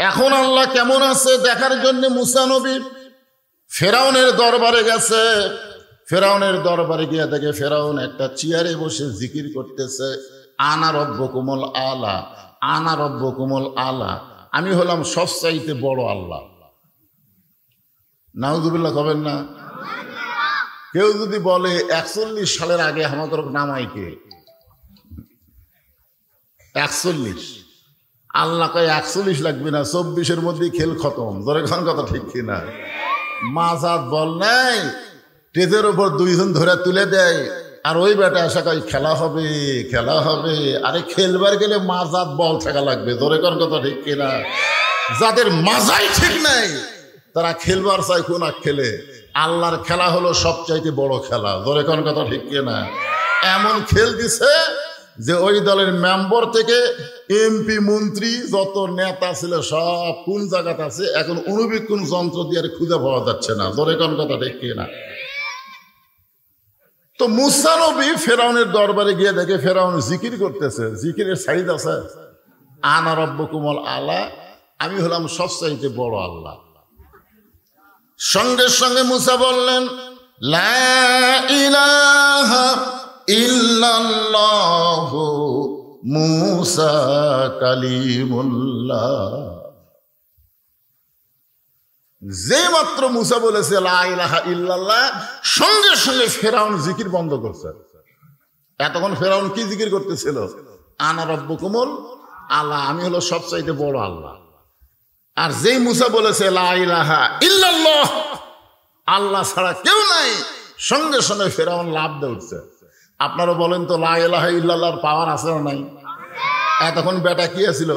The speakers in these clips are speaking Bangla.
এখন আল্লাহ কেমন আছে দেখার জন্য মুসা নবী ফেরাউনের দরবারে গেছে। ফেরাউনের দরবারে গিয়ে দেখে ফেরাউন একটা চেয়ারে বসে জিকির করতেছে, আনা রব্বকুমুল আলা, আনা রব্বকুমুল আলা, আমি হলাম সবচাইতে বড় আল্লাহ। নাউজুবিল্লাহ কবেন না? কেউ যদি বলে 41 সালের আগে আমাদের নামাইকে 41, আল্লাহ কয় 41 লাগবে না, 24-এর মধ্যেই খেল খতম। ধরে খান কথা ঠিক কিনা? মাঝাত বল নাই, টেজের উপর 2 জন ধরে তুলে দেয়, আর ওই বেটা আসা কয় খেলা হবে, খেলা হবে। আরে খেলবার গেলে মাঝাত বল থাকা লাগবে। ধরে খান কথা ঠিক কিনা? যাদের মাজাই ঠিক নাই তারা খেলবার চাই কোন খেলে। আল্লাহর খেলা হলো সবচাইতে বড় খেলা। ধরে কোন কথা ঠিক কিনা? এমন খেল দিছে যে ওই দলের মেম্বার থেকে এমপি মন্ত্রী যত নেতা ছিল সব কোন জায়গাতে আছে এখন অনুবীক্ষণ যন্ত্র দিয়ে আর খুঁজে পাওয়া যাচ্ছে না। ধরে কোন কথা ঠিক কিনা? তো মুসা নবী ফেরাউনের দরবারে গিয়ে দেখে ফেরাউন জিকির করতেছে। জিকিরের সাইড আছে, আনা রব্বকুমুল আলা, আমি হলাম সবচাইতে বড় আল্লাহ। সঙ্গে সঙ্গে মুসা বললেন, লা ইলাহা ইল্লাল্লাহু মুসা কালিমুল্লাহ। যে মাত্র মুসা বলেছে লা ইলাহা ইল্লাল্লাহ, সঙ্গে সঙ্গে ফেরাউন জিকির বন্ধ করছে। এতক্ষণ ফেরাউন কি জিকির করতেছিল? আনা রব্বকুমুল আলা, আমি হলো সবচাইতে বড় আল্লাহ। আর যেই মুসা বলেছে লা ইলাহা ইল্লাল্লাহ, আল্লাহ ছাড়া কেউ নাই, সঙ্গে সঙ্গে ফেরাউন লাভ দিয়ে উঠছে। আপনারা বলেন তো লা ইলাহা ইল্লাল্লাহর পাওয়ার আছে না নাই? এতক্ষণ বেটা কি আছিল?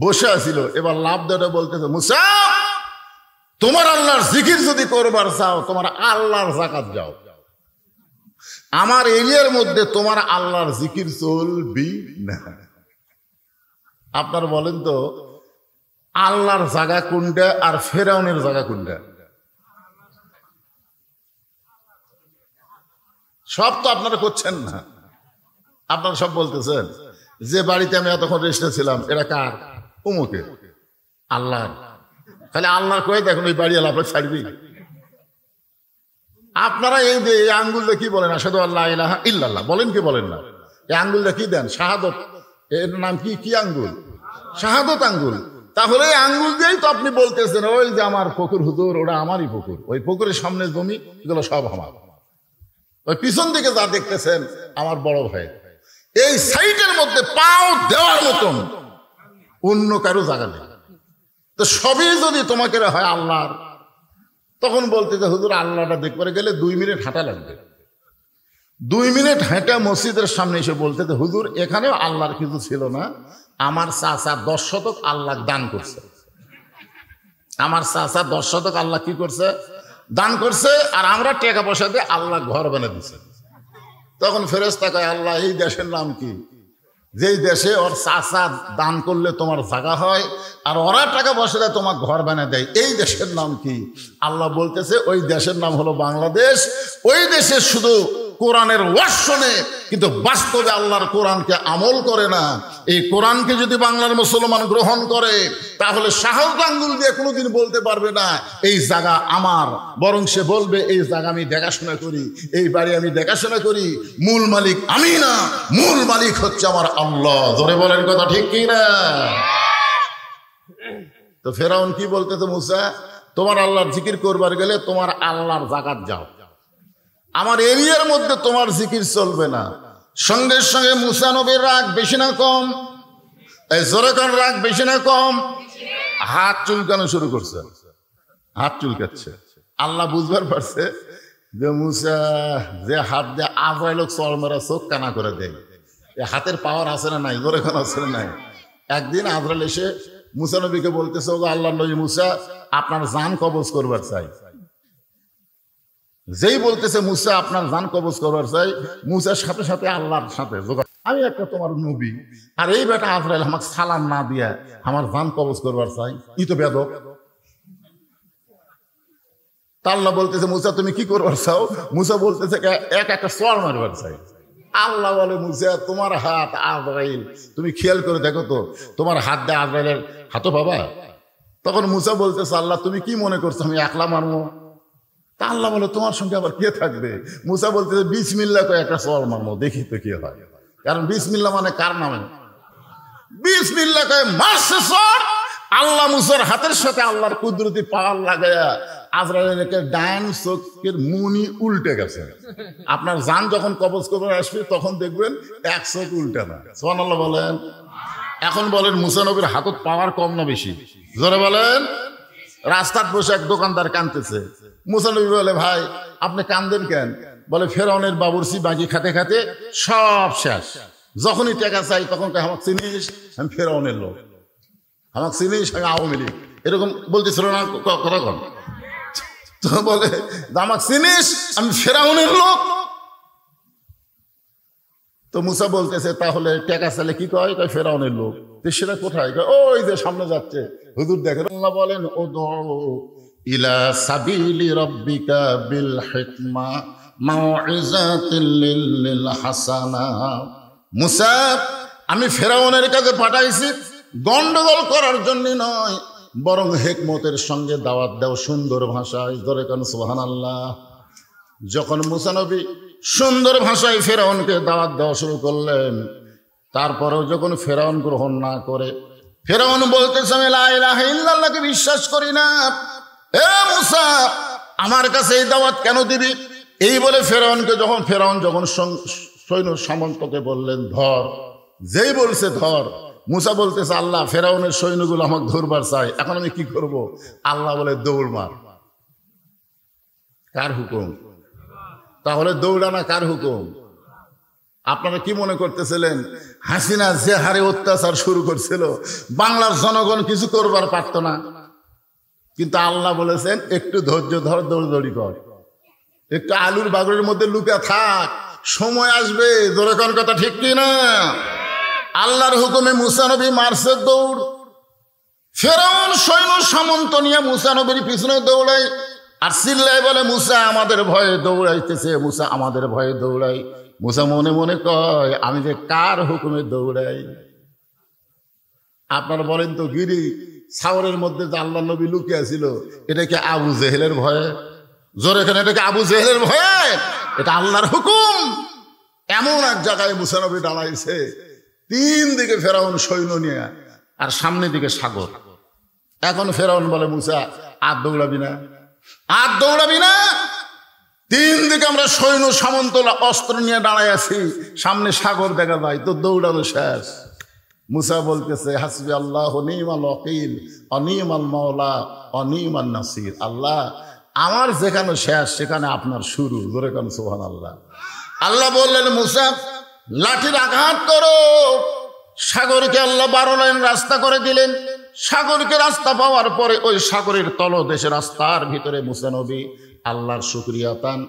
বসে আছিল। এবার লাভ দিয়ে বলতেছে, মুসা তোমার আল্লাহর জিকির যদি করবার চাও তোমার আল্লাহর যাকাত যাও, আমার এরিয়ার মধ্যে তোমার আল্লাহর জিকির চলবি না। আপনারা বলেন তো আল্লাহর জায়গা কোনটা আর ফেরাউনের জায়গা কোনটা? সব তো আপনারা করছেন না, আপনারা সব বলতেছেন যে বাড়িতে আমি এতক্ষণ রেস্টে ছিলাম এটা কার? উমুকে, আল্লাহর। তাহলে আল্লাহর কয়ে দেখুন ওই বাড়ি আল্লাহ ছাড়বি। আপনারা এই যে এই আঙ্গুলটা কি বলেন? আশহাদু আল্লা ইলাহা ইল্লাল্লাহ বলেন কি বলেন না? এই আঙ্গুলটা কি দেন? শাহাদত। এর নাম কি? কি আঙ্গুল? শাহাদত আঙ্গুল। তাহলে এই আঙ্গুল দিয়েই তো আপনি বলতেছেন ওই যে আমার পুকুর হুজুর, ওটা আমারই পুকুর, ওই পুকুরের সামনে জমি এগুলো সব আমার, ওই পিছন দিকে যা দেখতেছেন আমার বড় ভাই। এই সাইটের মধ্যে পাও দেওয়ার মতন অন্য কারো জায়গা নেই। তো সবই যদি তোমাকে হয় আল্লাহর, তখন বলতে যে হুজুর আল্লাহটা দেখতে গেলে 2 মিনিট হাঁটা লাগবে। 2 মিনিট হেঁটে মসজিদের সামনে এসে বলতে যে হুজুর এখানেও আল্লাহর কিছু ছিল না, আমার চাচা 10 শতক আল্লাহ দান করছে। আমার চাচা 10 শতক আল্লাহ কি করছে? দান করছে। আর আমরা টাকা পয়সা দিয়ে আল্লাহ ঘর বানিয়ে দিচ্ছে। তখন ফেরেশতা কয় আল্লাহ এই দেশের নাম কি? যেই দেশে ওর চাচা দান করলে তোমার জায়গা হয় আর ওরা টাকা পয়সা দিয়ে তোমার ঘর বানিয়ে দেয়, এই দেশের নাম কি? আল্লাহ বলতেছে ওই দেশের নাম হলো বাংলাদেশ। ওই দেশে শুধু কোরআনের ওয়াজ শোনে কিন্তু বাস্তবে আল্লাহর কোরআনকে আমল করে না। এই কোরআনকে যদি বাংলার মুসলমান গ্রহণ করে তাহলে শাহাদাত আঙ্গুল দিয়ে কোনোদিন বলতে পারবে না এই জায়গা আমার, বরং সে বলবে এই জায়গা আমি দেখাশোনা করি, এই বাড়ি আমি দেখাশোনা করি, মূল মালিক আমি না, মূল মালিক হচ্ছে আমার আল্লাহ। ধরে বলেন কথা ঠিক কি না? তো ফেরাউন কি বলতে? তো মুসা তোমার আল্লাহর জিকির করবার গেলে তোমার আল্লাহর যাকাত যাও, আমার এরিয়ার মধ্যে তোমার জিকির চলবে না। সঙ্গে সঙ্গে মুসা নবীর রাগ বেশি না কম? এই জোরে কোন রাগ বেশি না কম? হাত চুলকানো শুরু করছে, হাত চুলকাচ্ছে। আল্লাহ বুঝবার পারছে যে মুসা যে হাত দিয়ে আজরাইল চর মেরা চোখ কানা করে দেয়, এই হাতের পাওয়ার আছে না নাই? জোরে কোন আছে না নাই? একদিন আজরাইল এসে মুসা নবীকে বলতেছে ও আল্লাহ নবী মুসা আপনার জান কবজ করবার চাই। যেই বলতেছে মুসা আপনার জান কবজ করবার চাই, মুসার সাথে সাথে আল্লাহর সাথে যোগাযোগ, আমি একটা তোমার নবী আর এই বেটা আজরাইল আমাকে সালাম না দিয়া আমার জান কবজ করবার চাই, ই তো বেদব। আল্লাহ বলতেছে মুসা তুমি কি করবার চাও? মুসা বলতেছে একটা চড় মারবার চাই। আল্লাহ বলে মুসা তোমার হাত আজরাইল, তুমি খেয়াল করে দেখো তো তোমার হাত দিয়ে আজরাইলের হাতও পাবা? তখন মুসা বলতেছে, আল্লাহ তুমি কি মনে করছো আমি একলা মারবো? তা আল্লাহ বলে, তোমার সঙ্গে আবার কে থাকবে? মুসা বলতেছে, বিসমিল্লাহ কয়ে একটা সওয়াল মারবো, দেখি তো কি হয়। কারণ বিসমিল্লাহ মানে কার নামে? বিসমিল্লাহ কয়ে মারছে সর। আল্লাহ মুসার হাতের সাথে আল্লাহর কুদরতি পাওয়ার লাগায়া আজরাইলকে ডান চোখের মুনি উল্টে গেছে। আপনার জান যখন কবজ করে আসবে তখন দেখবেন এক চোখ উল্টে না। সুবহানাল্লাহ বলেন। এখন বলেন মুসা নবীর হাতত পাওয়ার কম না বেশি? জোরে বলেন। রাস্তার বসে এক দোকানদার কাঁদতেছে। মুসা নবী বলে, ভাই আপনি কান্দেন কেন? বলে, ফেরাউনের বাবুর্চি বাকি খাতে খাতে সব শেষ। যখনই টাকা চাই তখন আমাকে চিনিস, আমি ফেরাউনের লোক, আমাকে চিনিস, আমি আওয়ামী লীগ, এরকম বলতেছিল না কতক্ষণ? তো বলে, আমাকে চিনিস, আমি ফেরাউনের লোক। তো মুসা বলতেছে, তাহলে টাকা চাইলে কি কয়? ফেরাউনের লোক। সেটা কোথায়? ওই যে সামনে যাচ্ছে। হুজুর দেখেন, আল্লাহ বলেন, উদউ ইলা সাবিলি রাব্বিকা বিল হিকমা মাউইযাতিল লিল হাসানা। মুসা, আমি ফেরাউনের কাছে পাঠাইছি গন্ডগোল করার জন্য নয়, বরং হিকমতের সঙ্গে দাওয়াত দাও, সুন্দর ভাষায়। ধরে কেন? সুবহানাল্লাহ। যখন মুসা নবী সুন্দর ভাষায় ফেরাউনকে দাওয়াত দেওয়া শুরু করলেন, তারপরেও যখন ফেরাউন গ্রহণ না করে, ফেরাউন বলতেছে, আমি লা ইলাহা ইল্লাল্লাহকে বিশ্বাস করি না। এ মুসা, আমার কাছে এই দাওয়াত কেন দিবি? এই বলে ফেরাউন যখন সৈন্য সামন্তকে বললেন ধর, যেই বলছে ধর, মুসা বলতেছে, আল্লাহ ফেরাউনের সৈন্যগুলো আমাকে ধরবার চাই, এখন আমি কি করব? আল্লাহ বলে, দৌড় মার। কার হুকুম? তাহলে দৌড়ানা কার হুকুম? আপনারা কি মনে করতেছিলেন হাসিনা যে হারে অত্যাচার শুরু করছিল, বাংলার জনগণ কিছু করবার পারত না? কিন্তু আল্লাহ বলেছেন, একটু ধৈর্য ধর, দৌড়দৌড়ি কর, একটু আলুর বাগড়ের মধ্যে লুকা থাক, সময় আসবে। জোরে কোন কথা ঠিক কি না? আল্লাহর হুকুমে মুসা নবী মারছে দৌড়। ফেরাউন সৈন্য সামন্ত নিয়ে মুসা নবীর পিছনে দৌড়াই আর চিল্লাই বলে, মুসা আমাদের ভয়ে দৌড়াইতেছে, মুসা আমাদের ভয়ে দৌড়াই। মুসা মনে মনে কয়, আমি যে কার হুকুমে দৌড়াই? আপনারা বলেন তো, গিরি ছাওরের মধ্যে যে আল্লাহ নবী লুকিয়ে ছিল, এটা কি আবু জেহেলের ভয়ে? জোরে এখানে, এটা কি আবু জেহেলের ভয়ে? এটা আল্লাহর হুকুম। এমন এক জায়গায় মুসা নবী দাঁড়াইছে, তিন দিকে ফেরাউন সৈন্য নিয়ে, আর সামনের দিকে সাগর। এখন ফেরাউন বলে, মুসা আর দৌড়াবি না, আর দৌড়াবি না। তিন দিকে আমরা সৈন্য সামন্ত অস্ত্র নিয়ে দাঁড়াই আছি, সামনে সাগর দেখা যায়, তো দৌড়ানো শেষ। মুসা বলতেছে, হাসবি আল্লাহ নিমাল ওয়াকিল অনিমাল মাওলা অনিমান নাসির। আল্লাহ, আমার যেখানে শেষ সেখানে আপনার শুরু। জোরে কেন? সুবহানাল্লাহ। আল্লাহ বললেন, মুসা লাঠির আঘাত করো। সাগরকে আল্লাহ 12 লাইন রাস্তা করে দিলেন। সাগরকে রাস্তা পাওয়ার পরে ওই সাগরের তলদেশে রাস্তার ভিতরে মুসা নবী আল্লাহর শুকরিয়া তান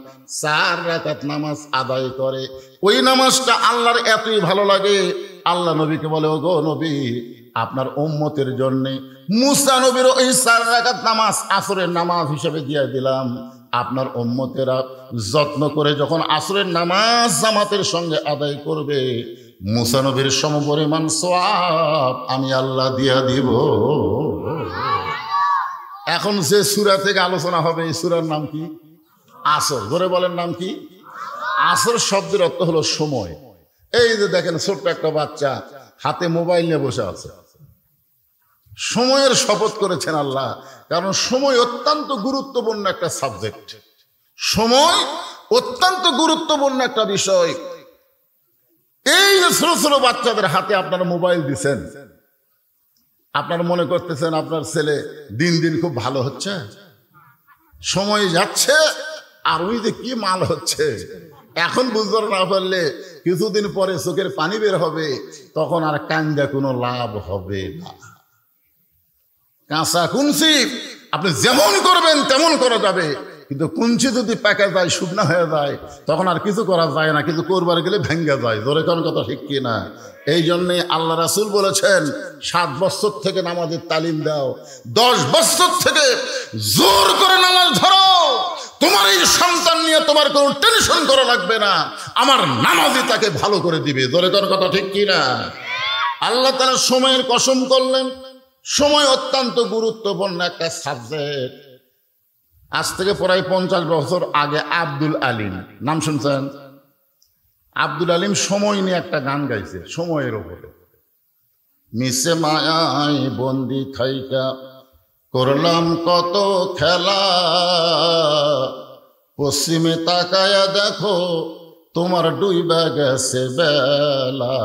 4 রাকাত নামাজ আদায় করে। ওই নামাজটা আল্লাহর এতই ভালো লাগে, আল্লাহ নবীকে বলে, ওগো নবী, আপনার উম্মতের জন্য মুসা নবীর ওই 4 রাকাত নামাজ আসরের নামাজ হিসেবে দিয়ে দিলাম। আপনার উম্মতেরা যত্ন করে যখন আসরের নামাজ জামাতের সঙ্গে আদায় করবে, মুসা নবীর সমপরিমাণ সওয়াব আমি আল্লাহ দিয়া দিব। এখন যে সূরা থেকে আলোচনা হবে, এই সূরার নাম কি? আসর। ধরে বলেন, নাম কি? আসর শব্দের অর্থ হলো সময়। এই যে দেখেন, ছোট্ট একটা বাচ্চা হাতে মোবাইল নিয়ে বসে আছে, সময়ের শপথ করেছেন আল্লাহ। কারণ সময় অত্যন্ত গুরুত্বপূর্ণ একটা সাবজেক্ট, সময় অত্যন্ত গুরুত্বপূর্ণ একটা বিষয়। এই যে ছোট ছোট বাচ্চাদের হাতে আপনারা মোবাইল দিচ্ছেন, আপনারা মনে করতেছেন আপনার ছেলে দিন দিন খুব ভালো হচ্ছে, সময় যাচ্ছে আর ওই যে কি মাল হচ্ছে। এখন বুঝতে না পারলে কিছুদিন পরে চোখের পানি বের হবে, তখন আর কান্দা কোনো লাভ হবে না। কাঁচা কুঞ্চি আপনি যেমন করবেন তেমন করা যাবে, কিন্তু কুঞ্চি যদি পেকে যায়, শুকনা হয়ে যায়, তখন আর কিছু করা যায় না, কিছু করবার গেলে ভেঙ্গে যায়। ধরে কোন কথা ঠিক কি না? এই জন্যে আল্লাহ রাসূল বলেছেন, 7 বছর থেকে নামাজের তালিম দাও, 10 বছর থেকে জোর করে নামাজ ধরো। তোমার এই সন্তান নিয়ে তোমার কোনো টেনশন করা লাগবে না, আমার নামাজই তাকে ভালো করে দিবে। ধরে কোন কথা ঠিক কি না? আল্লাহ তাআলা সময়ের কসম করলেন, সময় অত্যন্ত গুরুত্বপূর্ণ একটা সাবজেক্ট। আজ থেকে প্রায় 50 বছর আগে আব্দুল আলিম, নাম শুনছেন? আব্দুল আলিম সময় নিয়ে একটা গান গাইছে, সময়ের উপরে। মিশে মায়ায় বন্দি থাইকা করলাম কত খেলা, পশ্চিমে তাকায়া দেখো তোমার ডুইবা গেছে বেলা,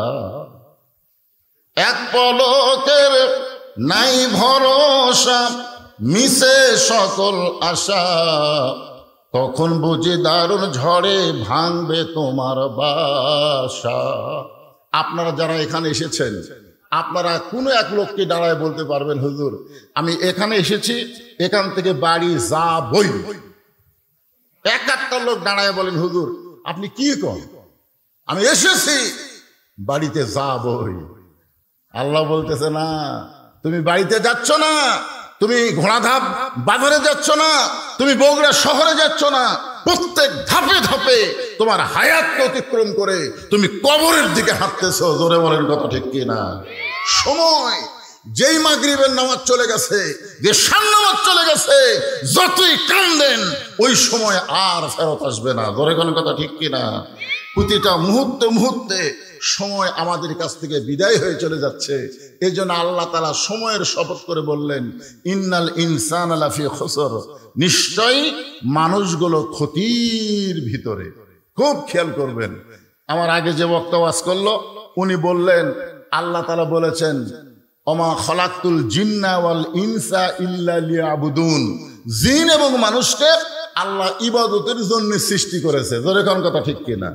এক পলকের নাই ভরসা, মিশে সকল আশা, কখন বুঝি দারুণ ঝড়ে ভাঙবে তোমার বাসা। আপনারা যারা এখানে এসেছেন, আপনারা কোনো এক লোককে দাঁড়ায় বলতে পারবেন, হুজুর আমি এখানে এসেছি, এখান থেকে বাড়ি যাবই। একটা লোক দাঁড়ায় বলেন, হুজুর আপনি কি করেন? আমি এসেছি বাড়িতে যাবই। আল্লাহ বলতেছে না, তুমি বাড়িতে যাচ্ছ না, তুমি ঘোড়াধাপ বাজারে যাচ্ছ না, তুমি বগুড়া শহরে যাচ্ছ না, প্রত্যেক ধাপে ধাপে তোমার হায়াতকে অতিক্রম করে তুমি কবরের দিকে হাঁটতেছো। জোরে বলেন কথা ঠিক কিনা? সময় যেই মাগরিবের নামাজ চলে গেছে, যে শান নামাজ চলে গেছে, যতই কান্দেন ওই সময় আর ফেরত আসবে না। জোরে বলেন কথা ঠিক কিনা? প্রতিটা মুহূর্তে মুহূর্তে সময় আমাদের কাছ থেকে বিদায় হয়ে চলে যাচ্ছে। এই জন্য আল্লাহ তাআলা সময়ের শপথ করে বললেন, ইন্নাল ইনসানা লাফি খুসর, নিশ্চয়ই মানুষগুলো ক্ষতির ভিতরে। খুব খেয়াল করবেন। আমার আগে যে বক্তা ওয়াজ করলো উনি বললেন, আল্লাহ তাআলা বলেছেন, ওমা খলাকতুল জিন্না ওয়াল ইনসা ইল্লা লিয়াবুদুন, জিন এবং মানুষকে আল্লাহ ইবাদতের জন্য সৃষ্টি করেছে। জোরে কোন কথা ঠিক কিনা?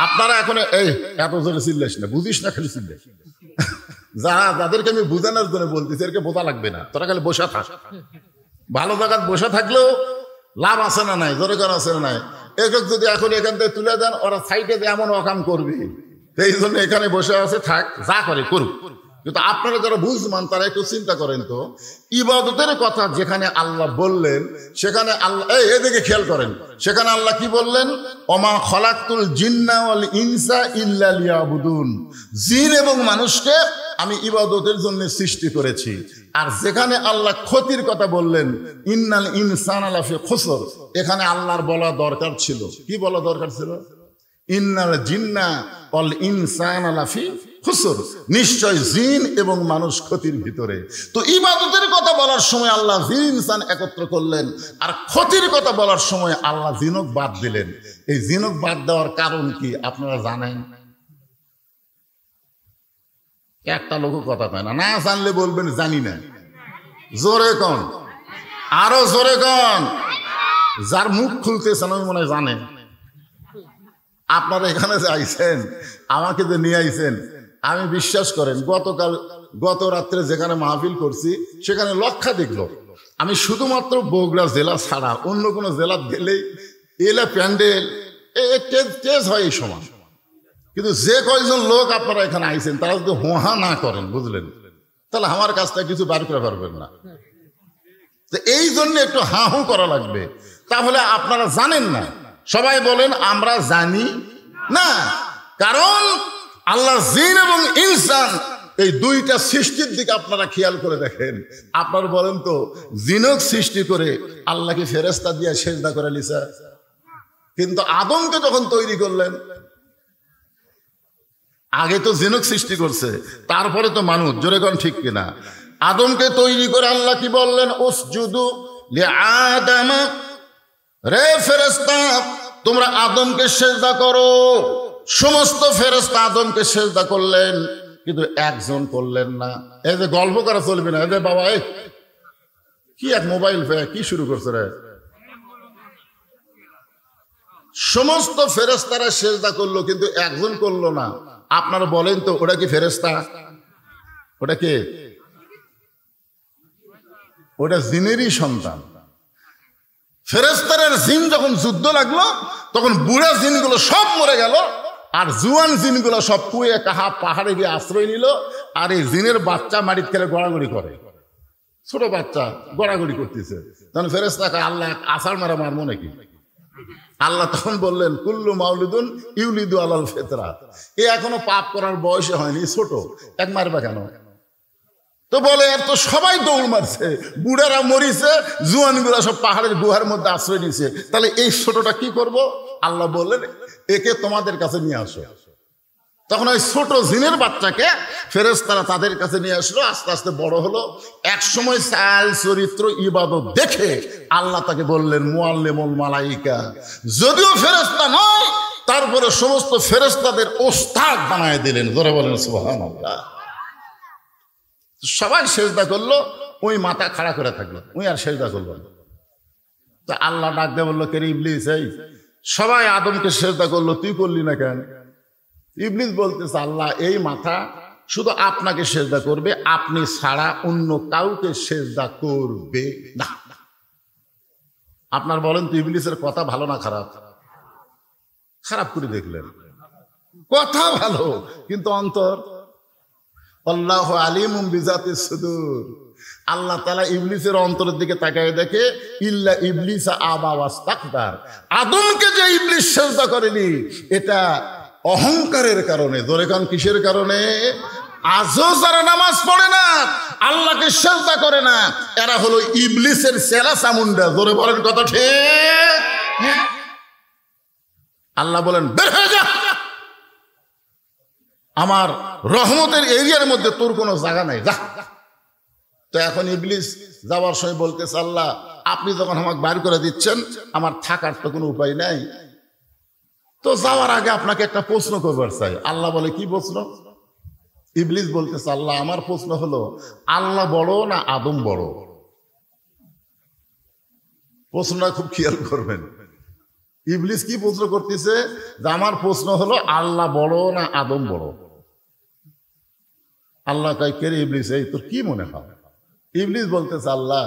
আপনারা এখন এই এত জোরে চিল্লাস না, বুঝিস না, খালি চিল্লাস। যাদেরকে আমি বুঝানোর জন্য বলতেছি, এরকে বোঝা লাগবে না, তোরা খালি বসে থাক। ভালো জায়গায় বসে থাকলেও লাভ আছে না নাই? জোরে কোন আছে না নাই? একক যদি এখন এখান থেকে তুলে দেন, ওরা সাইডে এমন অকাম করবে। এই জন্য এখানে বসে আছে, থাক, যা করে করুক। কিন্তু আপনারা যারা বুঝমান তারা একটু চিন্তা করেন তো, ইবাদতের কথা যেখানে আল্লাহ বললেন সেখানে আল্লাহ, এদিকে খেয়াল করেন, সেখানে আল্লাহ কি বললেন? ওমা খলাকতুল জিন্না ওয়াল ইনসা ইল্লা লিয়াবুদুন, জিন এবং মানুষকে আমি ইবাদতের জন্য সৃষ্টি করেছি। আর যেখানে আল্লাহ ক্ষতির কথা বললেন, ইন্নাল ইনসানা লাফি খুসর, এখানে আল্লাহর বলা দরকার ছিল, কি বলা দরকার ছিল? ইন্নাল জিন্না ওয়াল ইনসানা লাফি খুসর, নিশ্চয় জিন এবং মানুষ ক্ষতির ভিতরে। তো ইবাদতের কথা বলার সময় আল্লাহ জিন ইনসান একত্র করলেন, আর ক্ষতির কথা বলার সময় আল্লাহ জিনক বাদ দিলেন। এই জিনক বাদ দেওয়ার কারণ কি আপনারা জানেন? একটা লোক কথা কয় না, না জানলে বলবেন জানি না। জোরে কন, আরো জোরে কন। যার মুখ খুলতেছেন ওই মনে হয় জানেন। আপনারা এখানে যে আইছেন, আমাকে যে নিয়ে আইছেন, আমি বিশ্বাস করেন গত রাত্রে যেখানে মাহফিল করছি সেখানে লক্ষাধিক লোক। আমি শুধুমাত্র বগুড়া জেলা ছাড়া অন্য কোনো জেলা গেলেই এলা প্যান্ডেল তেজ হয় এই সময়। কিন্তু যে কয়েকজন লোক আপনারা এখানে আইছেন তারা যদি হোহা না করেন, বুঝলেন, তাহলে আমার কাছটা কিছু বার করে পারবেন না। তো এই জন্য একটু হাহু করা লাগবে। তাহলে আপনারা জানেন না, সবাই বলেন আমরা জানি না। কারণ আল্লাহ জিন এবং ইনসান এই দুইটা সৃষ্টির দিকে আপনারা খেয়াল করে দেখেন। আপনারা বলেন তো, জিনক সৃষ্টি করে আল্লাহকে ফেরেশতা দিয়ে সেজদা করে লিসা, কিন্তু আদমকে যখন তৈরি করলেন, আগে তো জিনক সৃষ্টি করছে, তারপরে তো মানুষ। জোরে কোন ঠিক কিনা? আদমকে তৈরি করে আল্লাহ কি বললেন? উসজুদু লিআদম, রে ফেরেশতা তোমরা আদমকে সেজদা করো। সমস্ত ফেরেশতা আদমকে সেজদা করলেন, কিন্তু একজন করলেন না। এই যে গল্প করা চলবে না। এই যে বাবা, কি এক মোবাইল কি শুরু করছে রে? সমস্ত ফেরেশতারা সেজদা করলো, কিন্তু একজন করলো না। আপনারা বলেন তো, ওটা কি ফেরেশতা? ওটা কে? ওটা জিনেরই সন্তান। ফেরেশতার জিন যখন যুদ্ধ লাগলো, তখন বুড়া জিনগুলো সব মরে গেল, আর জুয়ান জিনগুলো সব কুয়ে কাহা পাহাড়ে গিয়ে আশ্রয় নিল। আর এই জিনের বাচ্চা মাটির খেলে গড়াগড়ি করে, ছোট বাচ্চা গড়াগড়ি করতেছে। তখন ফেরেশতা আল্লাহ আছাড় মারা মারবো নাকি? আল্লাহ তখন বললেন, কুল্লু মাউলুদুন ইউলিদু আলাল ফিতরা, এ এখনো পাপ করার বয়সে হয়নি, ছোট, এক মারবা কেন? তো বলে এর তো সবাই দৌড় মারছে, বুড়ারা মরিছে, জুয়ানগুলা সব পাহাড়ের গুহার মধ্যে আশ্রয় নিছে, তাহলে এই ছোটটা কি করব? আল্লাহ বললেন একে তোমাদের কাছে নিয়ে আসো। তখন ওই ছোট জিনের বাচ্চাকে ফেরেশতারা তাদের কাছে নিয়ে আসলো, আস্তে আস্তে বড় হলো। এক সময় চাল চরিত্র ইবাদত দেখে আল্লাহ তাকে বললেন মুআল্লিমুল মালাইকা। যদিও ফেরেশতা নয়, তারপরে সমস্ত ফেরেশতাদের ওস্তাদ বানায় দিলেন। জোরে বলেন সুবহানাল্লাহ। সবাই সেজদা করলো, ওই মাথা খাড়া করে থাকলো, ওই আর সেজদা করলো না। তা আল্লাহ ডাক দিয়ে বললো, কে ইবলিস, এই সবাই আদমকে সেজদা করলো, তুই করলি না কেন? ইবলিস বলতেছে, আল্লাহ এই মাথা শুধু আপনাকে সেজদা করবে, আপনি ছাড়া অন্য কাউকে সেজদা করবে না। আপনার বলেন তো ইবলিসের কথা ভালো না খারাপ? খারাপ করে দেখলেন, কথা ভালো কিন্তু অন্তর। আল্লাহু আলিমুম বিজাতিস সুদূর। আল্লাহ তাআলা ইবলিসের অন্তরের দিকে তাকায় দেখে, ইল্লা ইবলিসা আবা ওয়াস্তাকবার। আদমকে যে ইবলিস সেজদা করেনি, এটা অহংকারের কারণে। জোরে কান, কিসের কারণে? আজও যারা নামাজ পড়ে না, আল্লাহকে সেজদা করে না, এরা হলো ইবলিসের চেলা চামুন্ডা। জোরে বলেন কথা ঠিক? আল্লাহ বলেন বের হয়ে যা, আমার রহমতের এরিয়ার মধ্যে তোর কোনো জায়গা নাই, যা। তো এখন ইবলিস যাওয়ার সময় বলতেছে, আল্লাহ আপনি যখন আমাকে বাইর করে দিচ্ছেন, আমার থাকার তো কোনো উপায় নাই, তো যাওয়ার আগে আপনাকে একটা প্রশ্ন করবার চাই। আল্লাহ বলে, কি প্রশ্ন? ইবলিস বলতেছে, আল্লাহ আমার প্রশ্ন হলো, আল্লাহ বড় না আদম বড়? প্রশ্নটা খুব খেয়াল করবেন। ইবলিস কি প্রশ্ন করতেছে? যে আমার প্রশ্ন হলো, আল্লাহ বড় না আদম বড়? আল্লাহ কয়, কে রে ইবলিস, এই তোর কি মনে হয়? ইবলিস বলতেছে, আল্লাহ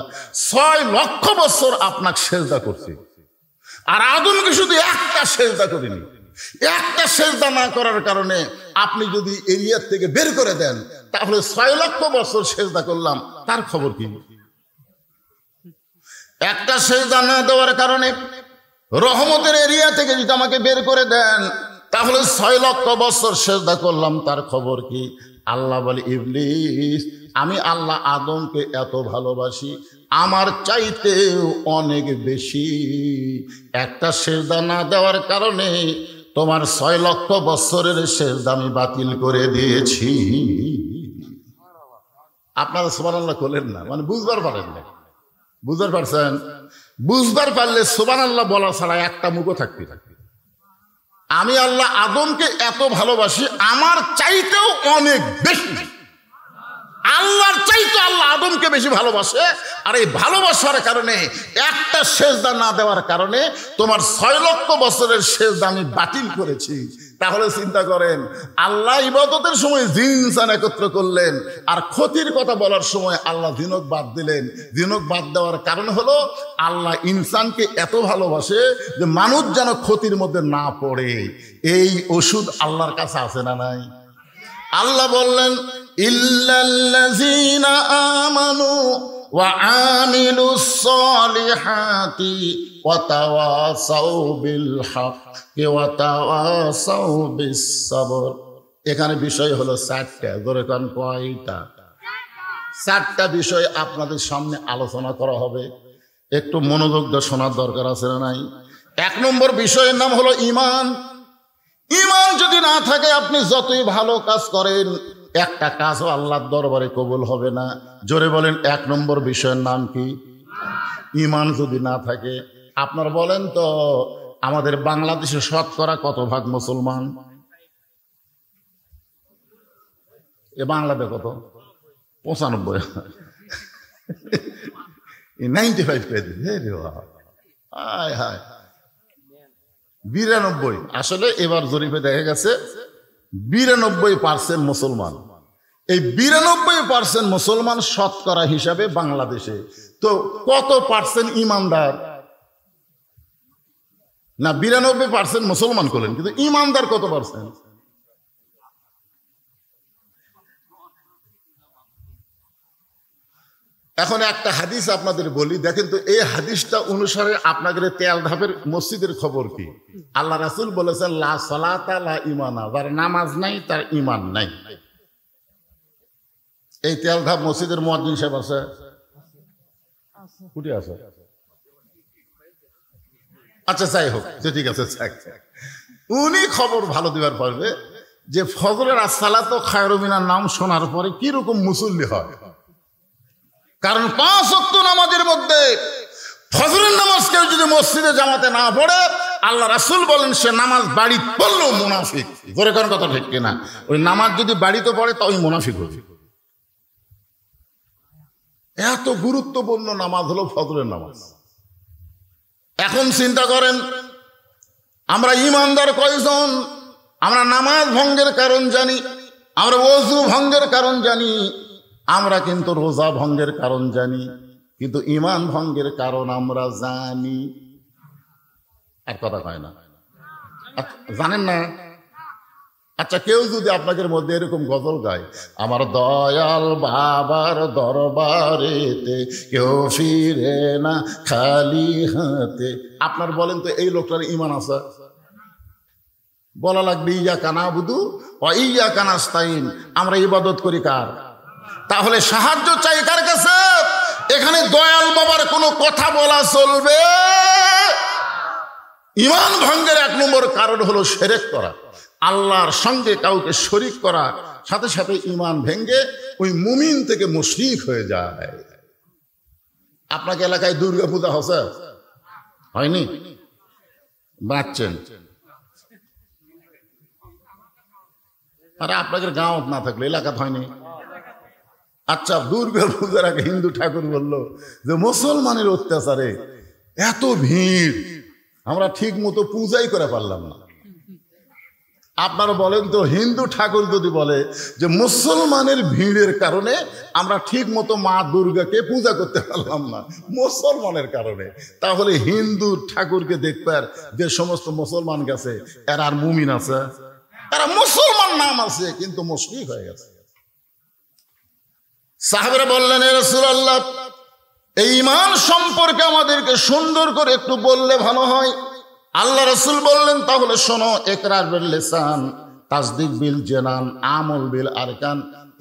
6 লক্ষ বছর আপনাকে সেজদা করছি, আর আদমকে শুধু একটা সেজদা করিনি। একটা সেজদা না করার কারণে আপনি যদি এরিয়ার থেকে বের করে দেন, তাহলে 6 লক্ষ বছর সেজদা করলাম, তার খবর কি? একটা সেজদা না দেওয়ার কারণে রহমতের এরিয়া থেকে যদি আমাকে বের করে দেন, তাহলে 6 লক্ষ বছর সেজদা করলাম, তার খবর কি? আল্লাহ বলে, ইবলিস আমি আল্লাহ আদমকে এত ভালোবাসি, আমার চাইতেও অনেক বেশি। একটা সেজদা না দেওয়ার কারণে তোমার 6 লক্ষ বছরের সেজদা আমি বাতিল করে দিয়েছি। আপনারা সুবহানাল্লাহ করলেন না, মানে বুঝবার পারেন না। বুঝতে পারছেন? বুঝবার পারলে সুবহানাল্লাহ বলা ছাড়া একটা মুখও থাকতে থাকবে। আমি আল্লাহ আদমকে এত ভালোবাসি, আমার চাইতেও অনেক বেশি। আল্লাহর চাইতে আল্লাহ আদমকে বেশি ভালোবাসে, আর এই ভালোবাসার কারণে একটা সেজদা না দেওয়ার কারণে তোমার 6 লক্ষ বছরের সেজদা আমি বাতিল করেছি। তাহলে চিন্তা করেন, আল্লাহ ইবাদতের সময় জিন ইনসান একত্র করলেন, আর ক্ষতির কথা বলার সময় আল্লাহ জিনক বাদ দিলেন। জিনক বাদ দেওয়ার কারণ হলো আল্লাহ ইনসানকে এত ভালোবাসে যে মানুষ যেন ক্ষতির মধ্যে না পড়ে। এই ওষুধ আল্লাহর কাছে আছে না নাই? আল্লাহ বললেন, ইল্লাল্লাযীনা আমানু ওয়া আমিলুস সালিহাতি ওয়া তাওয়াসাউ বিল হাক্কি ওয়া তাওয়াসাউ বিস সাবর। এখানে বিষয় হলো 4টা। ধরে কোন কয়টা? 4টা বিষয় আপনাদের সামনে আলোচনা করা হবে। একটু মনোযোগ দিয়ে শোনার দরকার আছে না নাই? 1 নম্বর বিষয়ের নাম হলো ঈমান। ঈমান যদি না থাকে, আপনি যতই ভালো কাজ করেন, একটা কাজও আল্লাহর দরবারে কবুল হবে না। জোরে বলেন, 1 নম্বর বিষয়ের নাম কি? ঈমান যদি না থাকে। আপনারা বলেন তো, আমাদের বাংলাদেশে শতকরা কত ভাগ মুসলমান? এ বাংলাদেশ কত? 95। 95 পেয়ে হায় হায় 92। আসলে এবার জরিপে দেখা গেছে 92% মুসলমান। এই 92% মুসলমান শতকরা হিসাবে বাংলাদেশে। তো কত পার্সেন্ট ইমানদার? না, 92% মুসলমান করলেন, কিন্তু ইমানদার কত পার্সেন্ট? এখন একটা হাদিস আপনাদের বলি, দেখেন তো এই হাদিসটা অনুসারে আপনাদের তেলধাপের মসজিদের খবর কি? আল্লাহ রাসূল বলেছেন, লা সালাতা লা ঈমানা, যার নামাজ নাই তার ঈমান নাই। এই তেলধাপ মসজিদের মুয়াজ্জিন সাহেব আছে, কুটি আছে? আচ্ছা যাই হোক, ঠিক আছে, উনি খবর ভালো দিবার পারবে যে ফজরের আসসালাতু খায়রুম মিনান নাম শোনার পরে কি রকম মুসল্লি হয়। কারণ 5 ওয়াক্ত নামাজের মধ্যে ফজরের নামাজ কেউ যদি মসজিদে জামাতে না পড়ে, আল্লাহ রাসূল বলেন সে নামাজ বাড়ি পড়লেও মুনাফিক। ধরে কোন কথা ঠিক কিনা? ওই নামাজ যদি বাড়িতে পড়ে তো ওই মুনাফিক হবে। এত গুরুত্বপূর্ণ নামাজ হলো ফজরের নামাজ। এখন চিন্তা করেন, আমরা ইমানদার কয়জন? আমরা নামাজ ভঙ্গের কারণ জানি, আমরা ওযু ভঙ্গের কারণ জানি, আমরা কিন্তু রোজা ভঙ্গের কারণ জানি, কিন্তু ঈমান ভঙ্গের কারণ আমরা জানি? আর কথা কয় না, জানেন না? আচ্ছা, কেউ যদি আপনাদের মধ্যে এরকম গজল গায়, আমার দয়াল বাবার দরবারেতে কেউ ফিরে না খালি হাতে, আপনার বলেন তো এই লোকটার ঈমান আছে? বলা লাগবে ইয়াকা নাবুদু ওয়া ইয়াকা নাস্তাইন, আমরা ইবাদত করি কার? তাহলে সাহায্য চাই কার কাছে? এখানে দয়াল বাবার কোনো কথা বলা চলবে? ঈমান ভঙ্গের 1 নম্বর কারণ হলো শিরক করা, আল্লাহর সঙ্গে কাউকে শরীক করা, সাথে সাথে ঈমান ভেঙ্গে ওই মুমিন থেকে মুশরিক হয়ে যায়। আপনাকে এলাকায় দুর্গা পূজা হচ্ছে? হয়নি? বাঁচছেন? আরে আপনাদের গাঁও না থাকলে এলাকা হয়নি? আচ্ছা, দুর্গা পূজার আগে হিন্দু ঠাকুর বলল যে মুসলমানের অত্যাচারে এত ভিড়, আমরা ঠিক মতো পূজাই করে পারলাম না। আপনারা বলেন তো, হিন্দু ঠাকুর যদি বলে যে মুসলমানের ভিড়ের কারণে আমরা ঠিক মতো মা দুর্গাকে পূজা করতে পারলাম না মুসলমানের কারণে, তাহলে হিন্দু ঠাকুরকে দেখবার যে সমস্ত মুসলমান গেছে এরা আর মুমিন আছে? এরা মুসলমান নাম আছে কিন্তু মুশরিক হয়ে গেছে। সাহাবারা বললেন, এ রাসূলুল্লাহ, এই ঈমান সম্পর্কে আমাদেরকে সুন্দর করে একটু বললে ভালো হয়। আল্লাহ রাসূল বললেন, তাহলে শোনো, ইকরার বিল লিসান, তাসদিক বিল জানান, আমল বিল আরকান,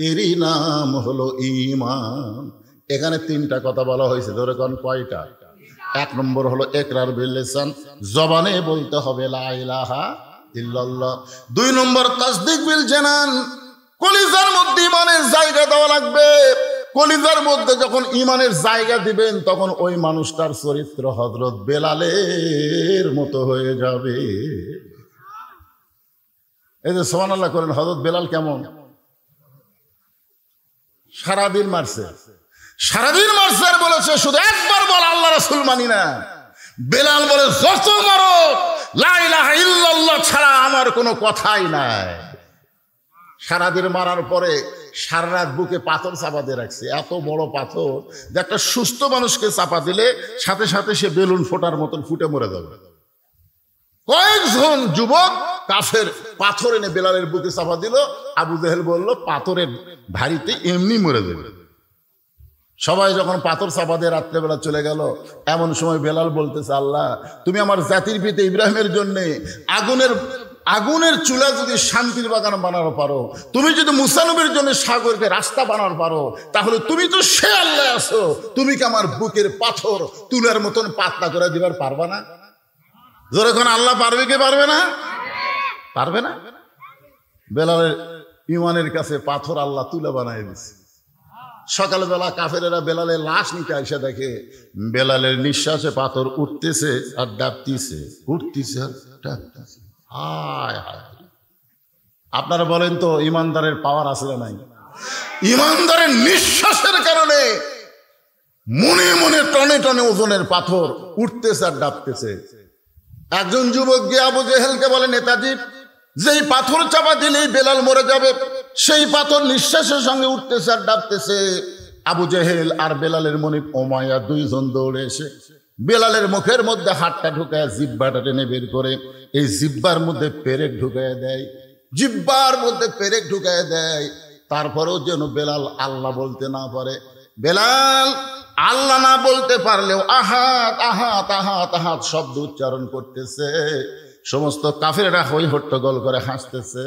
এরই নাম হলো ঈমান। এখানে 3টা কথা বলা হয়েছে, ধরে কোন কয়টা? 1 নম্বর হলো ইকরার বিল লিসান, জবানে বলতে হবে লা ইলাহা ইল্লাল্লাহ। 2 নম্বর তাসদিক বিল জানান, কলিজার মধ্যে ঈমানের জায়গা দেওয়া লাগবে। কলিজার মধ্যে যখন ঈমানের জায়গা দিবেন তখন ওই মানুষটার চরিত্র হযরত বেলালের মতো হয়ে যাবে। এই যে সুবহানাল্লাহ করেন, হযরত বেলাল কেমন? সারাদিন মারছে, সারাদিন মারছে, আর বলেছে শুধু একবার বল আল্লাহ রাসূল মানি না। বেলাল বলে, যত মারো, লা ইলাহা ইল্লাল্লাহ ছাড়া আমার কোনো কথাই নাই। সারাদিন মারার পরে সারা রাত বুকে পাথর চাপা দিয়ে রাখছে, এত বড় পাথর যে একটা সুস্থ মানুষকে চাপা দিলে সাথে সাথে সে বেলুন ফোটার মতন ফুটে মরে যাবে। কয়েকজন যুবক কাফের পাথর এনে বেলালের বুকে চাপা দিল। আবু জেহেল বলল, পাথরের ভারীতে এমনি মরে যাবে। সবাই যখন পাথর চাপা দিয়ে রাত্রেবেলা চলে গেল, এমন সময় বেলাল বলতেছে, আল্লাহ, তুমি আমার জাতির পিতা ইব্রাহিমের জন্য আগুনের চুলা যদি শান্তির বাগান বানানো পারো, তুমি যদি মুসা নবীর জন্য সাগরকে রাস্তা বানানো পারো, তাহলে তুমি তো সে আল্লাহ আছো, তুমি কি আমার বুকের পাথর তুলার মতন পাতলা করে দিবার পারবা না? যখন আল্লাহ পারবে কি পারবে না? পারবে না। বেলালের ঈমানের কাছে পাথর আল্লাহ তুলা বানায় দিচ্ছে। সকালবেলা কাফেরেরা বেলালের লাশ নিতে এসে দেখে বেলালের নিঃশ্বাসে পাথর উঠতেছে আর ডাবতিছে, উঠতেছে আর ডাবতিছে। হায় হায়, আপনারা বলেন তো ইমানদারের পাওয়ার আছে না নাই? ইমানদারের নিঃশ্বাসের কারণে মনে মনে টনে টনে ওজনের পাথর উঠতেছে আর ডাবতেছে। একজন যুবক গিয়ে আবু জেহেলকে বলে, নেতাজি, যেই পাথর চাপা দিলেই বেলাল মরে যাবে, সেই পাথর নিঃশ্বাসের সঙ্গে উঠতেছে আর ডাবতেছে। আবু জেহেল আর বেলালের মনিব উমাইয়া 2 জন দৌড়ে এসে বেলালের মুখের মধ্যে হাতটা ঢুকায় জিহ্বাটা টেনে বের করে এই জিহ্বার মধ্যে পেরেক ঢুকায় দেয়, জিহ্বার মধ্যে পেরেক ঢুকায় দেয়। তারপরেও যেন বেলাল আল্লাহ বলতে না পারে। বেলাল আল্লাহ না বলতে পারলেও আহাত আহাত আহাত আহাত শব্দ উচ্চারণ করতেছে। সমস্ত কাফেররা হই হট্টগোল করে হাসতেছে।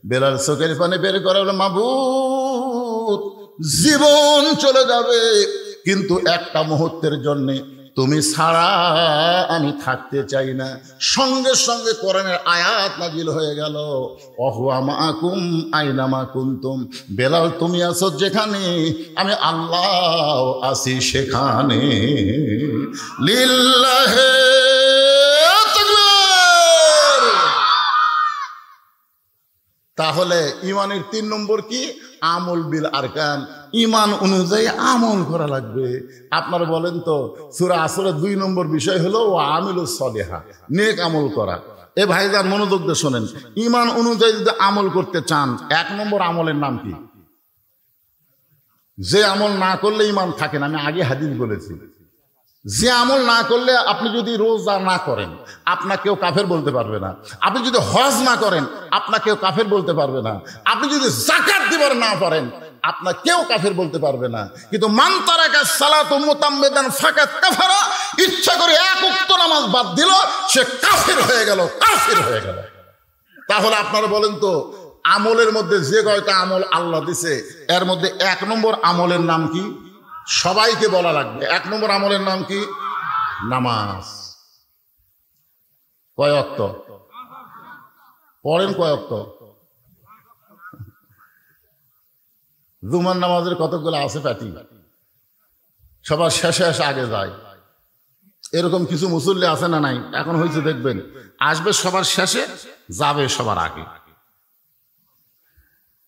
বেলাল চোখের পানি বের করে বলে, মাবুদ, জীবন চলে যাবে, কিন্তু একটা মুহূর্তের জন্য তুমি ছাড়া আমি থাকতে চাই না। সঙ্গে সঙ্গে কোরআনের আয়াত নাজিল হয়ে গেল, ওয়াহুয়া মাআকুম আইনামা কুনতুম। বেলাল তুমি আছো যেখানে, আমি আল্লাহ আছি সেখানে। লিল্লাহে তাকবীর। তাহলে ইমানের 3 নম্বর কি? আমল বিল আরকান। ইমান অনুযায়ী আমল করা লাগবে। আপনারা বলেন তো, সূরা আসরের 2 নম্বর বিষয় হলো ওয়া আমিলুস সলিহা, নেক আমল করা। এ ভাইজান মনোযোগ দিয়ে শোনেন, ইমান অনুযায়ী যদি আমল করতে চান, 1 নম্বর আমলের নাম কি? যে আমল না করলে ইমান থাকে না। আমি আগে হাদিস বলেছি, যে আমল না করলে, আপনি যদি রোজা না করেন আপনাকেও কাফের বলতে পারবে না। আপনি যদি হজ না করেন আপনাকেও কাফের বলতে পারবে না। আপনি যদি যাকাত দিবার না পারেন আপনাকেও কাফের বলতে পারবে না। কিন্তু মান তারাকা সালাতু মুতাম্মিদান ফাকাত কাফারা, ইচ্ছা করে 1 ওয়াক্ত নামাজ বাদ দিল, সে কাফের হয়ে গেল, কাফের হয়ে গেল। তাহলে আপনারা বলেন তো, আমলের মধ্যে যে কয়টা আমল আল্লাহ দিছে, এর মধ্যে 1 নম্বর আমলের নাম কি? সবাইকে বলা লাগবে। 1 নম্বর আমলের নাম কি? নামাজ। কয় ওয়াক্ত পড়েন? কয় ওয়াক্ত? জুমার নামাজের কতগুলো আছে প্যাটি, সবার শেষে এসে আগে যায়। এরকম কিছু মুসল্লি আছে না নাই? এখন হয়েছে দেখবেন, আসবে সবার শেষে, যাবে সবার আগে।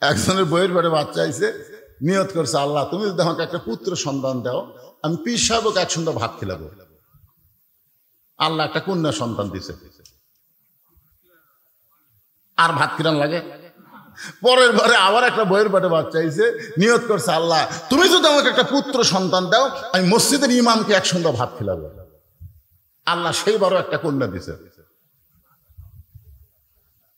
একজনের বইয়ের বাড়ি বাচ্চা আইছে, নিয়ত করছে, আল্লাহ তুমি যদি আমাকে একটা পুত্র সন্তান দাও, আমি পীর সাহেবকে একসঙ্গে ভাত খিলাবো। আল্লাহ একটা কন্যা সন্তান দিছে, আর ভাত কিরান লাগে? পরের বারে আবার একটা বইয়ের বাটে বাচ্চা আইছে, নিয়ত করছে, আল্লাহ তুমি যদি আমাকে একটা পুত্র সন্তান দাও, আমি মসজিদের ইমামকে একসঙ্গে ভাত খিলাবো। আল্লাহ সেইবারও একটা কন্যা দিছে।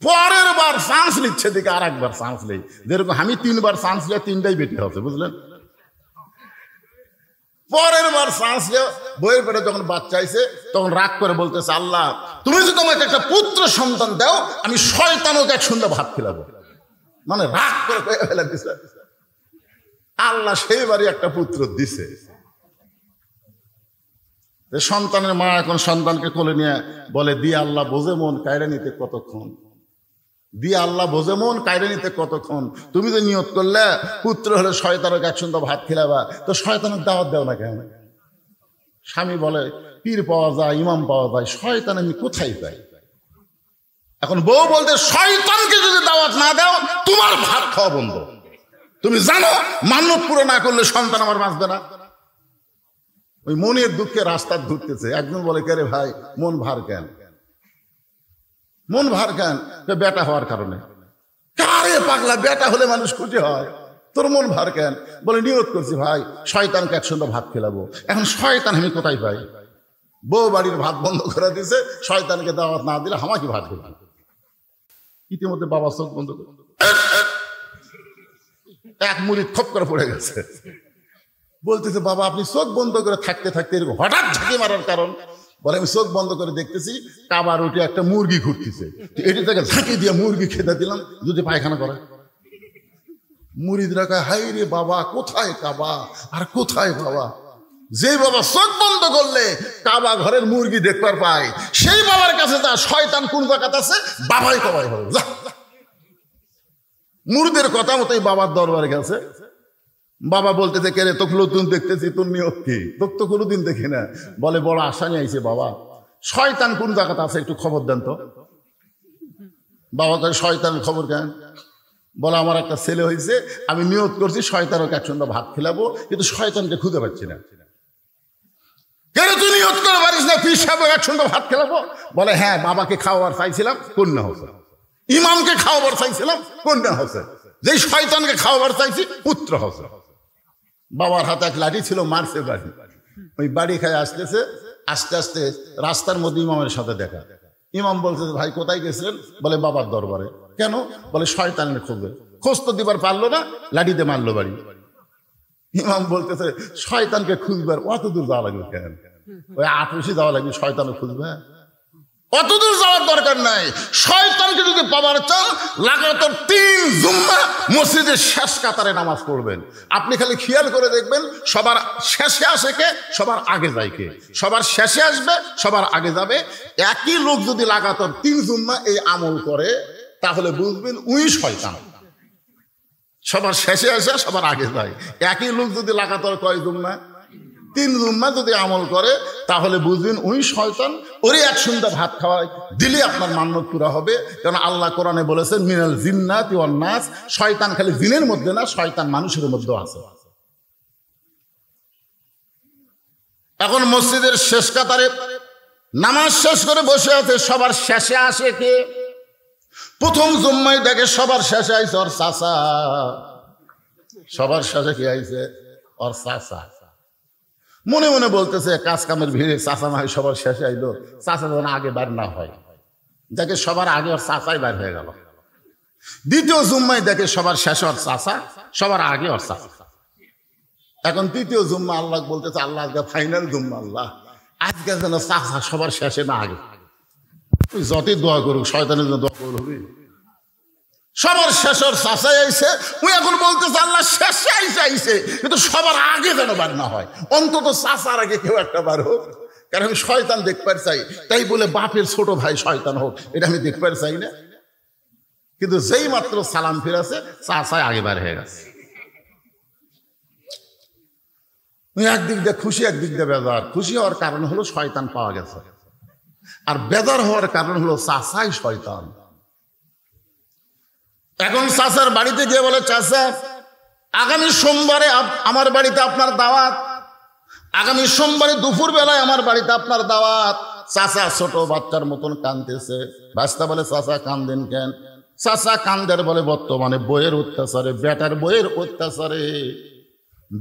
পরের বার চান্স নিচ্ছে দিকে আর একবার চান্স নেই। যেরকম আমি 3 বার চান্স নিয়ে 3টাই বেটি হচ্ছে, বুঝলেন? পরের বার চান্স নিয়ে বইয়ের পেটে যখন বাচ্চা আইছে, তখন রাগ করে বলতেছে, আল্লাহ তুমি যদি আমাকে একটা পুত্র সন্তান দাও, আমি শয়তানকে একসঙ্গে ভাত খিলাবো। মানে রাগ করে ফেলে দিছে। আল্লাহ সেইবারই একটা পুত্র দিছে। সন্তানের মা এখন সন্তানকে কোলে নিয়ে বলে, দিয়ে আল্লাহ বোঝে মন কায়রা নিতে কতক্ষণ, দিয়ে আল্লাহ বোঝে মন কায়রা নিতে কতক্ষণ। তুমি যে নিয়ত করলে পুত্র হলে শয়তানকে একসঙ্গে ভাত খিলাবা, তো শয়তানের দাওয়াত দাও না কেন? স্বামী বলে, পীর পাওয়া যায়, ইমাম পাওয়া যায়, শয়তান আমি কোথায় পাই? এখন বউ বলতে, শয়তানকে যদি দাওয়াত না দাও তোমার ভাত খাওয়া বন্ধ। তুমি জানো মান্যত পুরো না করলে সন্তান আমার বাঁচবে না। ওই মনের দুঃখে রাস্তা ঘুরতেছে। একজন বলে, কে রে ভাই মন ভার কেন? মন ভার কেন? বেটা হওয়ার কারণে। কারে পাগলা, বেটা হলে মানুষ খুশি হয়, তোর মন ভার কেন? বলে, নিয়ত করছি ভাই শয়তানকে একসঙ্গে ভাত খেলাবো। এখন শয়তান আমি কোথায় পাই? বউ বাড়ির ভাত বন্ধ করে দিছে, শয়তানকে দাওয়াত না দিলে আমাকে ভাত খেলাম। ইতিমধ্যে বাবা চোখ বন্ধ করে, এক মুড়ি খপ করে পড়ে গেছে। বলতেছে, বাবা আপনি চোখ বন্ধ করে থাকতে থাকতে এরকম হঠাৎ ঝাঁকি মারার কারণ? বলে, আমি চোখ বন্ধ করে দেখতেছি কাবার উঠে একটা মুরগি ঘুরতেছে, এটি থেকে ঝাঁকি দিয়ে মুরগি খেতে দিলাম, যদি পায়খানা করে। মুরিদরা কয়, হাই রে বাবা, কোথায় কাবা আর কোথায় বাবা? যে বাবা চোখ বন্ধ করলে কাবা ঘরের মুরগি দেখবার পায়, সেই বাবার কাছে যা, শয়তান কোন জায়গাতে আছে বাবাই কবাই হবে। মুরিদের কথা মতোই বাবার দরবারে গেছে। বাবা বলতেছে, কে রে তোকে নতুন দেখতেছি, তোর নিয়ত কি? তোকে তো কোনোদিন দেখি না। বলে, বড় আশা নিয়ে আইছে বাবা, শয়তান কোন জায়গাতে আছে একটু খবর দেন তো। বাবা কয়, শয়তানের খবর কেন? বলে, আমার একটা ছেলে হয়েছে, আমি নিয়ত করছি শয়তানকে একসঙ্গে ভাত খেলাবো, কিন্তু শয়তানকে খুঁজে পাচ্ছি না। কেন তুই নিয়ত করে পারিস না পীর সাহেব একসঙ্গে ভাত খেলাবো? বলে, হ্যাঁ বাবাকে খাওয়াবার চাইছিলাম, কন্যা হচ্ছে। ইমামকে খাওয়াবার চাইছিলাম, কন্যা হচ্ছে। যেই শয়তানকে খাওয়াবার চাইছি, পুত্র হচ্ছে। বাবার হাতে এক লাঠি ছিল, মারছে বাড়ি। ওই বাড়ি খায় আসতেছে, আস্তে আস্তে রাস্তার মধ্যে ইমামের সাথে দেখা। ইমাম বলতেছে, ভাই কোথায় গেছিলেন? বলে, বাবার দরবারে। কেন? বলে, শয়তানের খোঁজে। খোঁজ তো দিবার পারলো না, লাঠিতে মারলো বাড়ি। ইমাম বলতেছে, শয়তানকে খুঁজবার অত দূর যাওয়া লাগবে কেন? ওই 8 যাওয়া লাগবে, শয়তানও খুঁজবে? অতদূর যাওয়ার দরকার নাই। শয়তানকে যদি পাবার চান লাগাতার 3 জুম্মা মসজিদের শেষ কাতারে নামাজ পড়বেন। আপনি খালি খেয়াল করে দেখবেন সবার শেষে আসে কে, সবার আগে যায় কে। সবার শেষে আসবে, সবার আগে যাবে। একই লোক যদি লাগাতার 3 জুম্মা এই আমল করে তাহলে বুঝবেন উই শয়তান। সবার শেষে আসে, সবার আগে যায়। একই লোক যদি লাগাতার কয় জুম্মা, 3 জুম্মা যদি আমল করে তাহলে বুঝবেন ওই শয়তান। ওরই এক সুন্দর ভাত খাওয়ায় দিলে আপনার মান্যত পুরা হবে। কারণ আল্লাহ কোরআনে বলেছেন মিনাল জিন্নাতি ওয়ান নাস, শয়তান খালি জিনের মধ্যে না, শয়তান মানুষের মধ্যেও আছে। এখন মসজিদের শেষ কাতারে নামাজ শেষ করে বসে আছে, সবার শেষে আসে কে? প্রথম জুম্মায় দেখে সবার শেষে আইছে ওর চাচা। সবার শেষে কি আইছে? ওর চাচা। মনে মনে বলতেছে কাজ কামের ভিড়ে চাচা না হয় সবার শেষে আইলো, চাচা যেন আগে বার না হয়। দেখে সবার আগে ওর চাচাই বার হয়ে গেল। দ্বিতীয় জুম্মায় দেখে সবার শেষে ওর চাচা, সবার আগে ওর চাচা। এখন তৃতীয় জুম্মা আল্লাহ বলতেছে আল্লাহ আজকে ফাইনাল জুম্মা, আল্লাহ আজকে যেন চাচা সবার শেষে না আগে। তুই যতই দোয়া করুক, শয়তানের জন্য দোয়া করবি। সবার শেষের চাচাই আইছে, ওই এখন বলতেছে আল্লাহ শেষে আইছে কিন্তু সবার আগে যেন বার না হয়, অন্তত চাচার আগে কেউ একটা বার হোক। কারণ আমি শয়তান দেখবার চাই, তাই বলে বাপের ছোট ভাই শয়তান হোক এটা আমি দেখবার চাই না। কিন্তু যেই মাত্র সালাম ফিরাছে চাচাই আগে বার হয়ে গেছে। একদিক দিয়ে খুশি, একদিক দিয়ে বেজার। খুশি হওয়ার কারণ হলো শয়তান পাওয়া গেছে, আর বেজার হওয়ার কারণ হলো চাচাই শয়তান। এখন চাচার বাড়িতে গিয়ে বলে চাচা আগামী সোমবারে আমার বাড়িতে আপনার দাওয়াত, আগামী সোমবারে দুপুর বেলায় আমার বাড়িতে আপনার দাওয়াত। চাচা ছোট বাচ্চার মতন কাঁদতেছে। ভাস্তা বলে চাচা কান্দেন কেন? চাচা কান্দের বলে বর্তমানে বইয়ের অত্যাচারে, বেটার বইয়ের অত্যাচারে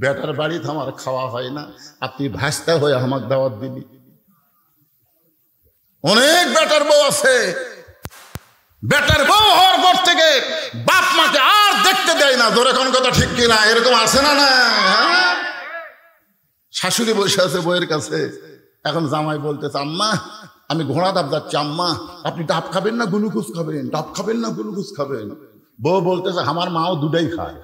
বেটার বাড়িতে আমার খাওয়া হয় না, আপনি ভাস্তা হয়ে আমার দাওয়াত দিবি। অনেক বেটার বউ আছে, বেটার বউ হওয়ার পর থেকে বাপ মাকে আর দেখতে দেয় না। ধরে কোন কথা ঠিক কিনা? এরকম আছে না? না, শাশুড়ি বসে আছে বইয়ের কাছে। এখন জামাই বলতেছে আম্মা আমি ঘোড়া ডাব যাচ্ছি, আম্মা আপনি ডাব খাবেন না গ্লুকোজ খাবেন? ডাব খাবেন না গ্লুকোজ খাবেন? বউ বলতেছে আমার মাও দুটাই খায়,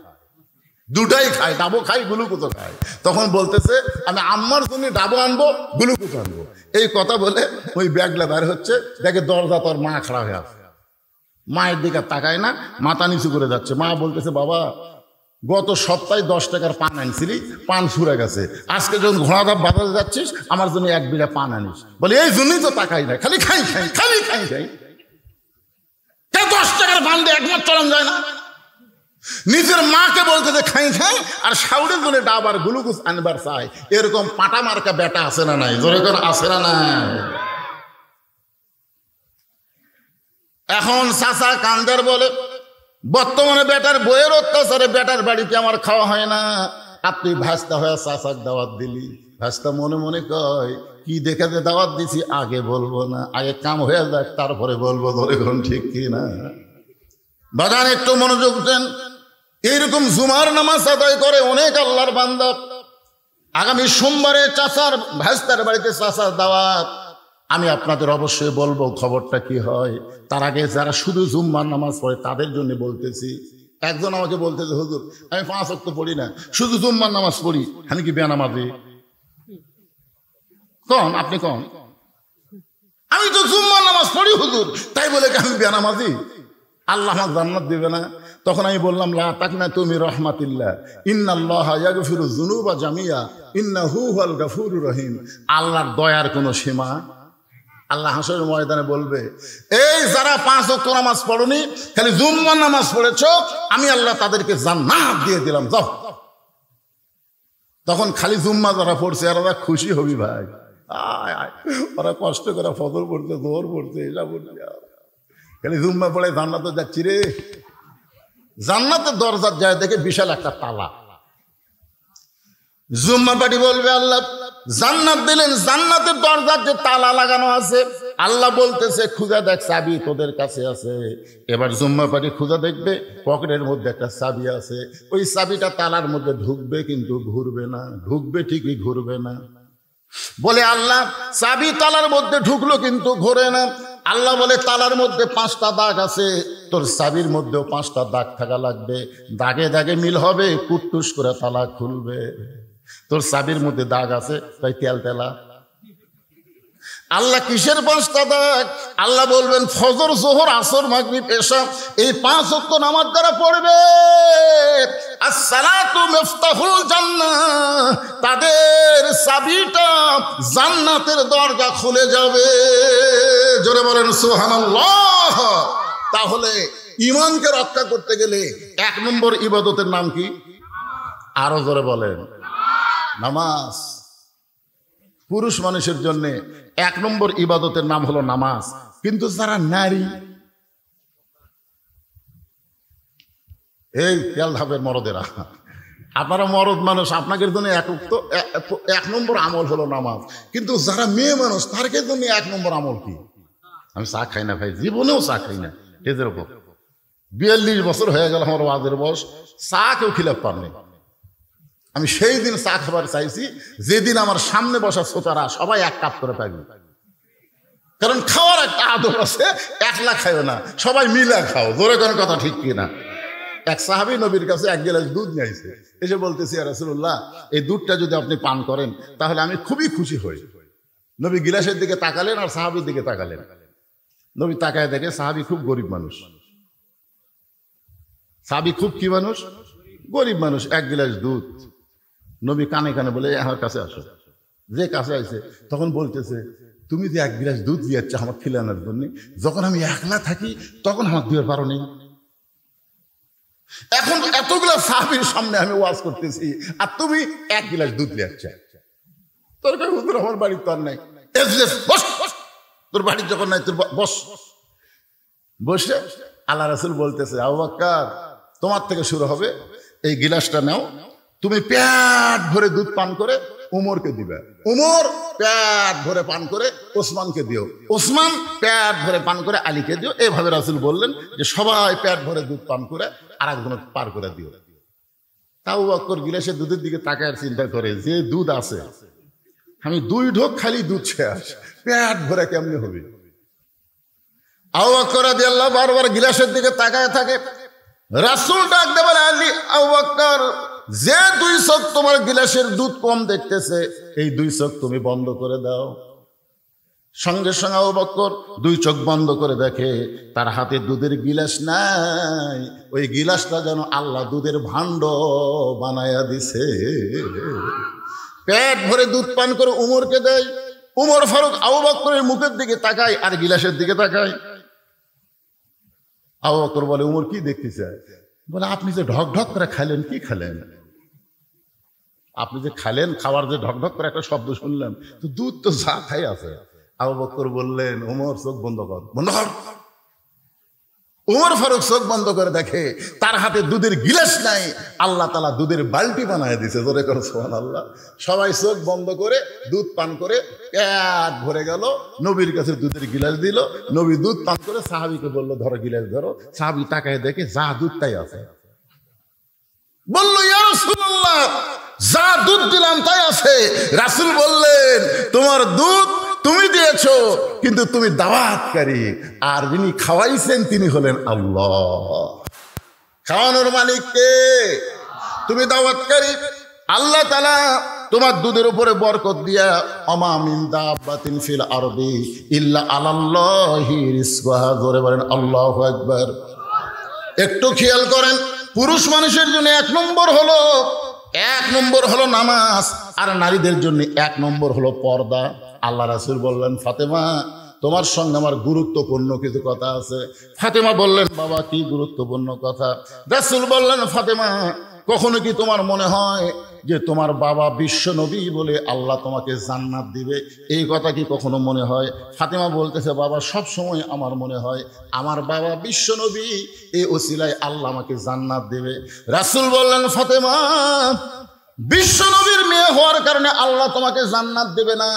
দুটাই খায়, ডাবও খায় গ্লুকোজও খায়। তখন বলতেছে আমি আম্মার জন্য ডাবও আনবো গ্লুকোজ আনবো। এই কথা বলে ওই ব্যাগলা বের হচ্ছে, দেখে দরজা তোর মা খারাপ হয়ে আছে। মায়ের দিকে তাকায় না, মাথা নিচু করে যাচ্ছে। মা বলতেছে বাবা গত সপ্তাহে 10 টাকার পান আনছিলি, পান ফুরে গেছে, আজকে যখন ঘোড়া ধাপ বাজারে যাচ্ছিস আমার জন্য 1 বিঘা পান আনিস। বলে এই জন্যই তো তাকাই না, খালি খাই খাই খালি খাই খাই। 10 টাকার পান দিয়ে 1 মাস চলান যায় না? নিজের মাকে বলতেছে খাই খাই, আর শাউরের জন্য ডাব আর গ্লুকোজ আনবার চাই। এরকম পাটা মার্কা বেটা আছে না নাই? জোরে করে আছে না নাই? এখন চাচা কান্দার বলে বর্তমানে বেটার বইয়ের অত্যাচারে বেটার বাড়িতে আমার খাওয়া হয় না, আপনি ভাস্তা হয়ে চাচার দাওয়াত দিলি। ভাস্তা মনে মনে কয় কি দেখে যে দাওয়াত দিছি আগে বলবো না, আগে কাম হয়ে যাক তারপরে বলবো। ধরে কোন ঠিক কি না? বাগান একটু মনোযোগ দেন। এইরকম জুমার নামাজ আদায় করে অনেক আল্লাহর বান্দা। আগামী সোমবারে চাচার ভাস্তার বাড়িতে চাচার দাওয়াত। আমি আপনাদের অবশ্যই বলবো খবরটা কি হয়। তার আগে যারা শুধু জুম্মার নামাজ পড়ে তাদের জন্য বলতেছি। একজন আমাকে বলতেছে হুজুর আমি 5 ওয়াক্ত পড়ি না, শুধু জুম্মার নামাজ পড়ি, আমি কি বেনামাজি? কন আপনি কন, আমি তো জুম্মার নামাজ পড়ি হুজুর, তাই বলে কি আমি বেনামাজি? আল্লাহ আমাকে জান্নাত দিবে না? তখন আমি বললাম লা তাকনাতু মির রাহমাতিল্লাহ ইন্নাল্লাহা ইয়াগফিরুয যুনুবা জামিয়া ইন্নাহু হুয়াল গাফুরুর রহিম। আল্লাহর দয়ার কোনো সীমা? আল্লাহ হাসরের ময়দানে বলবে এই যারা 5 ওয়াক্ত নামাজ পড়নি, খালি জুম্মার নামাজ পড়েছো, আমি আল্লাহ তাদেরকে জান্নাত দিয়ে দিলাম, যাও। তখন খালি জুম্মা যারা পড়ছে এরা খুশি হবি ভাই। আয় আয় ওরা কষ্ট করে ফজর পড়ছে, জোহর পড়ছে, এসা পড়ছে, খালি জুম্মা পড়ে জান্নাতে যাচ্ছি রে। জান্নাতের দরজার যায় দেখে বিশাল একটা তালা। জুম্মা পাটি বলবে আল্লাহ জান্নাত দিলেন, জান্নাতের দরজার যে তালা লাগানো আছে, আল্লাহ বলতেছে খুঁজা দেখ চাবি তোদের কাছে আছে। এবার জুম্মা পাটি খুঁজা দেখবে, পকেটের মধ্যে একটা চাবি আছে। ওই চাবিটা তালার মধ্যে ঢুকবে কিন্তু ঘুরবে না, ঢুকবে ঠিকই ঘুরবে না। বলে আল্লাহ চাবি তালার মধ্যে ঢুকলো কিন্তু ঘোরে না। আল্লাহ বলে তালার মধ্যে 5টা দাগ আছে, তোর চাবির মধ্যেও 5টা দাগ থাকা লাগবে, দাগে দাগে মিল হবে, কুটটুস করে তালা খুলবে। তোর চাবির মধ্যে দাগ আছে, তাই তেল তেলা। আল্লাহ কিসের 5টা দাগ? আল্লাহ বলবেন ফজর, জোহর, আসর, মাগরিব, এশা, এই 5 ওয়াক্ত নামাজ দ্বারা পড়বে, আসসালাতু মিফতাহুল জান্নাহ, তাদের চাবিটা জান্নাতের দরজা খুলে যাবে। জোরে বলেন সুবহানাল্লাহ। তাহলে ঈমানকে রক্ষা করতে গেলে 1 নম্বর ইবাদতের নাম কি? আরো জোরে বলেন, নামাজ। পুরুষ মানুষের জন্য 1 নম্বর ইবাদতের নাম হলো নামাজ। কিন্তু যারা নারী, এই তেল ধাপের মরদেরা, আপনারা মরদ মানুষ, আপনাদের জন্য 1 নম্বর আমল হলো নামাজ। কিন্তু যারা মেয়ে মানুষ, তার জন্য 1 নম্বর আমল কি? আমি চা খাই না ভাই, জীবনেও চা খাই না। এদের উপর 42 বছর হয়ে গেল আমার ওয়াজের বয়স, চা কেউ খিলাফ পারনি। আমি সেই দিন চা খাবার চাইছি যেদিন আমার সামনে বসা শ্রোতারা সবাই 1 কাপ করে পাইবে। কারণ খাওয়ার একটা আদব আছে, একলা খাইও না, সবাই মিলা খাও। জোরে কোনো কথা ঠিক কিনা? এক সাহাবী নবীর কাছে 1 গ্লাস দুধ নিয়েছে, এসে বলতেছি ইয়া রাসূলুল্লাহ, এই দুধটা যদি আপনি পান করেন তাহলে আমি খুবই খুশি হই। নবী গিলাসের দিকে তাকালেন আর সাহাবীর দিকে তাকালেন। নবী তাকায় দেখে সাহাবী খুব গরিব মানুষ। সাহাবী খুব কি মানুষ? গরিব মানুষ। 1 গ্লাস দুধ। নবী কানে কানে বলে আমার কাছে আসো। যে কাছে আইছে তখন বলতেছে, তুমি যে 1 গ্লাস দুধ দিয়েছ আমার খিলানোর জন্য, যখন আমি একলা থাকি তখন আমার দিতে পারো নি। এখন এতগুলা সাহাবীর সামনে আমি ওয়াজ করতেছি আর তুমি 1 গ্লাস দুধ দিয়েছ। তোর কাছে হুজুর আমার বাড়ির তো আর নাই। বস, তোর বাড়ির যখন নাই তোর বস। বসে আল্লাহ রাসূল বলতেছে, আবু বকর তোমার থেকে শুরু হবে, এই গিলাসটা নাও, তুমি পেট ভরে দুধ পান করে উমরকে দিবে, উমর পেট ভরে পান করে ওসমানকে দিও, ওসমান পেট ভরে পান করে আলীকে দিও। এইভাবে রাসূল বললেন যে সবাই পেট ভরে দুধ পান করে আরেকজনকে পার করে দিও। তাও আবু বকর গিলাসের দুধের দিকে তাকায় চিন্তা করে, যে দুধ আছে আমি 2 ঢোক খালি দুধ শেষ, পেট ভরে কেমনে হবে? আবু বকর রাদিয়াল্লাহু বারবার গিলাসের দিকে তাকায় থাকে। রাসূল ডাক দিয়ে বলে, আলী, আবু বকর, যে 2 চোখ তোমার গিলাসের দুধ কম দেখতেছে, এই 2 চোখ তুমি বন্ধ করে দাও। সঙ্গে সঙ্গে আবু বকর 2 চোখ বন্ধ করে দেখে তার হাতে দুধের গিলাস নাই, ওই গিলাসটা যেন আল্লাহ দুধের ভাণ্ড বানায়া দিছে। পেট ভরে দুধ পান করে উমরকে দেয়। উমর ফারুক আবু বকরের মুখের দিকে তাকায় আর গিলাসের দিকে তাকায়। আবু বকর বলে, উমর কি দেখতেছে? বলে, আপনি যে ঢক ঢক করে খাইলেন, কি খেলেন? আপনি যে খাইলেন, খাওয়ার যে ঢক ঢক করে একটা শব্দ শুনলাম, তো দুধ তো যা খাই আছে। আবু বকর বললেন, উমর চোখ বন্ধ কর, বন্ধ কর। উমর ফারুক চোখ বন্ধ করে দেখে তার হাতে দুধের গিলাস নাই, আল্লাহ তাআলা দুধের বালতি বানায় দিছে। জোরে করে সুবহানাল্লাহ। সবাই চোখ বন্ধ করে দুধ পান করে পেট ভরে গেল। নবীর কাছে দুধের গিলাস দিল, নবী দুধ পান করে সাহাবীকে বলল, ধরো গিলাস ধরো। সাহাবী তাকায় দেখে যা দুধ তাই আছে। বলল, ইয়া রাসূলুল্লাহ, যা দুধ দিলাম তাই আছে। রাসূল বললেন, তোমার দুধ তুমি দিয়েছো, কিন্তু তুমি দাওয়াতকারী, আর যিনি খাওয়াইছেন তিনি হলেন আল্লাহ। খাওয়ানোর মালিক কে? তুমি দাওয়াতকারী। আল্লাহ তাআলা তোমার দুধের উপরে বরকত দিয়া, আমা মিন দাব্বাতিন ফিল আরদি ইল্লা আলাল্লাহি রিজকুহা। জোরে বলেন আল্লাহু আকবার। একটু খেয়াল করেন, পুরুষ মানুষের জন্য 1 নম্বর হলো নামাজ, আর নারীদের জন্য 1 নম্বর হলো পর্দা। আল্লাহ রাসূল বললেন, ফাতেমা, তোমার সঙ্গে আমার গুরুত্বপূর্ণ কিছু কথা আছে। ফাতেমা বললেন, বাবা কি গুরুত্বপূর্ণ কথা? রাসূল বললেন, ফাতেমা, কখনো কি তোমার মনে হয় যে তোমার বাবা বিশ্ব নবী বলে আল্লাহ তোমাকে জান্নাত দিবে? এই কথা কি কখনো মনে হয়? ফাতেমা বলতেছে, বাবা সব সময় আমার মনে হয় আমার বাবা বিশ্ব নবী, এই ওসিলায় আল্লাহ আমাকে জান্নাত দেবে। রাসূল বললেন, ফাতেমা, বিশ্বনবীর মেয়ে হওয়ার কারণে আল্লাহ তোমাকে জান্নাত দেবে না।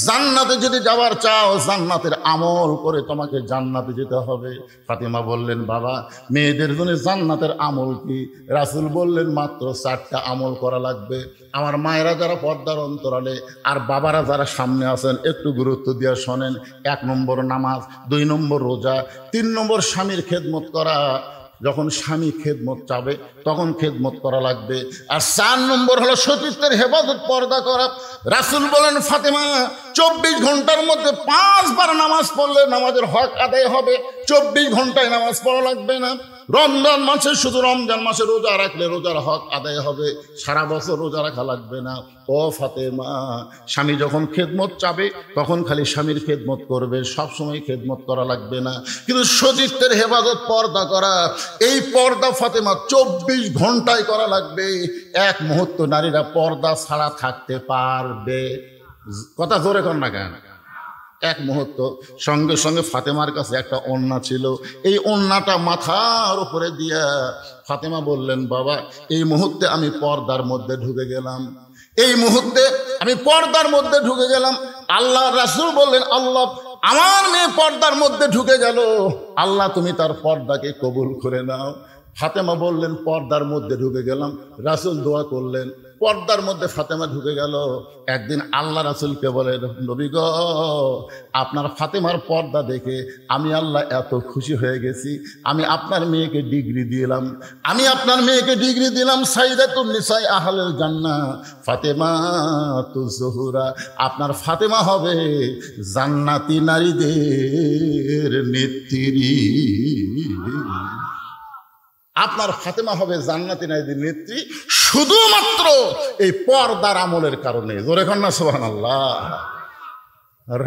জান্নাতে যদি যাওয়ার চাও, জান্নাতের আমল করে তোমাকে জান্নাতে যেতে হবে। ফাতেমা বললেন, বাবা মেয়েদের জন্য জান্নাতের আমল কি? রাসূল বললেন, মাত্র 4টা আমল করা লাগবে। আমার মায়েরা যারা পর্দার অন্তরালে আর বাবারা যারা সামনে আছেন, একটু গুরুত্ব দিয়ে শোনেন। 1 নম্বর নামাজ, 2 নম্বর রোজা, 3 নম্বর স্বামীর খেদমত করা। যখন স্বামী খেদমত চাবে তখন খেদমত করা লাগবে। আর 4 নম্বর হলো সতীত্বের হেফাজত, পর্দা করা। রাসূল বলেন, ফাতেমা 24 ঘন্টার মধ্যে 5 বার নামাজ পড়লে নামাজের হক আদায় হবে। 24 ঘন্টায় নামাজ পড়া লাগবে না। রমজান মাসে শুধু রমজান মাসে রোজা রাখলে রোজার হক আদায় হবে, সারা বছর রোজা রাখা লাগবে না। ও ফাতেমা, স্বামী যখন খেদমত চাবে তখন খালি স্বামীর খেদমত করবে, সবসময় খেদমত করা লাগবে না। কিন্তু সতীত্বের হেফাজত, পর্দা করা, এই পর্দা ফাতেমা 24 ঘন্টায় করা লাগবে। 1 মুহূর্ত নারীরা পর্দা ছাড়া থাকতে পারবে? কথা জোরে কর না কেন? 1 মুহূর্ত। সঙ্গে সঙ্গে ফাতেমার কাছে একটা ওড়না ছিল, এই ওড়নাটা মাথার উপরে দিয়া ফাতেমা বললেন, বাবা এই মুহূর্তে আমি পর্দার মধ্যে ঢুকে গেলাম, এই মুহূর্তে আমি পর্দার মধ্যে ঢুকে গেলাম। আল্লাহ রাসূল বললেন, আল্লাহ আমার মেয়ে পর্দার মধ্যে ঢুকে গেল, আল্লাহ তুমি তার পর্দাকে কবুল করে নাও। ফাতেমা বললেন, পর্দার মধ্যে ঢুকে গেলাম। রাসূল দোয়া করলেন, পর্দার মধ্যে ফাতেমা ঢুকে গেল। একদিন আল্লাহ রাসূলকে বলে, নবী গো, আপনার ফাতেমার পর্দা দেখে আমি আল্লাহ এত খুশি হয়ে গেছি, আমি আপনার মেয়েকে ডিগ্রি দিলাম, আমি আপনার মেয়েকে ডিগ্রি দিলাম সাইয়্যিদাতুন নিসা আহলুল জান্নাহ ফাতেমাতুজ জোহরা। আপনার ফাতেমা হবে জান্নাতি নারীদের নেত্রী। আপনার ফাতেমা হবে জান্নাতি নারীদের নেত্রী শুধুমাত্র এই পর্দার আমলের কারণে। জোরে কর না সুবহানাল্লাহ।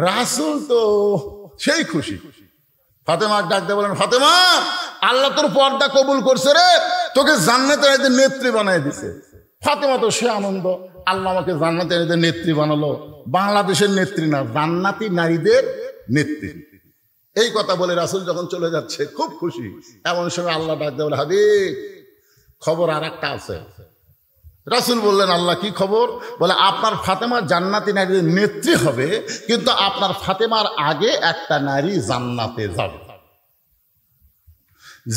রাসূল তো সেই খুশি। ফাতেমা ডাক দিয়ে বলেন, ফাতেমা আল্লাহ তোর পর্দা কবুল করছে রে, তোকে জান্নাতি নারীদের নেত্রী বানায় দিছে। ফাতেমা তো সে আনন্দ, আল্লাহ আমাকে জান্নাতি নারীদের নেত্রী বানালো। বাংলাদেশের নেত্রী না, জান্নাতি নারীদের নেত্রী। এই কথা বলে রাসূল যখন চলে যাচ্ছে খুব খুশি। এমন সময় আল্লাহ ডাক দিয়ে বলে, হাবিব খবর আর একটা আছে। রাসূল বললেন, আল্লাহ কি খবর? বলে, আপনার ফাতেমা জান্নাতি নারীর নেত্রী হবে, কিন্তু আপনার ফাতেমার আগে একটা নারী জান্নাতে যাবে।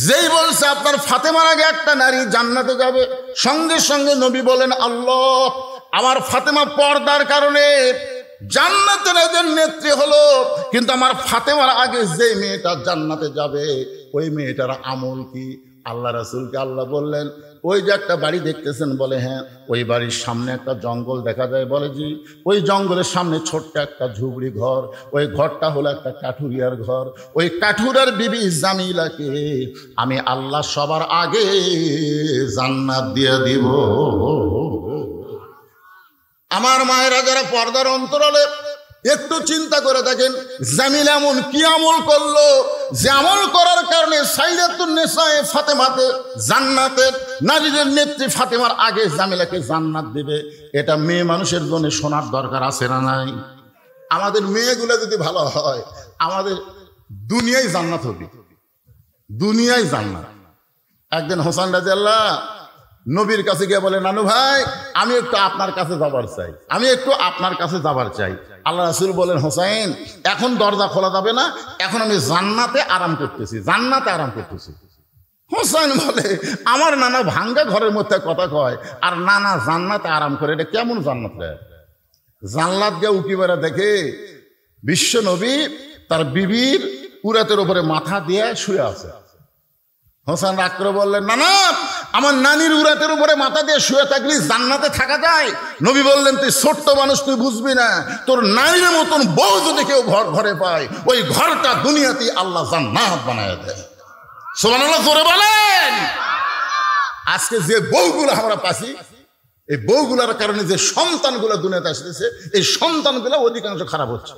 যেই বলছে আপনার ফাতেমার আগে একটা নারী জান্নাতে যাবে, সঙ্গে সঙ্গে নবী বলেন, আল্লাহ আমার ফাতেমা পর্দার কারণে জান্নাতে নারীদের নেত্রী হলো, কিন্তু আমার ফাতেমার আগে যে মেয়েটা জান্নাতে যাবে ওই মেয়েটার আমল কি? আল্লাহ রাসূলকে আল্লাহ বললেন, ওই যে একটা বাড়ি দেখতেছেন? বলে, হ্যাঁ। ওই বাড়ির সামনে একটা জঙ্গল দেখা যায়? বলে, জি। ওই জঙ্গলের সামনে ছোট্ট একটা ঝুপড়ি ঘর, ওই ঘরটা হলো একটা কাঠুরিয়ার ঘর। ওই কাঠুরার বিবি জামিলাকে আমি আল্লাহ সবার আগে জান্নাত দিয়ে দিব। আমার মায়েরা যারা পর্দার অন্তরালে, একটু চিন্তা করে দেখেন, জামিল এমন কি আমল করলো যে আমল করার কারণে সাইয়্যিদাতুন নিসা ফাতেমাতে জান্নাতের নারীদের নেত্রী ফাতেমার আগে জামিলাকে জান্নাত দিবে। এটা মেয়ে মানুষের জন্য শোনার দরকার আছে না নাই? আমাদের মেয়েগুলো যদি ভালো হয়, আমাদের দুনিয়ায় জান্নাত হবে, দুনিয়ায় জান্নাত। একদিন হোসেন রাদিয়াল্লাহু নবীর কাছে গিয়ে বলে, নানু ভাই আমি একটু আপনার কাছে যাবার চাই, আমি একটু আপনার কাছে যাবার চাই। আল্লাহ রাসূল বলেন, হোসেন এখন দরজা খোলা যাবে না, এখন আমি জান্নাতে আরাম করতেছি, জান্নাতে আরাম করতেছি। হোসেন বলে, আমার নানা ভাঙ্গা ঘরের মধ্যে কথা কয়, আর নানা জান্নাতে আরাম করে, এটা কেমন জান্নাত রে? জান্নাত গিয়ে উকি বেড়া দেখে বিশ্ব নবী তার বিবির উরাতের উপরে মাথা দিয়ে শুয়ে আছে। হোসেন রাগ করে বললেন, না না, আমার নানির উরাতের উপরে মাথা দিয়ে শুয়ে থাকলে জান্নাতে থাকা যায়? নবী বললেন, তুই ছোট্ট মানুষ, তুই বুঝবি না। তোর নানির মতন বউ যদি কেউ ঘরে পায়, ওই ঘরটা দুনিয়াতে আল্লাহ জান্নাত বানায় দেয়। সুবহানাল্লাহ জোরে বলেন। আজকে যে বউগুলো আমরা পাচ্ছি, এই বউগুলোর কারণে যে সন্তানগুলো দুনিয়াতে আসতেছে, এই সন্তানগুলো অধিকাংশ খারাপ হচ্ছে।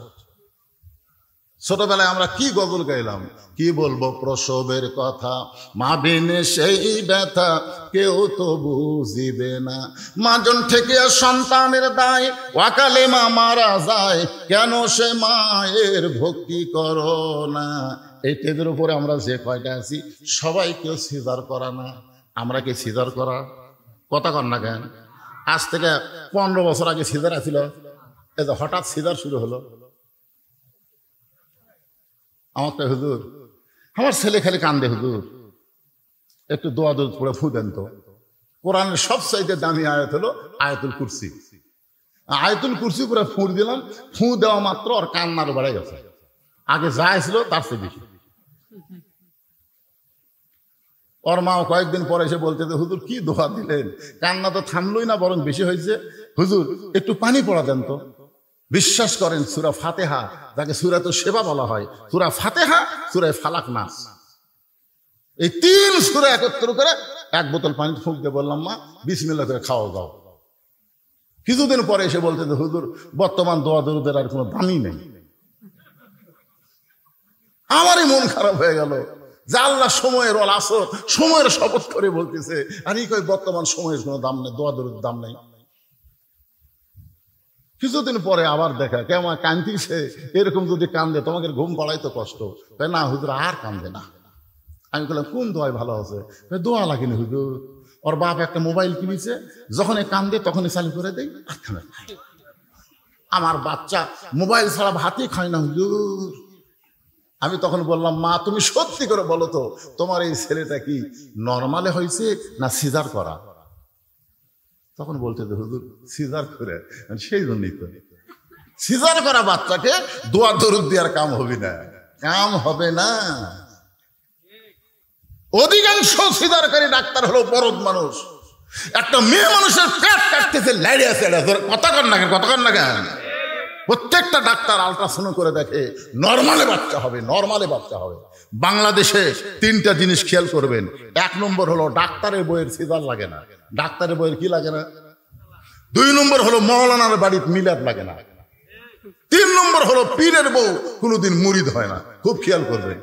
ছোটবেলায় আমরা কি গজল গাইলাম, কি বলবো প্রসবের কথা, মা বিনে সেই ব্যথা কেউ তো বুঝিবে না, মাজন থেকে সন্তানের দায়, ওয়াকালে মা মারা যায়, কেন সে মায়ের ভক্তি করো না। এই টেজের উপরে আমরা যে কয়টা আছি সবাই কেউ সিজার করা না, আমরা কি সিজার করা? কথা কর না কেন? আজ থেকে 15 বছর আগে সিজার আছিল, এই যে হঠাৎ সিজার শুরু হলো। আমার তো হুজুর, আমার ছেলে খালি কান্দে, হুজুর একটু দোয়া দোয়া পড়ে ফু দেন তো। কোরআনের সবচাইতে দামি আয়াত হলো আয়াতুল কুরসি। আয়াতুল কুরসি করে ফুঁ দিলাম, ফু দেওয়া মাত্র ওর কান্নার বেড়ে গেছে, আগে যা ছিল তার চেয়ে বেশি। ওর মাও কয়েকদিন পরে এসে বলতে, হুজুর কি দোয়া দিলেন, কান্না তো থামলই না, বরং বেশি হয়েছে। হুজুর একটু পানি পড়া দেন তো। বিশ্বাস করেন, সূরা ফাতিহা, যাকে সূরাতুল শিফা বলা হয়, সূরা ফাতিহা, সূরা ফালাক, নাস, এই 3 সূরা একত্র করে 1 বোতল পানি ফুঁক দিয়ে বললাম, মা বিসমিল্লাহ করে খাওয়া দাও। কিছুদিন পরে এসে বলতে, হুজুর বর্তমান দোয়া দরুদের আর কোনো দামই নেই। আমারই মন খারাপ হয়ে গেল যে আল্লাহ সময়ের আসর, সময়ের শপথ করে বলতেছে, আর এই কই বর্তমান সময়ের কোনো দাম নেই, দোয়া দরুদের দাম নেই। কিছুদিন পরে আবার দেখা, কেমন কান্দিছে, এরকম যদি কান্দে তোমাকে ঘুম পাড়াই তো কষ্ট। না হুজুর আর কান্দে না। আমি বললাম কোন দোয়াই ভালো আছে? দোয়া লাগেনি হুজুর, ওর বাপ একটা মোবাইল কিনেছে, যখন কান্দে তখনই চালু করে দেয়। আমার বাচ্চা মোবাইল ছাড়া ভাতই খায় না হুজুর। আমি তখন বললাম, মা তুমি সত্যি করে বলো তো, তোমার এই ছেলেটা কি নরমালে হয়েছে না সিজার করা? তখন বলতে, হুজুর সিজার করে। সেই জন্যই তো সিজার করা বাচ্চাকে দোয়া দরুদ দেওয়ার কাম হবে না, কাম হবে না। অধিকাংশ সিজারকারী ডাক্তার হলো বরদ মানুষ। একটা মেয়ে মানুষের পেট কাটতেছে, লাইড়ে আছে, কথা কর না কেন, কথা কর না কেন? প্রত্যেকটা ডাক্তার আলট্রাসাউন্ড করে দেখে নরমালে বাচ্চা হবে, নরমালে বাচ্চা হবে। বাংলাদেশে 3টা জিনিস খেয়াল করবেন। 1 নম্বর হলো ডাক্তারের বইয়ের সিজার লাগে না। ডাক্তারের বইয়ের কি লাগে না? 2 নম্বর হলো মৌলানার বাড়িতে মিলাদ লাগে না। 3 নম্বর হলো পীরের বউ কোনোদিন মুরিদ হয় না। খুব খেয়াল করবেন,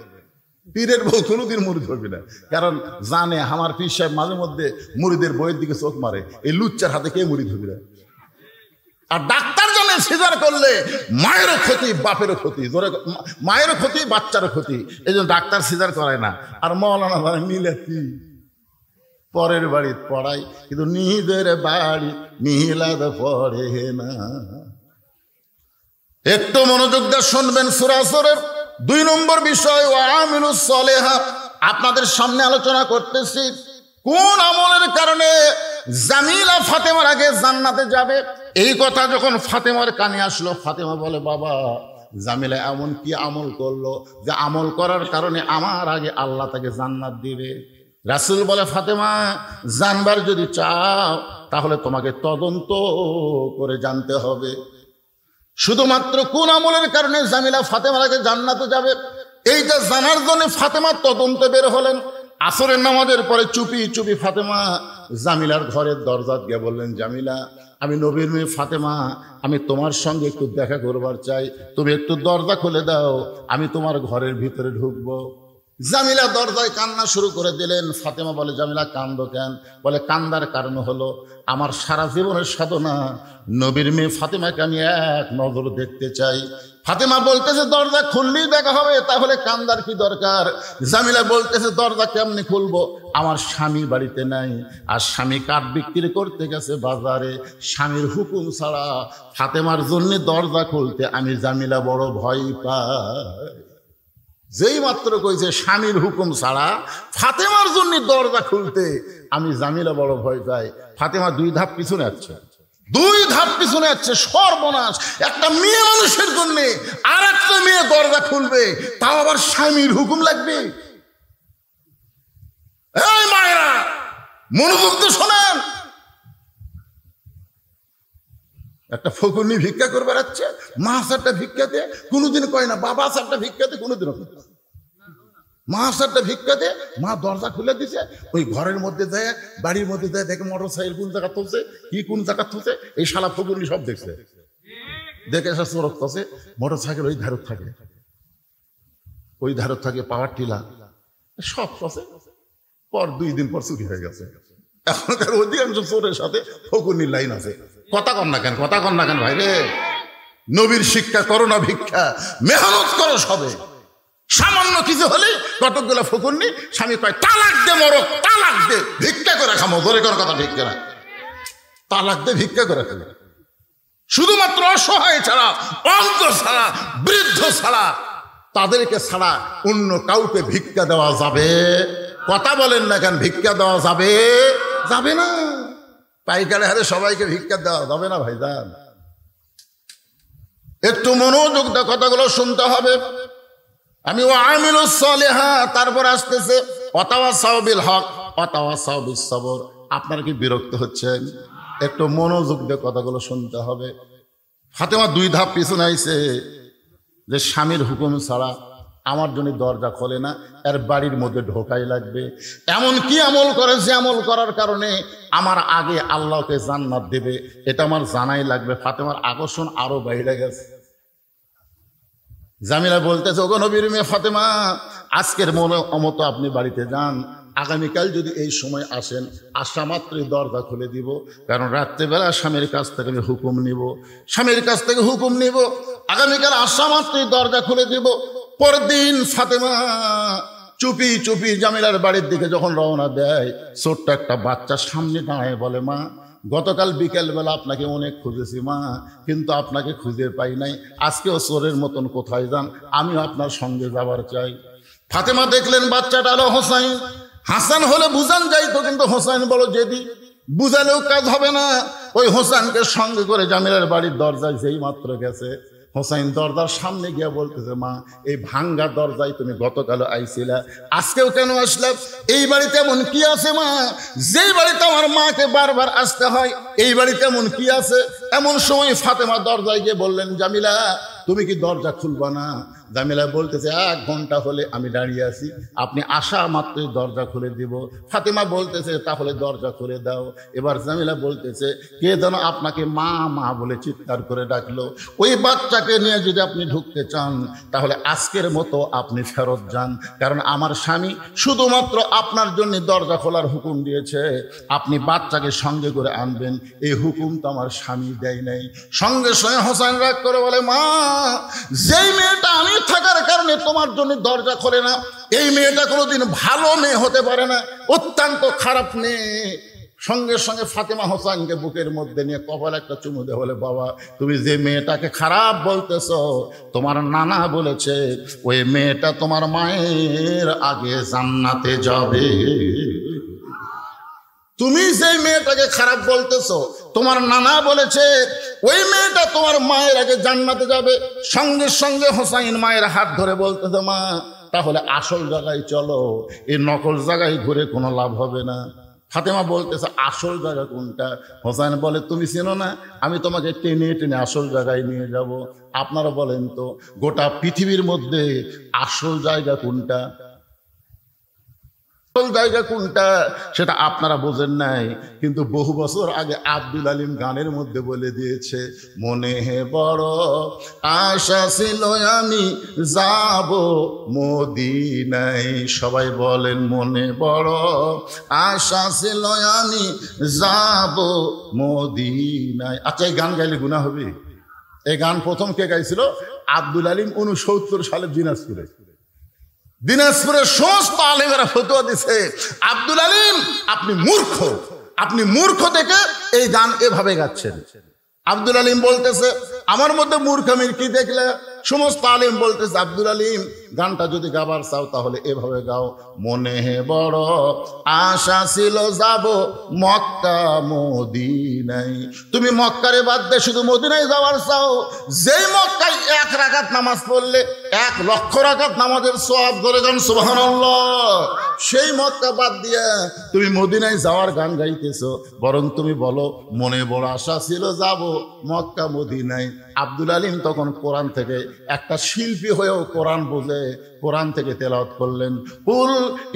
পীরের বউ কোনোদিন মুরিদ হবে না, কারণ জানে আমার পীর সাহেব মাঝে মধ্যে মুরিদের বইয়ের দিকে চোখ মারে, এই লুচ্চার হাতে কে মুরিদ হবে না। আর ডাক্তার জনে সিজার করলে মায়েরও ক্ষতি, বাপেরও ক্ষতি, মায়েরও ক্ষতি, বাচ্চারও ক্ষতি। এই জন্য ডাক্তার সিজার করায় না। আর মৌলানা মানে মিলে কি পরের বাড়ি পড়াই, কিন্তু নিজের বাড়ি মিলাদ পড়ে না। একটু মনোযোগ দিয়ে শুনবেন। সূরা আসরের 2 নম্বর বিষয় ওয়া আমিলুস সালিহাত। আপনাদের সামনে আলোচনা করতেছি কোন আমলের কারণে জামিলা ফাতেমার আগে জান্নাতে যাবে। এই কথা যখন ফাতেমার কানে আসলো, ফাতেমা বলে, বাবা জামিলা এমন কি আমল করলো যে আমল করার কারণে আমার আগে আল্লাহ তাকে জান্নাত দিবে? রাসূল বলে, ফাতেমা জানবার যদি চাও তাহলে তোমাকে তদন্ত করে জানতে হবে। শুধুমাত্র কোন আমলের কারণে জামিলা ফাতেমার আগে জান্নাতে যাবে এইটা জানার জন্য ফাতেমা তদন্তে বের হলেন। আসরের নামাজের পরে চুপি চুপি ফাতেমা জামিলার ঘরের দরজা গিয়ে বললেন, জামিলা আমি নবীর মেয়ে ফাতেমা, আমি তোমার সঙ্গে একটু দেখা করবার চাই, তুমি একটু দরজা খুলে দাও, আমি তোমার ঘরের ভিতরে ঢুকবো। জামিলা দরজায় কান্না শুরু করে দিলেন। ফাতেমা বলে, জামিলা কান্দো কেন? বলে, কান্দার কারণ হলো আমার সারা জীবনের সাধনা নবীর মেয়ে ফাতেমাকে আমি এক নজর দেখতে চাই। ফাতেমা বলতেছে, দরজা খুললেই দেখা হবে, তাহলে কান্দার কি দরকার? জামিলা বলতেছে, দরজা কেমনি খুলবো, আমার স্বামী বাড়িতে নাই, আর স্বামী কাঠ বিক্রি করতে গেছে বাজারে, স্বামীর হুকুম ছাড়া ফাতেমার জন্য দরজা খুলতে আমি জামিলা বড় ভয় পাই। যেই মাত্র কইছে স্বামীর হুকুম ছাড়া ফাতেমার জন্য দরজা খুলতে আমি জামিলা বড় ভয় পাই, ফাতেমা 2 ধাপ পিছনে আছে, 2 ধাপ পিছনে আছে। সর্বনাশ! একটা মেয়ে মানুষের জন্য আর একটা মেয়ে দরজা খুলবে, তাও আবার স্বামীর হুকুম লাগবে। এই মায়েরা মনোযোগ দিয়ে শোনেন। একটা ফকুনি ভিক্ষা করে বেড়াচ্ছে, মা সারটা ভিক্ষা দে, কোনোদিন কয় না বাবা সারটা ভিক্ষা দে, কোনোদিনও মা সারটা ভিক্ষা দে। মা দরজা খুলে দিছে, ওই ঘরের মধ্যে যায়, বাড়ির মধ্যে যায়, দেখে মোটর সাইকেল কোন জায়গা তুলছে, কি কোন জায়গা তুলছে, এই শালা ফকুনি সব দেখছে, দেখে এসে চোরক তছে। মোটর সাইকেল ওই ধারত থাকে, ওই ধারত থাকে, পাওয়ার টিলা সব তছে। পর 2 দিন পর চুরি হয়ে গেছে। এখনকার অধিকাংশ চোরের সাথে ফকুনির লাইন আছে। কথা কন না কেন, কথা কন না কেন ভাই রে? নবীর শিক্ষা করো না ভিক্ষা, মেহনত করো সবে। সামান্য কিছু হলে কতকগুলো ফকুনি, স্বামী কয় তালাক দে মরক, তালাক দে, ভিক্ষা করে খামো, ধরে কোন কথা ভিক্ষা না। তালাক দিয়ে ভিক্ষা করে ফেলে। শুধুমাত্র অসহায় ছাড়া, অন্ধ ছাড়া, বৃদ্ধ ছাড়া, তাদেরকে ছাড়া অন্য কাউকে ভিক্ষা দেওয়া যাবে? কথা বলেন না কেন? ভিক্ষা দেওয়া যাবে? যাবে না। পাইকারি হারে সবাইকে ভিক্ষা দেওয়া যাবে না ভাইজান। একটু মনোযোগ দিয়ে কথাগুলো শুনতে হবে। আমি ওয়ামিলুস সালিহাত, তারপর আসতেছে ওয়াতাওয়াসাউ বিল হক ওয়াতাওয়াসাউ বিস সবর। আপনারা কি বিরক্ত হচ্ছেন? একটু মনোযোগ দিয়ে কথাগুলো শুনতে হবে। ফাতেমা 2 ধাপ পিছনে আইছে যে স্বামীর হুকুম ছাড়া আমার জন্য দরজা খোলে না, এর বাড়ির মধ্যে ঢোকাই লাগবে। এমন কি আমল করে যে আমল করার কারণে আমার আগে আল্লাহকে জান্নাত দেবে, এটা আমার জানাই লাগবে। ফাতেমার আকর্ষণ আরো বাইরে গেছে। জামিলা বলতেছে, ওগো নবীর মেয়ে ফাতেমা, আজকের মতো আপনি বাড়িতে যান, আগামীকাল যদি এই সময় আসেন, আসা মাত্রই দরজা খুলে দিব, কারণ রাত্রেবেলা স্বামীর কাছ থেকে আমি হুকুম নিব, স্বামীর কাছ থেকে হুকুম নিব, আগামীকাল আসা মাত্রই দরজা খুলে দিব। পরদিন ফাতেমা চুপি চুপি জামিলার বাড়ির দিকে যখন রওনা দেয়, ছোট্ট একটা বাচ্চা সামনে দাঁড়ায় বলে, মা, গতকাল বিকেলবেলা আপনাকে অনেক খুঁজেছি মা, কিন্তু আপনাকে খুঁজে পাই নাই। আজকেও চোরের মতন কোথায় যান, আমিও আপনার সঙ্গে যাবার চাই। ফাতেমা দেখলেন বাচ্চাটা হলো হোসাইন। হাসান হলে বুঝান যাইতো, কিন্তু হোসাইন বড় জেদি, বুঝালেও কাজ হবে না। ওই হোসাইনকে সঙ্গে করে জামিলার বাড়ির দরজায় যেই মাত্র গেছে, হোসাইন দরজার সামনে গিয়ে বলতেছে, মা, এই ভাঙ্গা দরজায় তুমি গতকালও আইছিলা, আজকেও কেন আসলা? এই বাড়িতে এমন কি আছে মা, যেই বাড়িতে আমার মাকে বারবার আসতে হয়? এই বাড়িতে এমন কি আছে? এমন সময় ফাতেমা দরজায় গিয়ে বললেন, জামিলা, তুমি কি দরজা খুলবা না? জামিলা বলতেছে, 1 ঘন্টা হলে আমি দাঁড়িয়ে আছি, আপনি আসা মাত্রই দরজা খুলে দিব। ফাতেমা বলতেছে, তাহলে দরজা খুলে দাও। এবার জামিলা বলতেছে, কে যেন আপনাকে মা মা বলে চিৎকার করে ডাকলো। ওই বাচ্চাকে নিয়ে যদি আপনি ঢুকতে চান, তাহলে আজকের মতো আপনি ফেরত যান, কারণ আমার স্বামী শুধুমাত্র আপনার জন্য দরজা খোলার হুকুম দিয়েছে, আপনি বাচ্চাকে সঙ্গে করে আনবেন, এই হুকুম তো আমার স্বামী দেয় নাই। সঙ্গে সঙ্গে হোসেন রাগ করে বলে, মা, যেই মেয়েটা আমি থাকার কারণে তোমার জন্য দরজা খোলে না, এই মেয়েটা কোনোদিন ভালো মেয়ে হতে পারে না, অত্যন্ত খারাপ মেয়ে। সঙ্গে সঙ্গে ফাতেমা হোসেনকে বুকের মধ্যে নিয়ে কপালে একটা চুমু দিয়ে বলে, বাবা, তুমি যে মেয়েটাকে খারাপ বলতেছ, তোমার নানা বলেছে ওই মেয়েটা তোমার মায়ের আগে জান্নাতে যাবে। তুমি যে মেয়েটাকে খারাপ বলতেছো, তোমার নানা বলেছে ওই মেয়েটা তোমার মায়ের আগে জান্নাতে যাবে। সঙ্গে সঙ্গে হোসাইন মায়ের হাত ধরে বলতেছে, মা, তাহলে আসল জায়গায় চলো, এই নকল জায়গায় ঘুরে কোনো লাভ হবে না। ফাতেমা বলতেছে, আসল জায়গা কোনটা? হোসাইন বলে, তুমি চেনো না, আমি তোমাকে টেনে টেনে আসল জায়গায় নিয়ে যাব। আপনারা বলেন তো, গোটা পৃথিবীর মধ্যে আসল জায়গা কোনটা? জায়গা কোনটা সেটা আপনারা বোঝেন নাই, কিন্তু বহু বছর আগে আব্দুল আলিম গানের মধ্যে বলে দিয়েছে, মনে বড় আশা ছিল আমি যাব মদিনায়। সবাই বলেন, মনে বড় আশা ছিল আমি যাব মদিনায়। আচ্ছা, এই গান গাইলে গুনাহ হবে? এই গান প্রথম কে গাইছিল? আব্দুল আলিম 69 সালে দিনাজপুরে। দিনাজপুরের সমস্ত আলেমেরা ফতোয়া দিছে, আব্দুল আলিম আপনি মূর্খ, আপনি মূর্খ দেখে এই গান এভাবে গাচ্ছেন। আব্দুল আলিম বলতেছে, আমার মধ্যে মূর্খামির কি দেখলে? সমস্ত আলিম বলতেছে, আব্দুল আলিম গানটা যদি গাবার চাও তাহলে এভাবে গাও, মনে বড় আশা ছিল যাব মক্কা মদিনায়। তুমি মক্কারে বাদ দিয়ে শুধু মদিনায় যাওয়ার চাও, যেই মক্কায় 1 রাকাত নামাজ পড়লে 1 লক্ষ রাকাত নামাজের সওয়াব করে গান সুবহানাল্লাহ, সেই মক্কা বাদ দিয়ে তুমি মদিনায় যাওয়ার গান গাইতেছো। বরং তুমি বলো, মনে বড় আশা ছিল যাব মক্কা মদিনায়। আব্দুল আলিম তখন কোরআন থেকে একটা শিল্পী হয়েও কোরআন বোঝে, কোরআন থেকে তেলাওয়াত করলেন, কুল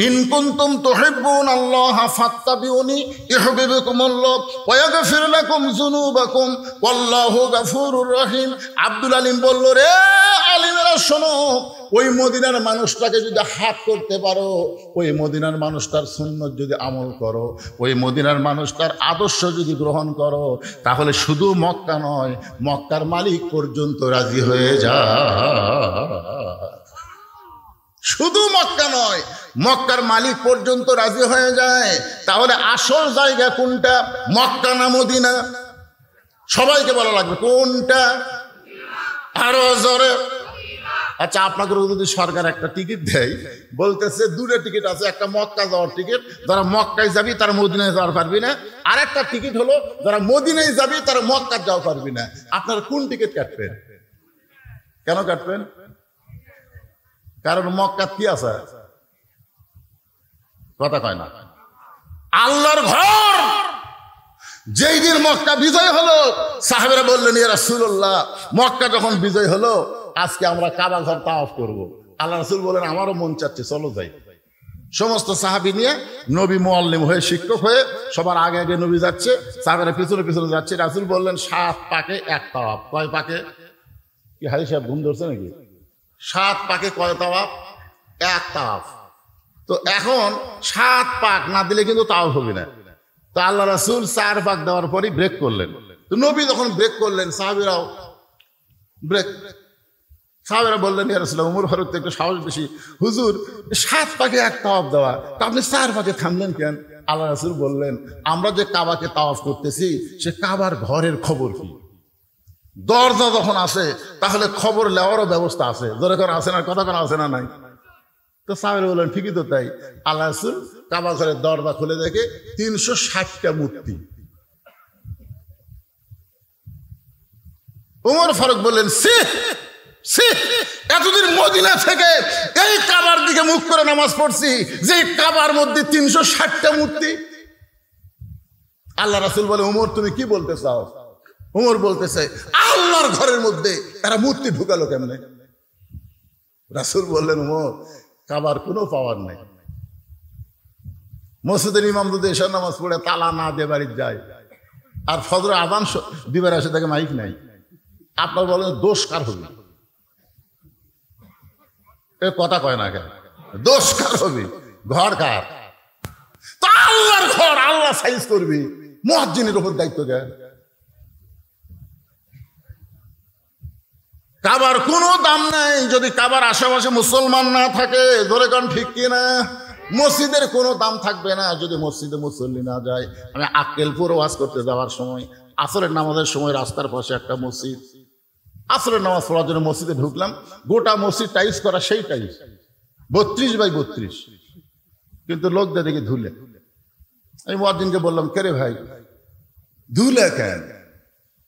ইন কুনতুম তুহিব্বুনাল্লাহা ফাত্তাবিউনি ইউহিব্বুকুমুল্লাহ ওয়া ইয়াগফির লাকুম যুনুবাকুম ওয়াল্লাহু গফুরুর রহিম। আব্দুল আলিম বলল, রে আলিমেরা শোনো, ওই মদিনার মানুষটাকে যদি হাত করতে পারো, ওই মদিনার মানুষটার সুন্নত যদি আমল করো, ওই মদিনার মানুষটার আদর্শ যদি গ্রহণ করো, তাহলে শুধু মক্কা নয়, মক্কার মালিক পর্যন্ত রাজি হয়ে যায়। শুধু মক্কা নয়, মক্কার মালিক পর্যন্ত রাজি হয়ে যায়, তাহলে আসল জায়গা কোনটা, মক্কা না মদিনা? সবাইকে বলা লাগবে কোনটা, আরো জোরে। আচ্ছা, আপনাকে যদি সরকার একটা টিকিট দেয়, বলতেছে দুটো টিকিট আছে, একটা মক্কা যাওয়ার টিকিট, যারা মক্কায় যাবি তারা মদিনায় যাওয়ার পারবি না, আর একটা টিকিট হলো যারা মদিনায় যাবি তারা মক্কা যাওয়া পারবি না, আপনারা কোন টিকিট কাটবেন? কেন কাটবেন? কারণ মক্কা কি আছে? কথা কয় না। আল্লাহর ঘর। যেই দিন মক্কা বিজয় হলো, সাহাবেরা বললেন, ইয়া রাসূলুল্লাহ, মক্কা যখন বিজয় হলো, আজকে আমরা কাবা ঘর তাওয়াফ করব। আল্লাহ রাসূল বলেন, আমারও মন চাচ্ছে, চলো যাই। সমস্ত সাহাবী নিয়ে নবী মুআল্লিম হয়ে, শিক্ষক হয়ে সবার আগে আগে নবী যাচ্ছে, সাহাবেরা পিছনে পিছনে যাচ্ছে। রাসূল বললেন, 7 পাকে এক তাওয়াফ। কয় পাকে? কি হাজি সাহেব ঘুম ধরছে নাকি? 7 পাকে কয় তাওয়াফ? এক তাওয়াফ। তো এখন 7 পাক না দিলে কিন্তু তাওয়াফ হবে না। তো আল্লাহ রাসূল 4 পাক দেওয়ার পরই ব্রেক করলেন। তো নবী যখন ব্রেক করলেন, সাহাবীরাও ব্রেক। সাহাবীরা বললেন, ইয়া রাসূলুল্লাহ, ওমর ফারুক তো একটু সাহস বেশি, হুজুর 7 পাকে এক তাওয়াফ দেওয়া, তা আপনি 4 পাকে থামলেন কেন? আল্লাহ রাসূল বললেন, আমরা যে কাবাকে তাওয়াফ করতেছি, সে কাবার ঘরের খবর কি? দরজা যখন আসে তাহলে খবর নেওয়ারও ব্যবস্থা আছে, ধরে করে আসে না, কথা করে আসে না নাই? তো সাহাবীরা বললেন, ঠিকই তো তাই। আল্লাহ রাসূল কাবা ঘরের দরজা খুলে দেখে 360টা মূর্তি। ওমর ফারুক বললেন, এতদিন মদিনা থেকে এই কাবার দিকে মুখ করে নামাজ পড়ছি, যে কাবার মধ্যে 360টা মূর্তি। আল্লাহ রাসূল বলে, ওমর তুমি কি বলতে চাও? ওমর বলতেছে, আল্লাহর ঘরের মধ্যে তারা মূর্তি ঢুকালো কেমনে? রাসূল বললেন, ওমর, কাবার কোনো পাওয়ার নাই। মসজিদের ইমাম যদি এশার নামাজ পড়ে তালা না দিয়ে বাড়ি যায়, আর ফজর আযান দিবার আসে তাকে মাইক নাই, আপনার বলেন দোষ কার হবে? এ কথা কয় না কেন? দোষ কার হবে? ঘর কার? তো আল্লাহর ঘর, আল্লাহ সাইজ করবি, মুয়াজ্জিনের উপর দায়িত্ব দেয়। কাবার কোনো দাম নাই যদি কাবার আশেপাশে মুসলমান না থাকে, ধরে কান ঠিক কিনা? মসজিদের কোনো দাম থাকবে না যদি মসজিদে মুসল্লি না যায়। আমি আক্কেলপুর ওয়াজ করতে যাওয়ার সময়, আসরের নামাজের সময় রাস্তার পাশে একটা মসজিদ, আসরের নামাজ পড়ার জন্য মসজিদে ঢুকলাম, গোটা মসজিদ টাইলস করা, সেই টাইলস 32x32, কিন্তু লোকদের দেখে ধুলে। আমি মুয়াজ্জিনকে বললাম, কে রে ভাই, ধুলে কেন?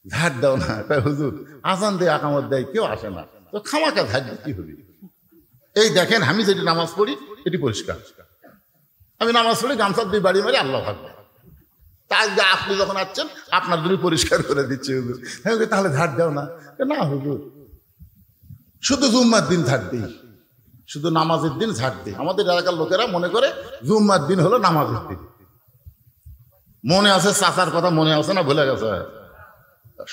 ঝাড় দাও না। তাই হুজুর আজান দিয়ে আকামত দেয়, কেউ আসে না, তো খামাকা ঝাড় দিয়ে কি হবে? এই দেখেন, আমি যেটি নামাজ পড়ি এটি পরিষ্কার, আমি নামাজ পড়ি গামছা দিয়ে বাড়ি মারি, আল্লাহু আকবার। তাই আপনি যখন আসছেন আপনার জন্য পরিষ্কার করে দিচ্ছে হুজুর। হ্যাঁ, তাহলে ঝাড় দাও না। না হুজুর, শুধু জুম্মার দিন ঝাড় দিই, শুধু নামাজের দিন ঝাড় দিই। আমাদের এলাকার লোকেরা মনে করে জুম্মার দিন হলো নামাজের দিন। মনে আছে চাচার কথা, মনে আছে না ভুলে গেছে?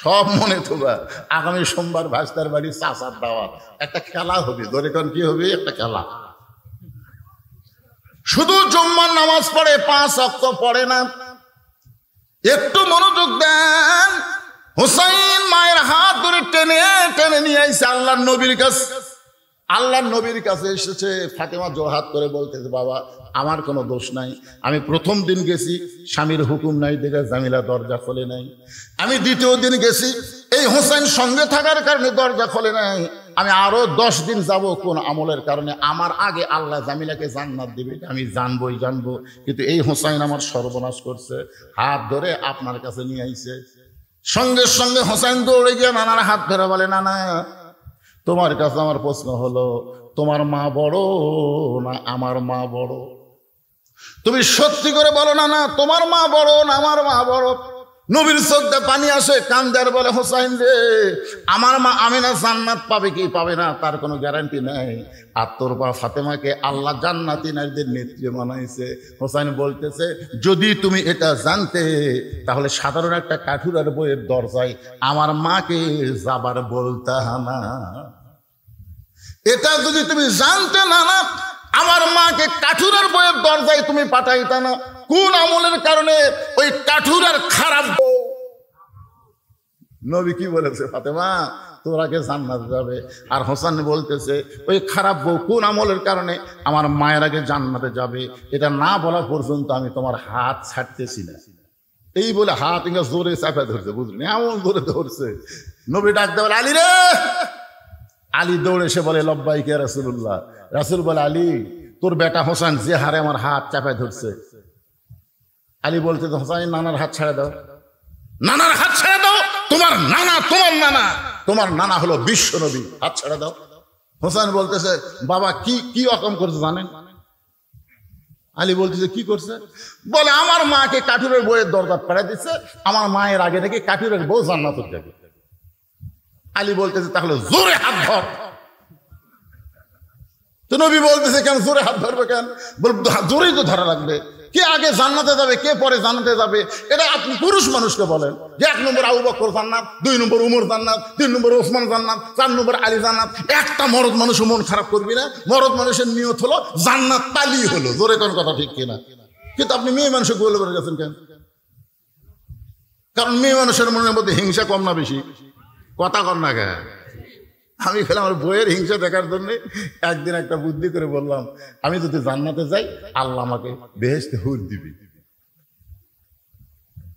সব মনে তোবা। আগামী সোমবার ভাস্তার বাড়ি চাচার দাওয়াত, একটা খেলা হবে, ধরে কোন কি হবে? একটা খেলা। শুধু জুম্মার নামাজ পড়ে, 5 ওয়াক্ত পড়ে না। একটু মনোযোগ দেন। হুসাইন মায়ের হাত ধরে টেনে টেনে নিয়ে আইছে আল্লাহর নবীর কাছে। আল্লাহর নবীর কাছে এসেছে, ফাতেমা জোহাত করে বলতেছে, বাবা আমার কোনো দোষ নাই, আমি প্রথম দিন গেছি স্বামীর হুকুম নাই দেখে জামিলা দরজা খোলে নাই, আমি দ্বিতীয় দিন গেছি এই হুসাইন সঙ্গে থাকার কারণে দরজা খোলে নাই, আমি আরো 10 দিন যাব কোন আমলের কারণে, আমার আগে আল্লাহ জামিলাকে জান্নাত দিবে, আমি জানবই জানবো, কিন্তু এই হুসাইন আমার সর্বনাশ করছে। হাত ধরে আপনার কাছে নিয়ে আইছে। সঙ্গে সঙ্গে হুসাইন দৌড়ে গিয়ে নানার হাত ধরে বলে, না না, তোমার কাছে আমার প্রশ্ন হলো, তোমার মা বড় না আমার মা বড়? তুমি সত্যি করে বলো না, না তোমার মা বড় না আমার মা বড়? নবীর চোখে পানি আসে, কান্দার বলে, হোসাইন রে, আমার মা আমিনা জান্নাত পাবে কি পাবে না তার কোনো গ্যারান্টি নাই, আর তোর মা ফাতেমাকে আল্লাহ জান্নাতি নারীদের নেত্রী বানাইছে। হোসাইন বলতেছে, যদি তুমি এটা জানতে তাহলে সাধারণ একটা কাঠুরার বইয়ের দরজায় আমার মাকে যাবার বলতা না। এটা যদি তুমি জানতে না, না আমার মাকে কাঠুরার বইয়ের দরজায় তুমি পাঠাইতা না। কোন আমলের কারণে? ওই কাঠুরার খারাপ বউ। নবী কি বলেছে? ফাতেমা তোর আগে জান্নাতে যাবে। আর হোসেন বলতেছে ওই খারাপ বউ কোন আমলের কারণে আমার মায়ের আগে জান্নাতে যাবে, এটা না বলা পর্যন্ত আমি তোমার হাত ছাড়তেছি না। এই বলে হাত ইংরা জোরে চাপা ধরছে, বুঝলেন, এমন জোরে ধরছে। নবী ডাকতে বলে আলী রে। আলী দৌড়ে এসে বলে লব্বাইক ইয়া রাসূলুল্লাহ। রাসূল বলে আলী তোর বেটা হোসেন যে হারে আমার হাত চাপায় ধরছে। আলী বলতে হোসেন নানার হাত ছেড়ে দাও, নানার হাত ছেড়ে দাও, তোমার নানা হলো বিশ্ব নবী, হাত ছেড়ে দাও। হোসেন বলতেছে বাবা কি রকম করছে জানেন? আলী বলতেছে কি করছে? বলে আমার মাকে কাঠুরের বউয়ের দরকার পাঠিয়ে দিচ্ছে, আমার মায়ের আগে নাকি কাঠুরের বউ জান্নাতে যাবে। আলী বলতেছে তাহলে জোরে হাত ধর। তো নবী বলতেছে কেন জোরে হাত ধরবে কেন? বল জোরেই তো ধরা লাগবে। কে আগে জান্নাতে যাবে কে পরে জান্নাতে যাবে এটা আপনি পুরুষ মানুষকে বলেন যে 1 নম্বর আবু বকর জান্নাত, 2 নম্বর উমর জান্নাত, 3 নম্বর ওসমান জান্নাত, 4 নম্বর আলী জান্নাত। একটা মরদ মানুষ মন খারাপ করবি না। মরদ মানুষের নিয়ত হলো জান্নাত পালি হলো, জোরে কোন কথা ঠিক কিনা? কিন্তু আপনি মেয়ে মানুষকে গোল করে গেছেন কেন? কারণ মেয়ে মানুষের মনের মধ্যে হিংসা কম না বেশি? কথা কর না কেন? আমি খেলাম আমার বইয়ের হিংসা দেখার জন্য একদিন একটা বুদ্ধি করে বললাম আমি যদি জান্নাতে যাই আল্লাহ আমাকে বেহেশতে হুর দিবি।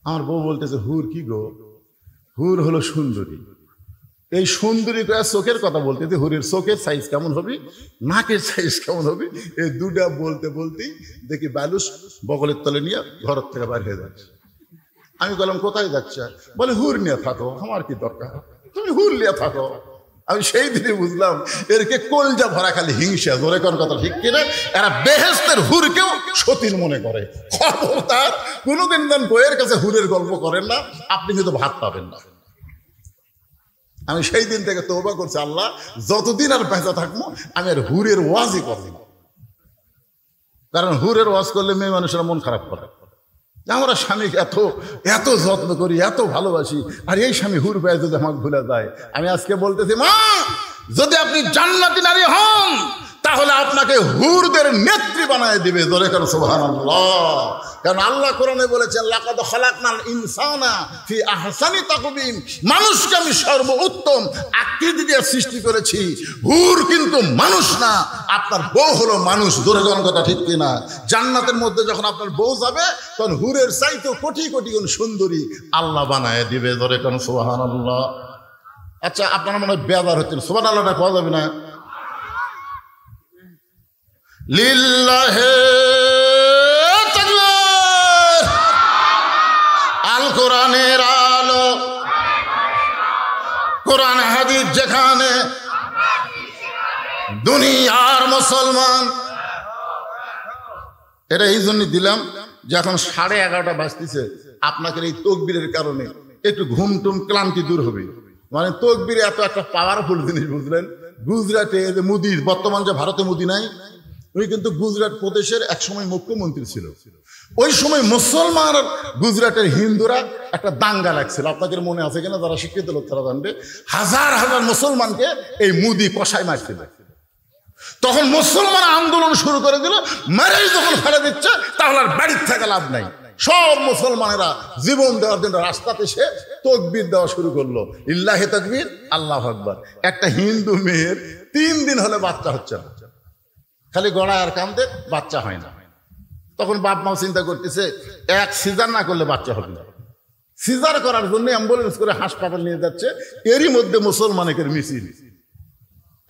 আমার বউ বলতেছে হুর কি গো? হুর হলো সুন্দরী। এই সুন্দরী চোখের কথা বলতেছে, হুরের চোখের সাইজ কেমন হবে, নাকের সাইজ কেমন হবে, এই দুটা বলতে বলতেই দেখি বালুস বগলের তলে নিয়ে ঘরের থেকে বাইরে হয়ে যাচ্ছে। আমি বললাম কোথায় যাচ্ছে? বলে হুর নিয়ে থাকো, আমার কি দরকার, তুমি হুর নিয়ে থাকো। আমি সেই দিনে বুঝলাম এরকে কলজা ভরা খালি হিংসা, জোরে কোন কথা ঠিক কিনা? এরা বেহেশতের হুরকেও সতীন মনে করে। খবরদার কোনোদিন বইয়ের কাছে হুরের গল্প করেন না, আপনি কিন্তু ভাত পাবেন না। আমি সেই দিন থেকে তওবা করছি, আল্লাহ যতদিন আর বেঁচে থাকবো আমি আর হুরের ওয়াজই করব না। কারণ হুরের ওয়াজ করলে মেয়ে মানুষের মন খারাপ করে। আমরা স্বামীকে এত যত্ন করি, এত ভালোবাসি, আর এই স্বামী হুর পেয়ে যদি আমাকে ভুলে যায়। আমি আজকে বলতেছি মা, যদি আপনি জান্নাতি নারী হন তাহলে আপনাকে হুরদের নেত্রী বানায় দিবে, জোরে করে সুবহানাল্লাহ। কারণ আল্লাহ কোরআনে বলেছেন লাকাদ খালাকনাল ইনসানা ফি আহসানি তাকবীম, মানুষকে আমি সর্বোত্তম আকৃতি দিয়ে সৃষ্টি করেছি। হুর কিন্তু মানুষ না, আপনার বউ হলো মানুষ, জোরে কোন কথা ঠিক কিনা? জান্নাতের মধ্যে যখন আপনার বউ যাবে তখন হুরের চাইতে কোটি কোটি গুণ সুন্দরী আল্লাহ বানায় দিবে, জোরে কোন সুবহানাল্লাহ। আচ্ছা আপনারা মনে হয় বেজার হচ্ছেন, সুবহানাল্লাহটা পাওয়া যাবে না? লিল্লাহে তাকবীর। আল কোরআনের আলো, কোরআন হাদিস যেখানে, দুনিয়ার মুসলমান। এটা এই জন্য দিলাম যে এখন 11:30 বাজতেছে, আপনাকে এই তাকবীরের কারণে একটু ঘুমটুম ক্লান্তি দূর হবে। মানে তাকবীর এত একটা পাওয়ারফুল জিনিস, বুঝলেন? গুজরাটে যে মোদি, বর্তমান যে ভারতে মোদি নাই, উনি কিন্তু গুজরাট প্রদেশের একসময় মুখ্যমন্ত্রী ছিল। ওই সময় মুসলমান আর গুজরাটের হিন্দুরা একটা দাঙ্গা লাগছিল, আপনাদের মনে আছে কিনা? যারা শিক্ষিত লোক তারা জানবে। হাজার হাজার মুসলমানকে এই মোদি কষায় মারছিল। তখন মুসলমান আন্দোলন শুরু করে দিল, মেরেই যখন ফেলে দিচ্ছে তাহলে আর বাড়ির থেকে লাভ নাই। সব মুসলমানেরা জীবন দেওয়ার জন্য রাস্তাতে সে তাকবীর দেওয়া শুরু করলো, ইল্লাহি তাকবীর, আল্লাহু আকবার। একটা হিন্দু মেয়ের 3 দিন হলে বাচ্চা হচ্ছে না, খালি গড়ায় আর কান্দে, বাচ্চা হয় না। তখন বাপ মাও চিন্তা করতেছে এক সিজার না করলে বাচ্চা হবে না। সিজার করার জন্য অ্যাম্বুলেন্স করে হাসপাতাল নিয়ে যাচ্ছে, এরই মধ্যে মুসলমানের মিছিল।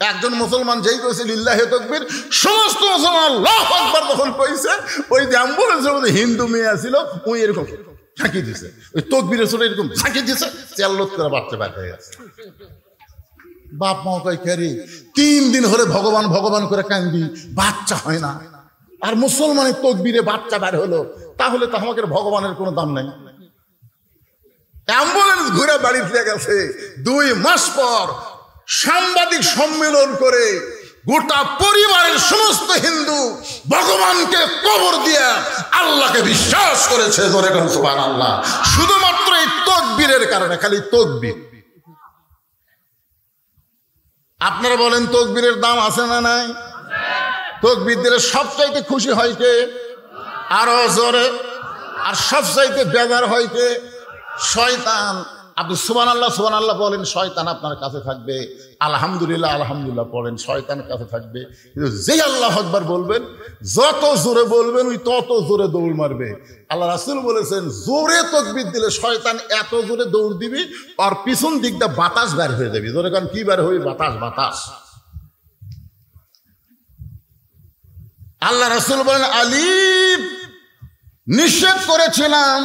একজন মুসলমান যেই কইছে লিল্লাহি তাকবীর, সমস্ত মুসলমান আল্লাহু আকবার যখন কইছে, ওই যে অ্যাম্বুলেন্সের মধ্যে হিন্দু মেয়ে ছিল ওই এরকম ঝাঁকি দিছে, ওই তাকবীরের সুরে এরকম ঝাঁকি দিছে, চেল্লত করে বাচ্চা বের হয়ে গেছে। বাপ মা কয় কেরি 3 দিন হলে ভগবান ভগবান করে কান্দি, বাচ্চা হয় না। আর মুসলমানের তাকবীরে বাচ্চা বের হলো, তাহলে তো আমাদের ভগবানের কোনো দাম নাই। অ্যাম্বুলেন্স ঘুরে বাড়ি ফিরে গেছে। 2 মাস পর সাংবাদিক সম্মেলন করে গোটা পরিবারের সমস্ত হিন্দু ভগবানকে কবর দিয়ে আল্লাহকে বিশ্বাস করেছে, জোরে বলুন সুবহানাল্লাহ। শুধুমাত্র এই তাকবীরের কারণে, খালি তাকবীর। আপনারা বলেন তাকবীরের দাম আছে না নাই? তাকবীর দিলে সবচাইতে খুশি হয় কে? আরো জোরে। আর সবচাইতে বেজার হয় কে? শয়তান। আপনি সুবহানাল্লাহ বলেন, শয়তান আপনার কাছে থাকবে। আলহামদুলিল্লাহ পড়েন, শয়তান কাছে থাকবে। কিন্তু যেই আল্লাহু আকবার বলবেন, যত জোরে বলবেন ওই তত জোরে দৌড় মারবে। আল্লাহ রাসূল বলেছেন, জোরে তাকবীর দিলে শয়তান এত জোরে দৌড় দিবি আর পিছন দিকটা বাতাস বের হয়ে যাবে। জোরে কারণ কি বের হবে? বাতাস। আল্লাহ রাসূল বলেন, আলিফ নিষেধ করেছিলাম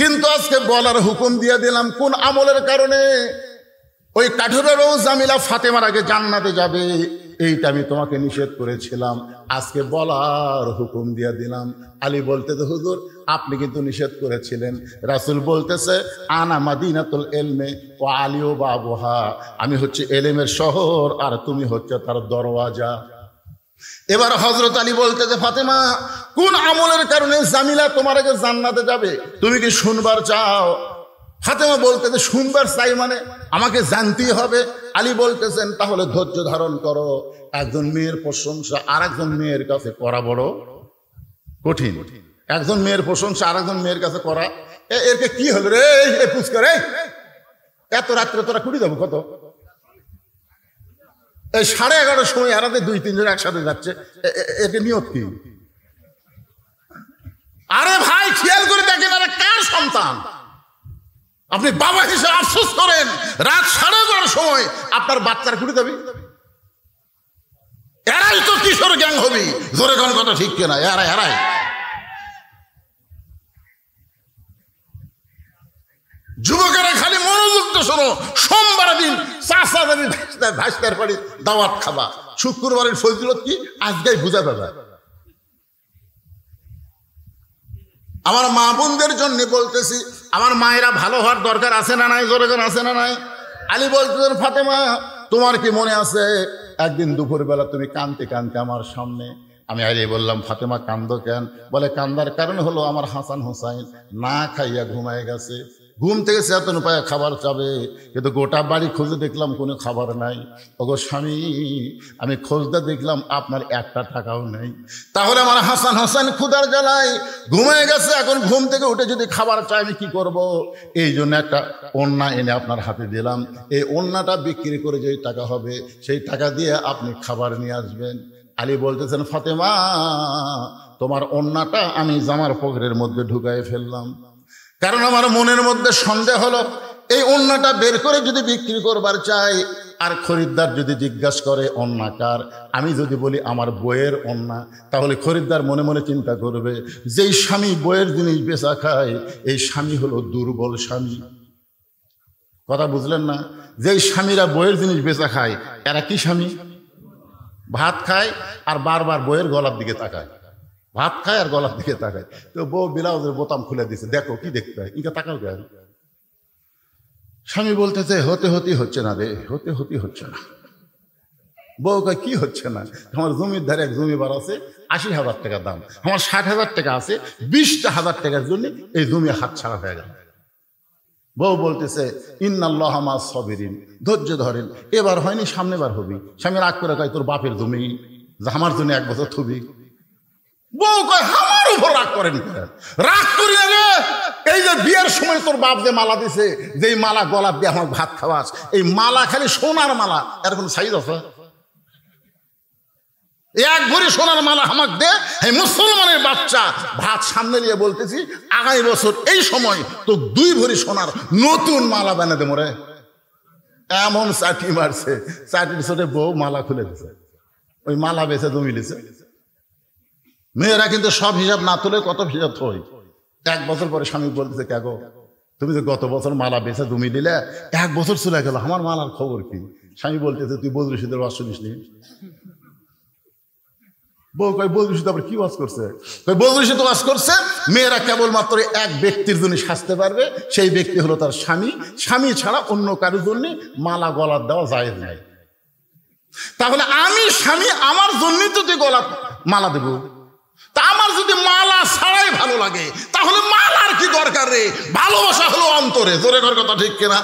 কিন্তু আজকে বলার হুকুম দিয়ে দিলাম। কোন আমলের কারণে? ওই কাঠুরেরও জামিলা ফাতেমার আগে জান্নাতে যাবে, এইটা আমি তোমাকে নিষেধ করেছিলাম, আজকে বলার হুকুম দিয়ে দিলাম। আলী বলতেছে, হুজুর আপনি কিন্তু নিষেধ করেছিলেন। রাসূল বলতেছে, আনা মাদিনাতুল ইলমে ওয়া আলিউ বাবুহা, আমি হচ্ছে এলেমের শহর আর তুমি হচ্ছে তার দরওয়াজা। এবার হযরত আলী বলতেছে, ফাতেমা কোন আমলের কারণে জামিলা তোমার আগে জান্নাতে যাবে, তুমি কি শুনবার চাও? ফাতেমা বলতেছে, শুনবার চাই মানে আমাকে জানতেই হবে। আলী বলতেছেন, তাহলে ধৈর্য ধারণ করো। একজন মেয়ের প্রশংসা আর একজন মেয়ের কাছে করা বড় কঠিন। একজন মেয়ের প্রশংসা আর একজন মেয়ের কাছে করা, এরকে কি হলো রে পুষ্কর, এত রাত্রে তোরা কুড়ি যাবো কত? এই 11:30 সময় এরাতে 2-3 জন একসাথে যাচ্ছে, একে নিয়ত কি? আরে ভাই খেয়াল করে দেখেন, আরে কার সন্তান? আপনি বাবা হিসেবে আফসোস করেন, রাত 11:30 সময় আপনার বাচ্চার কুড়ি যাবি? এরাই তো কিশোর গ্যাং হবি। জোরে কোন কথা ঠিক কিনা? এরাই যুবকেরা খালি মনোযোগ তো শোনো। সোমবার দিন চাষাদারি ভাইস্তার বাড়ি দাওয়াত খাবা, শুক্রবারের ফজিলত কি আজকেই বুঝা পাবা। আমার মা বোনদের জন্য বলতেছি, আমার মায়েরা ভালো হওয়ার দরকার আছে না নাই? জোরে আছে না নাই? আলী বলতেছেন, ফাতেমা তোমার কি মনে আছে একদিন দুপুরবেলা তুমি কাঁদতে আমার সামনে? আমি আলী বললাম, ফাতেমা কান্দো কেন? বলে, কান্দার কারণ হলো আমার হাসান হোসাইন না খাইয়া ঘুমায় গেছে। ঘুম থেকে চেতন পায়ে খাবার চাবে, কিন্তু গোটা বাড়ি খুঁজে দেখলাম কোনো খাবার নাই। ওগো স্বামী, আমি খোঁজতে দেখলাম আপনার একটা টাকাও নেই। তাহলে আমার হাসান হোসেন ক্ষুধার জ্বালায় ঘুমিয়ে গেছে, এখন ঘুম থেকে উঠে যদি খাবার চাই আমি কি করব? এই জন্য একটা ওড়না এনে আপনার হাতে দিলাম, এই ওড়নাটা বিক্রি করে যেই টাকা হবে সেই টাকা দিয়ে আপনি খাবার নিয়ে আসবেন। আলী বলতেছেন, ফাতেমা তোমার ওড়নাটা আমি জামার পকেটের মধ্যে ঢুকাই ফেললাম, কারণ আমার মনের মধ্যে সন্দেহ হলো এই ওড়নাটা বের করে যদি বিক্রি করবার চাই আর খরিদ্দার যদি জিজ্ঞাসা করে ওড়না কার, আমি যদি বলি আমার বইয়ের ওড়না, তাহলে খরিদ্দার মনে মনে চিন্তা করবে যেই স্বামী বইয়ের জিনিস বেচা খায় এই স্বামী হলো দুর্বল স্বামী। কথা বুঝলেন না? যেই স্বামীরা বইয়ের জিনিস বেচা খায় এরা কি স্বামী? ভাত খায় আর বারবার বইয়ের গলার দিকে তাকায়, ভাত খায় আর গলার দিকে তাকায়। তো বউ ব্লাউজের বোতাম খুলে দিছে, দেখো কি দেখতে হয়, ইটা তাকাও কেন? স্বামী বলতেছে, হতে হচ্ছে না রে, হতে হচ্ছে না। বউ কয়, কি হচ্ছে না? আমার জমির ধারে এক জমি বার আছে, 80,000 টাকা দাম, আমার 60,000 টাকা আছে, 20,000 টাকার জন্য এই জমি হাত ছাড়া হয়ে গেল। বউ বলতেছে, ইন্নাল্লাহা মা'আস সাবিরিন, ধৈর্য ধরেন, এবার হয়নি সামনে বার হবি। স্বামী রাগ করে কয়, তোর বাপের জমি, আমার জন্য 1 বছর থুবি। বউ কয়, আমার উপর রাগ করেন? রাগ করি না রে, এই যে বিয়ের সময় তোর বাপ যে মালা দিছে, যেই মালা গলা দিয়ে আমার ভাত খাওয়াস, এই মালা খালি সোনার মালা, এর কোন সাইজ আছে? 1 ভরি সোনার মালা আমাকে দে। এই মুসলমানের বাচ্চা ভাত সামনে নিয়ে বলতেছি, আগামী বছর এই সময় তো 2 ভরি সোনার নতুন মালা বানিয়ে দেবো রে। এমন চাটি মারছে, চাটির সাথে বউ মালা খুলে দিছে, ওই মালা বেছে জমি দিছে। মেয়েরা কিন্তু সব হিসাব না তুলে কত হিসাব থই। 1 বছর পরে স্বামী বলতেছে, কে গো তুমি যে গত বছর মালা বেছে জমি দিলে, 1 বছর চলে গেল, আমার মালার খবর কি? স্বামী বলতেছে, তুই বদরুশীদের ওয়াজ শুনিসনি? বউ কয়, বদরুশীদ আবার কি ওয়াজ করছে? বদরুশীদ ওয়াজ করছে মেয়েরা কেবলমাত্র এক ব্যক্তির জন্য সাজতে পারবে, সেই ব্যক্তি হলো তার স্বামী, স্বামী ছাড়া অন্য কারোর জন্য মালা গলার দেওয়া জায়েজ নাই। তাহলে আমি স্বামী, আমার জন্যই তো তুই গলা মালা দেব, তা আমার যদি মালা ছাড়াই ভালো লাগে তাহলে মালার কি দরকার রে? ভালোবাসা হলো অন্তরে, জোরে কর কথা ঠিক কিনা?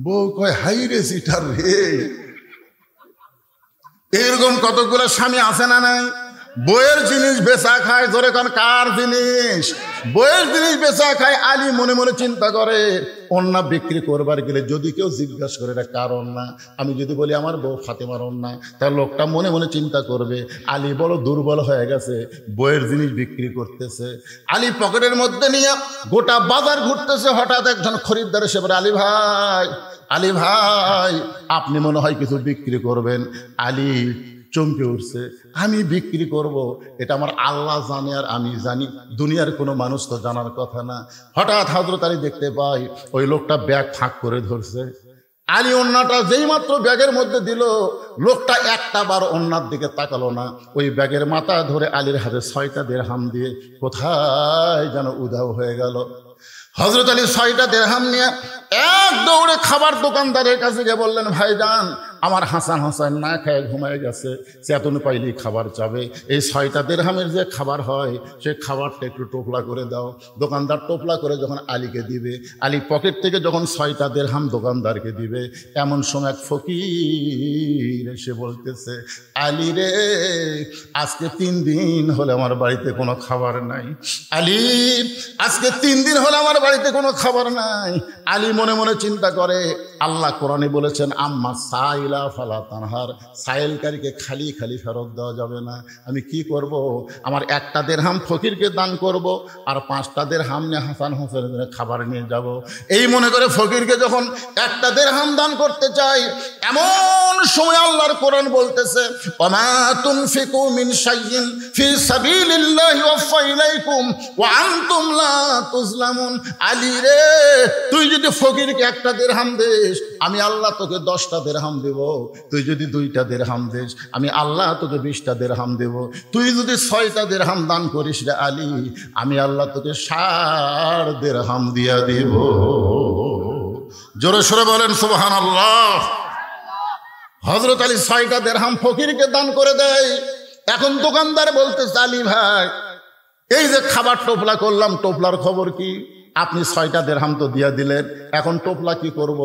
বউ কয়, হাই রে সিটার রে। এরকম কতগুলো স্বামী আছে না নাই? বইয়ের জিনিস বেচা খায়, ধরে কোন কার জিনিস? বইয়ের জিনিস বেচা খায়। আলী মনে মনে চিন্তা করে, ওন্না বিক্রি করবার গেলে যদি কেউ জিজ্ঞাসা করে এটা কার ওন্না, আমি যদি বলি আমার বউ ফাতেমার ওন্না, তার লোকটা মনে মনে চিন্তা করবে আলী বড় দুর্বল হয়ে গেছে, বইয়ের জিনিস বিক্রি করতেছে। আলী পকেটের মধ্যে নিয়ে গোটা বাজার ঘুরতেছে। হঠাৎ একজন খরিদ্দার এসে বলে, আলী ভাই, আলী ভাই, আপনি মনে হয় কিছু বিক্রি করবেন। আলী চমকে উঠছে, আমি বিক্রি করব এটা আমার আল্লাহ জানে আর আমি জানি, দুনিয়ার কোনো মানুষ তো জানার কথা না। হঠাৎ হযরত আলী দেখতে পাই ওই লোকটা ব্যাগ ফাঁক করে ধরছে। আলী ওন্নাটা যেই মাত্র ব্যাগের মধ্যে দিল, লোকটা একটা বার ওন্নার দিকে তাকালো না। ওই ব্যাগের মাথা ধরে আলীর হাতে 6টা দিরহাম দিয়ে কোথায় যেন উধাও হয়ে গেল। হযরত আলী 6টা দিরহাম নিয়ে এক দৌড়ে খাবার দোকানদারের কাছে গিয়ে বললেন, ভাইজান, আমার হাসান হোসেন না খেয়ে ঘুমায় গেছে, চেতন পাইলেই খাবার চাবে। এই 6টা দিরহামের যে খাবার হয় সে খাবারটা একটু টোপলা করে দাও। দোকানদার টোপলা করে যখন আলীকে দিবে, আলী পকেট থেকে যখন 6টা দিরহাম দোকানদারকে দিবে, এমন সময় এক ফকির এসে বলতেছে, আলী রে, আজকে 3 দিন হলে আমার বাড়িতে কোনো খাবার নাই। আলী, আজকে 3 দিন হলে আমার বাড়িতে কোনো খাবার নাই। আলী মনে মনে চিন্তা করে, আল্লাহ কোরআনে বলেছেন, আম্মা সাইলা ফালা তানহার, সাইলকারীকে খালি খালি ফেরত দেওয়া যাবে না। আমি কি করব? আমার 1টা দিরহাম ফকিরকে দান করব, আর 5টা দিরহাম নিয়ে হাসান হোসেনের খাবার নিয়ে যাব। এই মনে করে ফকিরকে যখন 1টা দিরহাম দান করতে চাই, এমন সময় আল্লাহর কোরআন বলতেছে, ওমা তুনফিকু মিন শাইইন ফি সাবিলিল্লাহি ওয়াফা ইলাইকুম ওয়া আনতুম লা তুজলামুন। আলী রে, তুই যদি ফকিরকে 1টা দিরহাম দিস, আমি আল্লাহ তোকে 10টা দিরহাম দেব। তুই যদি 2টা দিরহাম দিস, আমি আল্লাহ তোকে 20টা দিরহাম দেব। তুই যদি 6টা দিরহাম দান করিস রে আলী, আমি আল্লাহ তোকে 60 দিরহাম দিয়া দেব। জোরে সোরে বলেন সুবহানাল্লাহ। হযরত আলী 6টা দিরহাম ফকিরকে দান করে দেয়। এখন দোকানদার বলতেছে, আলী ভাই, এই যে খাবার টোপলা করলাম, টোপলার খবর কি? আপনি 6টা দিরহাম তো দিয়া দিলেন, এখন টোপলা কি করব?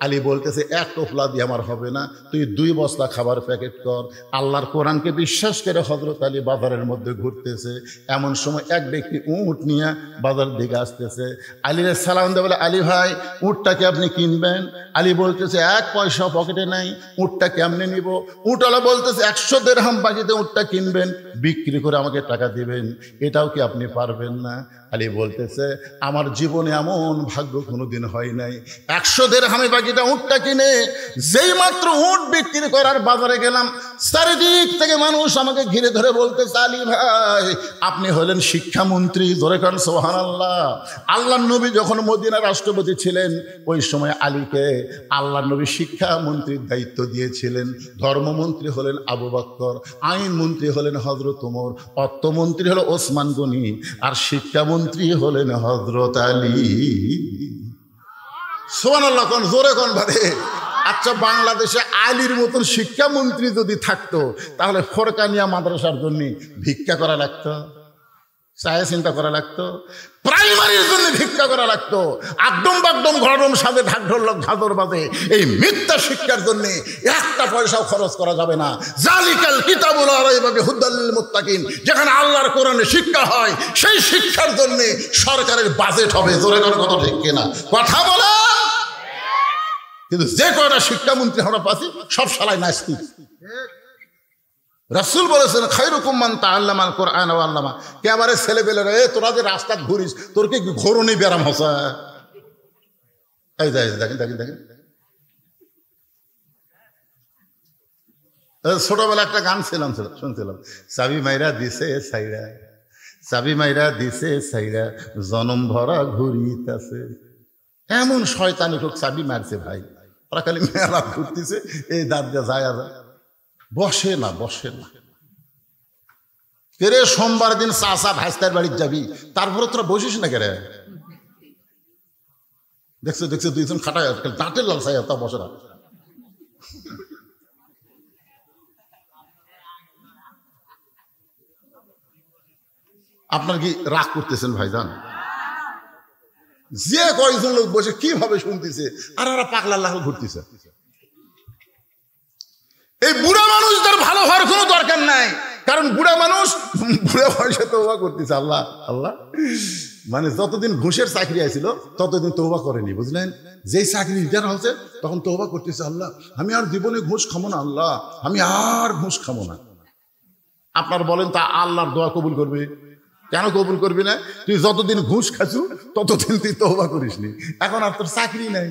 আলী বলতেছে, 1 টোপলা দিয়ে আমার হবে না, তুই 2 বস্তা খাবার প্যাকেট কর। আল্লাহর কোরআনকে বিশ্বাস করে হযরত আলী বাজারের মধ্যে ঘুরতেছে। এমন সময় এক ব্যক্তি উট নিয়ে বাজার দিকে আসতেছে। আলীর সালাম দিয়ে বলে, আলী ভাই, উটটাকে আপনি কিনবেন? আলী বলতেছে, 1 পয়সা পকেটে নাই, উটটা কেমনে নিব? উটওয়ালা বলতেছে, 100 দিরহাম বাকিতে উটটা কিনবেন, বিক্রি করে আমাকে টাকা দিবেন, এটাও কি আপনি পারবেন না? আলী বলতেছে, আমার জীবনে এমন ভাগ্য কোনোদিন হয় নাই। 100 দিরহামে বাকিটা উটটা কিনে যেই মাত্র উট বিক্রি করার বাজারে গেলাম, চারিদিক থেকে মানুষ আমাকে ঘিরে ধরে বলতেছে, আলী ভাই, আপনি হলেন শিক্ষামন্ত্রী। ধরে কান সুবহানাল্লাহ। আল্লাহর নবী যখন মদিনার রাষ্ট্রপতি ছিলেন, ওই সময় আলীকে আল্লাহর নবী শিক্ষামন্ত্রীর দায়িত্ব দিয়েছিলেন। ধর্মমন্ত্রী হলেন আবু বকর, আইন মন্ত্রী হলেন হযরত ওমর, অর্থমন্ত্রী হলো ওসমান গনি, আর শিক্ষামন্ত্রী হলেন হযরত আলী। সুবহানাল্লাহ, কোন জোরে কোন ভাবে। আচ্ছা, বাংলাদেশে আলীর মতন শিক্ষামন্ত্রী যদি থাকতো, তাহলে ফরকানিয়া মাদ্রাসার জন্য ভিক্ষা করা লাগতো, চায়ে চিন্তা করা লাগতো, প্রাইমারির জন্য ভিক্ষা করা লাগতো, একদম বাকদম ঘরম সাথে ঢাক ঢোলক ঝাঁদর বাজে এই মিথ্যা শিক্ষার জন্য 1টা পয়সাও খরচ করা যাবে না। জালিকাল কিতাবুল লা রাইবা ফিহি হুদাল লিল মুত্তাকিন, যেখানে আল্লাহর কোরআনে শিক্ষা হয়, সেই শিক্ষার জন্য সরকারের বাজেট হবে। জোরে করে কথা ঠিক কিনা? কথা বলা। কিন্তু যে কয়টা শিক্ষামন্ত্রী আমরা পাচ্ছি, সব শালাই নাস্তিক। রাসূল বলেছেন, খায়রুকুম মান তাআল্লামাল কুরআন ওয়া আল্লামা। একেবারে ছেলেপেলেরা, তোরা যে রাস্তা ঘুরিস, তোর কি ঘোরনি ব্যারাম হসা? এই দেখেন দেখেন দেখেন, ছোটবেলা একটা গান শুনছিলাম, চাবি মাইরা দিছে সাইরা, চাবি মাইরা দিছে সাইরা, জনম ভরা ঘুরিতাছে। এমন শয়তানি লোক চাবি মারছে ভাই, ওরা খালি মেলা ঘুরতেছে, এই দাঁত দিয়ে যায়, বসে না। কেরে সোমবার দিন চাচা ভাইস্তার বাড়ির যাবি, তারপরে তোরা বসিস না কেরে? দেখছো 2জন খাটায় দাঁতের লাল চাই, তা বসে না। আপনার কি রাগ করতেছেন ভাইজান? যে কয়েকজন লোক বসে কিভাবে শুনতেছে, আর ওরা পাগলা লাল ঘুরতেছে। এই বুড়া মানুষদের ভালো হওয়ার কোনো দরকার নাই, কারণ বুড়া মানুষ বুড়া বয়সে তওবা করতেছে। আল্লাহ আল্লাহ, মানে যতদিন ঘুষের চাকরি আছিল ততদিন তওবা করেনি, বুঝলেন? যেই চাকরি রিটায়ার হচ্ছে তখন তওবা করতেছে, আল্লাহ আমি আর জীবনে ঘুষ খাবো না, আল্লাহ আমি আর ঘুষ খাবো না। আপনার বলেন তা আল্লাহর দোয়া কবুল করবে? কেন কবুল করবি না? তুই যতদিন ঘুষ খাচ্ছু ততদিন তুই তওবা করিসনি, এখন আর তোর চাকরি নাই।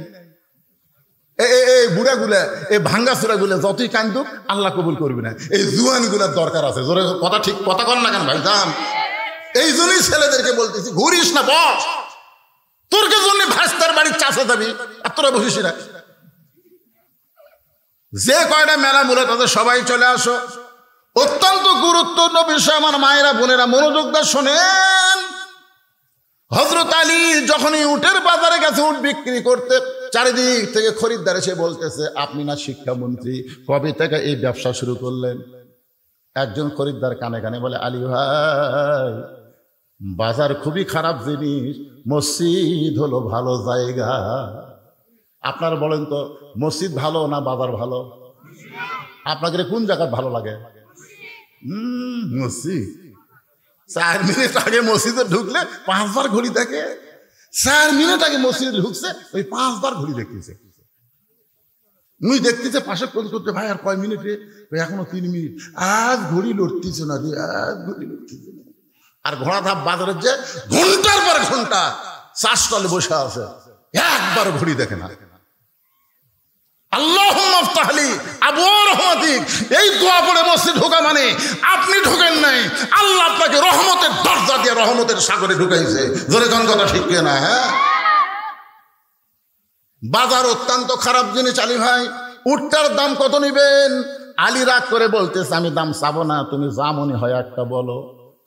এই বুড়াগুলা, এই ভাঙ্গাচোরাগুলা যতই কান্দুক আল্লাহ কবুল করবি না। এই জুয়ানগুলার দরকার আছে। জোরে কথা, ঠিক কথা কর না কেন ভাই যান? এই জন্যই ছেলেদেরকে বলতেছি ঘুরিস না, বস। তোর কে জন্য ভাস্তার বাড়ির চাষা যাবি আর তোরা বসিস না। যে কয়টা মেলা মূলে তাদের সবাই চলে আসো। অত্যন্ত গুরুত্বপূর্ণ বিষয় আমার মায়েরা বোনেরা, মনোযোগ দিয়ে শোনেন। হযরত আলী যখনই উটের বাজারে গেছে উট বিক্রি করতে, চারিদিক থেকে খরিদ্দার এসে বলতেছে, আপনি না শিক্ষামন্ত্রী, কবে থেকে এই ব্যবসা শুরু করলেন? একজন খরিদ্দার কানে কানে বলে, আলী ভাই বাজার খুবই খারাপ জিনিস, মসজিদ হলো ভালো জায়গা। আপনার বলেন তো মসজিদ ভালো না বাজার ভালো? আপনাকে কোন জায়গা ভালো লাগে? মসজিদ। 4 মিনিট আগে মসজিদে ঢুকলে 5 বার ঘড়ি দেখে, 4 মিনিট আগে মসজিদে ঢুকছে ওই 5 বার ঘড়ি দেখতেছে। মুই দেখতেছে পাশে কোন করতে, ভাই আর কয় মিনিটে? এখনো 3 মিনিট। আজ ঘড়ি লড়তেছে না রে, আজ ঘড়ি লড়তেছে না। আর ঘোড়া ধাপ বাজারের যে ঘন্টার পর ঘন্টা চাষ তলে বসে আছে, একবার ঘড়ি দেখে না। আল্লাহুম্মা আফতাহলি আবওয়াব রাহমাতিক, এই দোয়া পড়ে মসজিদ ঢোকা মানে আপনি ঢোকেন নাই, আল্লাহ আপনাকে রহমতের দরজা দিয়ে রহমতের সাগরে ঢুকাইছে। জোরে কোন কথা ঠিক না? হ্যাঁ, বাজার অত্যন্ত খারাপ জিনিস। আলী ভাই উটটার দাম কত নিবেন? আলী রাগ করে বলতেছে, আমি দাম চাবো না, তুমি যা মনে হয় একটা বলো।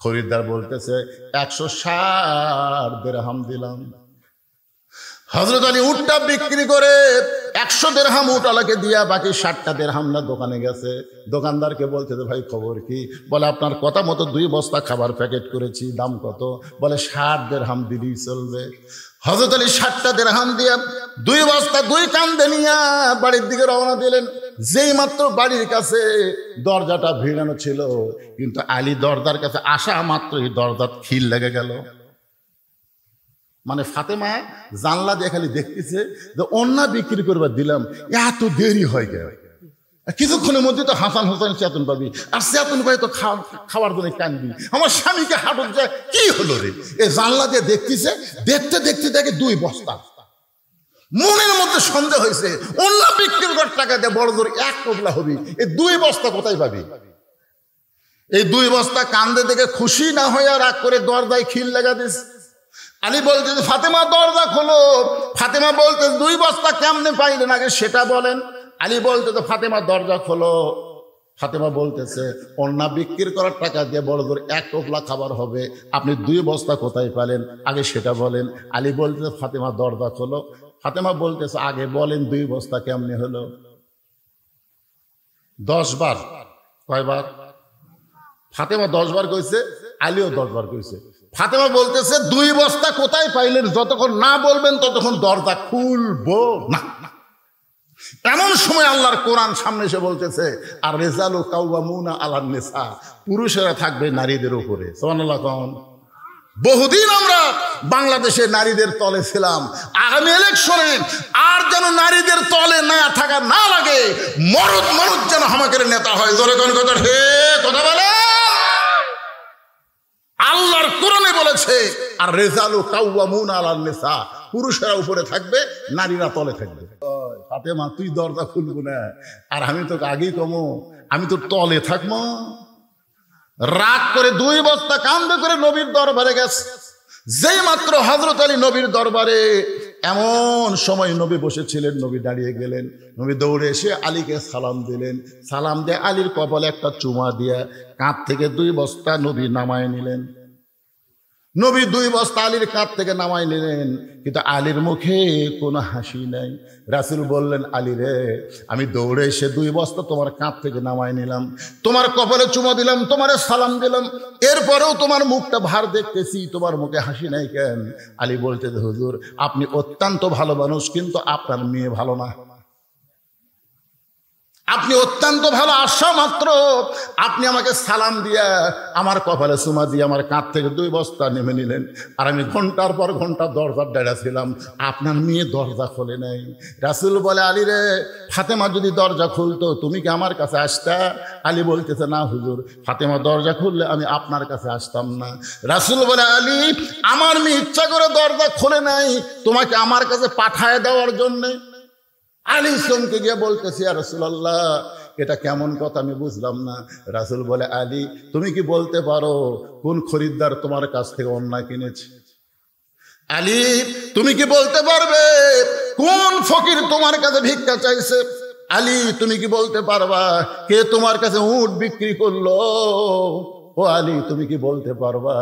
খরিদ্দার বলতেছে 160 দিরহাম দিলাম। হযরত আলী উটটা বিক্রি করে 100 দিরহাম উটওয়ালাকে দিয়া বাকি 60টা দিরহাম না দোকানে গেছে। দোকানদারকে বলতেছে, ভাই খবর কি? বলে আপনার কথা মতো 2 বস্তা খাবার প্যাকেট করেছি, দাম কত? বলে 60 দিরহাম দিলেই চলবে। হযরত আলী 60টা দিরহাম দিয়া 2 বস্তা 2 কান্দে নিয়া বাড়ির দিকে রওনা দিলেন। যেই মাত্র বাড়ির কাছে দরজাটা ভিড়ানো ছিল, কিন্তু আলী দরজার কাছে আসা মাত্রই দরজার খিল লেগে গেল। মানে ফাতেমা জানলা দিয়ে খালি দেখতেছে যে অন্যা বিক্রি করবার দিলাম, এত দেরি হয় গেল। কিছুক্ষণের মধ্যে তো হাসান হোসেন চেতন পাবি, আর চেতন পাই তো খাওয়ার জন্য কানবি। আমার স্বামীকে হাঁটুর যায়, কি হলো রে? এ জানলা দিয়ে দেখতেছে, দেখতে দেখতে দেখে 2 বস্তা। মনের মধ্যে সন্দেহ হয়েছে, অন্য বিক্রি করার টাকা দিয়ে বড় জোর 1 কবলা হবি, এই 2 বস্তা কোথায় পাবি? এই 2 বস্তা কান্দে দেখে খুশি না হয়ে রাগ করে দরজায় খিল লাগা দিস। আলী বলতেছে, ফাতেমা দরজা খোলো। ফাতেমা বলতেছে, 2 বস্তা কেমনে পাইলেন আগে সেটা বলেন। আলী বলতেছে, ফাতেমা দরজা খোলো। ফাতেমা বলতেছে, অন্না বিক্রি করার টাকা দিয়ে বড় জোর 1 টোপলা খাবার হবে, আপনি 2 বস্তা কোথায় পেলেন আগে সেটা বলেন। আলী বলতেছে, ফাতেমা দরজা খোলো। ফাতেমা বলতেছে, আগে বলেন 2 বস্তা কেমনে হলো? 10 বার। কয়বার? ফাতেমা 10 বার কইছে, আলীও 10 বার কইছে। ফাতেমা বলতেছে, 2 বস্তা কোথায় পাইলেন যতক্ষণ না বলবেন ততক্ষণ দরজা খুলবো না। এমন সময় আল্লাহর কোরআন সামনে এসে বলতেছে, আর রিজালু কাওয়ামুনা আলান নিসা, পুরুষেরা থাকবে নারীদের উপরে। সুবহানাল্লাহ। বহুদিন আমরা বাংলাদেশে নারীদের তলে ছিলাম, আগামী ইলেকশনে আর যেন নারীদের তলে না থাকা না লাগে, মরদ মানুষ যেন আমাকে নেতা হয়। জোরে কোন কথা, হে কথা বলে। আল্লাহর কোরআনে বলেছে, আর রিজালু কাওয়ামুনা আলান নিসা, পুরুষেরা উপরে থাকবে, নারীরা তলে থাকবে। ফাতেমা তুই দরজা খুলবো না, আর আমি তোকে আগেই কমো, আমি তো তলে থাকবো। রাগ করে 2 বস্তা কান্দে করে নবীর দরবারে গেছে। যেই মাত্র হযরত আলী নবীর দরবারে, এমন সময় নবী বসেছিলেন, নবী দাঁড়িয়ে গেলেন। নবী দৌড়ে এসে আলীকে সালাম দিলেন। সালাম দিয়ে আলীর কপালে একটা চুমা দিয়া কাঁধ থেকে 2 বস্তা নবী নামায় নিলেন। নবী 2 বস্তা আলীর কাঁধ থেকে নামায় নিলেন, কিন্তু আলীর মুখে কোনো হাসি নাই। রাসূল বললেন, আলী রে, আমি দৌড়ে এসে 2 বস্তা তোমার কাঁধ থেকে নামায় নিলাম, তোমার কপালে চুমা দিলাম, তোমার সালাম দিলাম, এরপরেও তোমার মুখটা ভার দেখতেছি, তোমার মুখে হাসি নাই কেন? আলী বলতে, হুজুর আপনি অত্যন্ত ভালো মানুষ, কিন্তু আপনার মেয়ে ভালো না। আপনি অত্যন্ত ভালো আসা মাত্র আপনি আমাকে সালাম দিয়া আমার কপালে চুমা দিয়ে আমার কাঁধ থেকে 2 বস্তা নেমে নিলেন, আর আমি ঘন্টার পর ঘন্টা দরজার ডাড়া ছিলাম, আপনার মেয়ে দরজা খোলে নাই। রাসূল বলে, আলী রে, ফাতেমা যদি দরজা খুলতো তুমি কি আমার কাছে আসতা? আলী বলতেছে, না হুজুর, ফাতেমা দরজা খুললে আমি আপনার কাছে আসতাম না। রাসূল বলে, আলী, আমার মেয়ে ইচ্ছা করে দরজা খোলে নাই তোমাকে আমার কাছে পাঠায় দেওয়ার জন্যে। আলী চমকে গিয়ে বলতেছি, ইয়া রাসূলুল্লাহ, এটা কেমন কথা আমি বুঝলাম না। রাসূল বলে, আলী, তুমি কি বলতে পারো কোন খরিদ্দার তোমার কাছ থেকে অন্যায় কিনেছে? আলী, তুমি কি বলতে পারবে কোন ফকির তোমার কাছে ভিক্ষা চাইছে? আলী, তুমি কি বলতে পারবা কে তোমার কাছে উট বিক্রি করলো? ও আলী, তুমি কি বলতে পারবা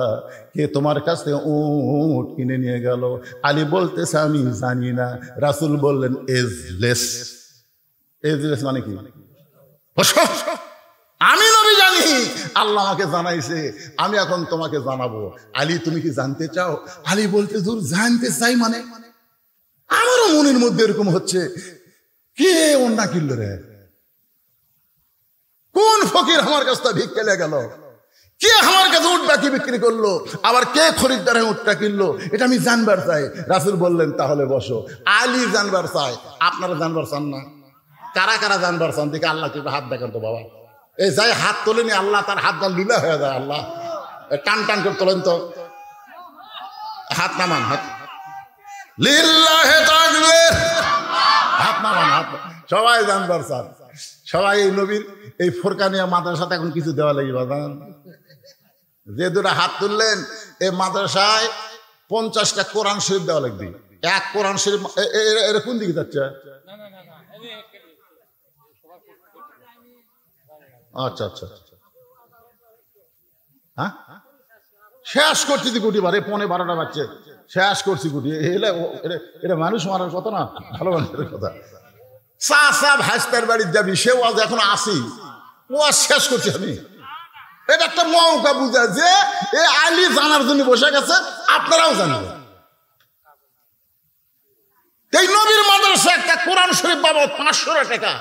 কে তোমার কাছ থেকে উট কিনে নিয়ে গেল? আলী বলতেছে, আমি জানি না। রাসূল বললেন, এজলেস। এজলেস মানে কি? আমি নবী জানি, আল্লাহ আমাকে জানাইছে, আমি এখন তোমাকে জানাবো। আলী, তুমি কি জানতে চাও? আলী বলতে, দূর, জানতে চাই মানে? আমারও মনের মধ্যে এরকম হচ্ছে, কে অন্যা কিনলো রে? কোন ফকির আমার কাছ থেকে ভিক্ষা লেগে গেল? কে আমার কাছে উটটা কি বিক্রি করলো? আবার কে খরিদ্দারে উটটা কিনলো? এটা আমি জানবার চাই। রাসূল বললেন, তাহলে বসো। আলী জানবার চাই, আপনারা জানবার চান না? কারা কারা জানবার চান? দেখে আল্লাহ কি হাত দেখেন তো বাবা। এই যাই হাত তোলেনি, আল্লাহ তার হাতটা লীলা হয়ে যায়। আল্লাহ টান টান করে তোলেন তো, হাত নামান, হাত লিল্লাহে তাকবীর, হাত নামান, হাত। সবাই জানবার চান, সবাই এই নবীর এই ফোরকানিয়া মাদ্রাসাতে এখন কিছু দেওয়া লাগবে। যে 2টা হাত তুললেন, এই মাদ্রাসায় 50টা কোরআন শরীফ দেওয়া লাগবে। এক কোরআন শরীফ এরা কোন দিকে যাচ্ছে? আচ্ছা আচ্ছা, হ্যাঁ, শেষ করছি গুটি বারে 11:30 বাজছে, শেষ করছি গুটি। এটা মানুষ মারার কথা না, ভালো মানুষের কথা। চাচা ভাইস্তার বাড়ির যাবি, সেও আজ এখন আসি, ও আজ শেষ করছি আমি। এটা একটা মৌকা বুঝা যে এ আলী জানার জন্য বসে গেছে, আপনারাও জানবেন। এই নবীর মাদ্রাসা একটা কোরআন শরীফ বাবদ 500 টাকা,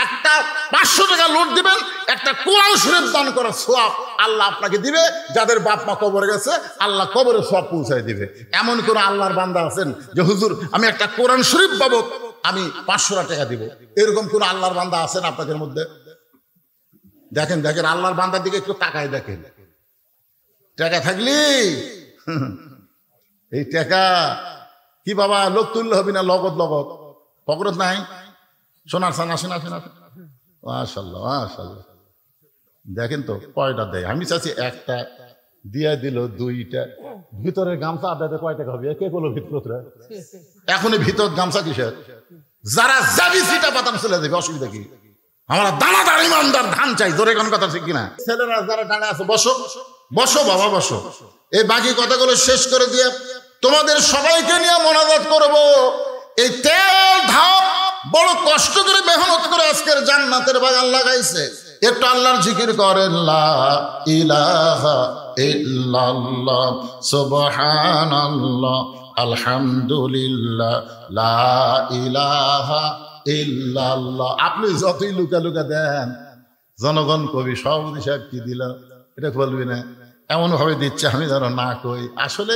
একটা 500 টাকা লোড দিবেন, একটা কোরআন শরীফ দান করার সওয়াব আল্লাহ আপনাকে দিবে। যাদের বাপ মা কবরে গেছে, আল্লাহ কবরে সওয়াব পৌঁছায় দিবে। এমন কোন আল্লাহর বান্দা আছেন যে হুজুর আমি একটা কোরআন শরীফ বাবদ আমি 500 টাকা দিব? এরকম কোন আল্লাহর বান্দা আছেন আপনাদের মধ্যে? দেখেন দেখেন, আল্লাহর বান্দার দিকে একটু তাকায় দেখেন। টাকা থাকলি এই টাকা কি বাবা লোক তুললে হবি না, লগত লগত পকরত নাই, সোনার সান আসে না, আসে না। মাশাআল্লাহ মাশাআল্লাহ, দেখেন তো কয়টা দেয়। আমি চাচ্ছি একটা দিয়ে দিল 2টা। ভিতরের গামছা আদাতে কয় টাকা হবে? কে বলো ভিতরে? এখনই ভিতর গামছা কিসের? যারা যাবি সেটা বাতাম চলে যাবে, অসুবিধা কি? আমরা দানাদার ইমানদার ধান চাই, জোরে কোন কথা ঠিক কিনা? ছেলেরা যারা ডানে আছে, বসো বসো বাবা বসো। এই বাকি কথাগুলো শেষ করে দিয়ে তোমাদের সবাইকে নিয়ে মোনাজাত করব। এই তেল ধাপ বড় কষ্ট করে মেহনত করে আজকের জান্নাতের বাগান লাগাইছে। একটু আল্লাহর জিকির করেন, লা ইলাহা ইল্লাল্লাহ সুবহানাল্লাহ আলহামদুলিল্লাহ লা ইলাহা ইল্লাল্লাহ। আপনি যতই লুকা লুকা দেন, জনগণ কবি সভাপতি সাহেব কি দিল এটা বলবি না, এমন ভাবে দিচ্ছে আমি যেন না কই। আসলে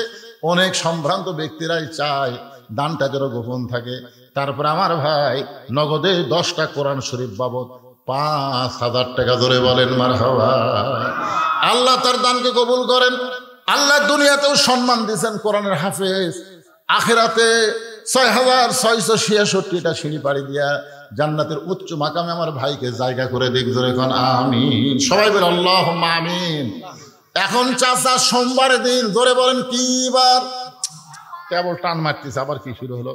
অনেক সম্ভ্রান্ত ব্যক্তিরাই চায় দানটা যেন গোপন থাকে। তারপর আমার ভাই নগদে 10টা কোরআন শরীফ বাবদ 5,000 টাকা ধরে বলেন মারহাবা। আল্লাহ তার দানকে কবুল করেন। আল্লাহ দুনিয়াতেও সম্মান দিয়েছেন কোরআনের হাফেজ, আখিরাতে 6,666টা সিঁড়ি পাড়ি দিয়া জান্নাতের উচ্চ মাকামে আমার ভাইকে জায়গা করে দিক, জোরে কোন আমিন। সবাই বলে আল্লাহুম্মা আমিন। এখন চাচা সোমবারের দিন, জোরে বলেন কি বার? কেবল টান মারতেছে, আবার কি শুরু হলো?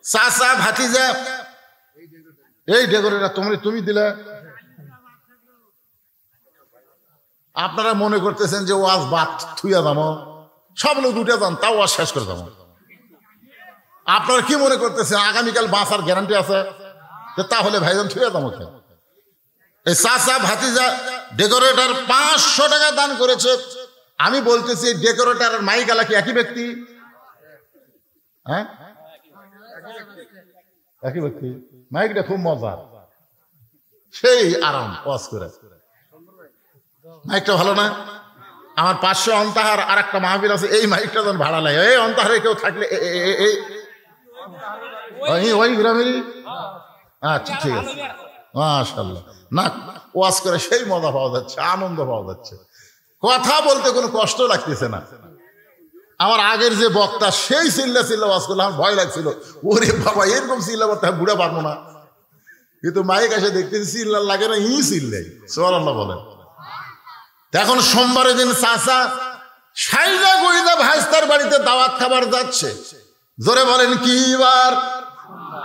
চাচা ভাতিজা এই ডেকোরেটর তুমি দিলে। আপনারা মনে করতেছেন যে ওয়াজ বাদ থুইয়া দামো, সব লোক উঠে যান, তাও ওয়াজ শেষ করে দামো। আপনারা কি মনে করতেছেন আগামীকাল বাঁচার গ্যারান্টি আছে? তাহলে ভাইজান থুইয়া দামো কেন? এই চাচা ভাতিজা ডেকোরেটর 500 টাকা দান করেছে। আমি বলতেছি ডেকোরেটর আর মাইকালা কি একই ব্যক্তি? হ্যাঁ, একই ব্যক্তি। মাইকটা খুব মজা, সেই আরাম ওয়াজ করে। মাইকটা ভালো না? আমার 500 অন্তাহার আর একটা মাহফিল আছে, এই মাইকটা যখন ভাড়া লাগে, এই অন্তাহারে কেউ থাকলে ওই গ্রামেরই। আচ্ছা ঠিক আছে, মাশাআল্লাহ। না, ওয়াজ করে সেই মজা পাওয়া যাচ্ছে, আনন্দ পাওয়া যাচ্ছে, কথা বলতে কোনো কষ্ট লাগতেছে না। আমার আগের যে বক্তা সেই চিল্লা চিল্লা ওয়াজ করলো, আমার ভয় লাগছিল, ওরে বাবা এরকম চিল্লা করতে বুড়া পারবো না। কিন্তু মাইক এসে দেখতেছি চিল্লা লাগে না, চিল্লাই। সুবহানাল্লাহ বলেন। এখন সোমবারের দিন চাচা সাইজা গইদা ভাইস্তার বাড়িতে দাওয়াত খাবার যাচ্ছে। জোরে বলেন কি বার?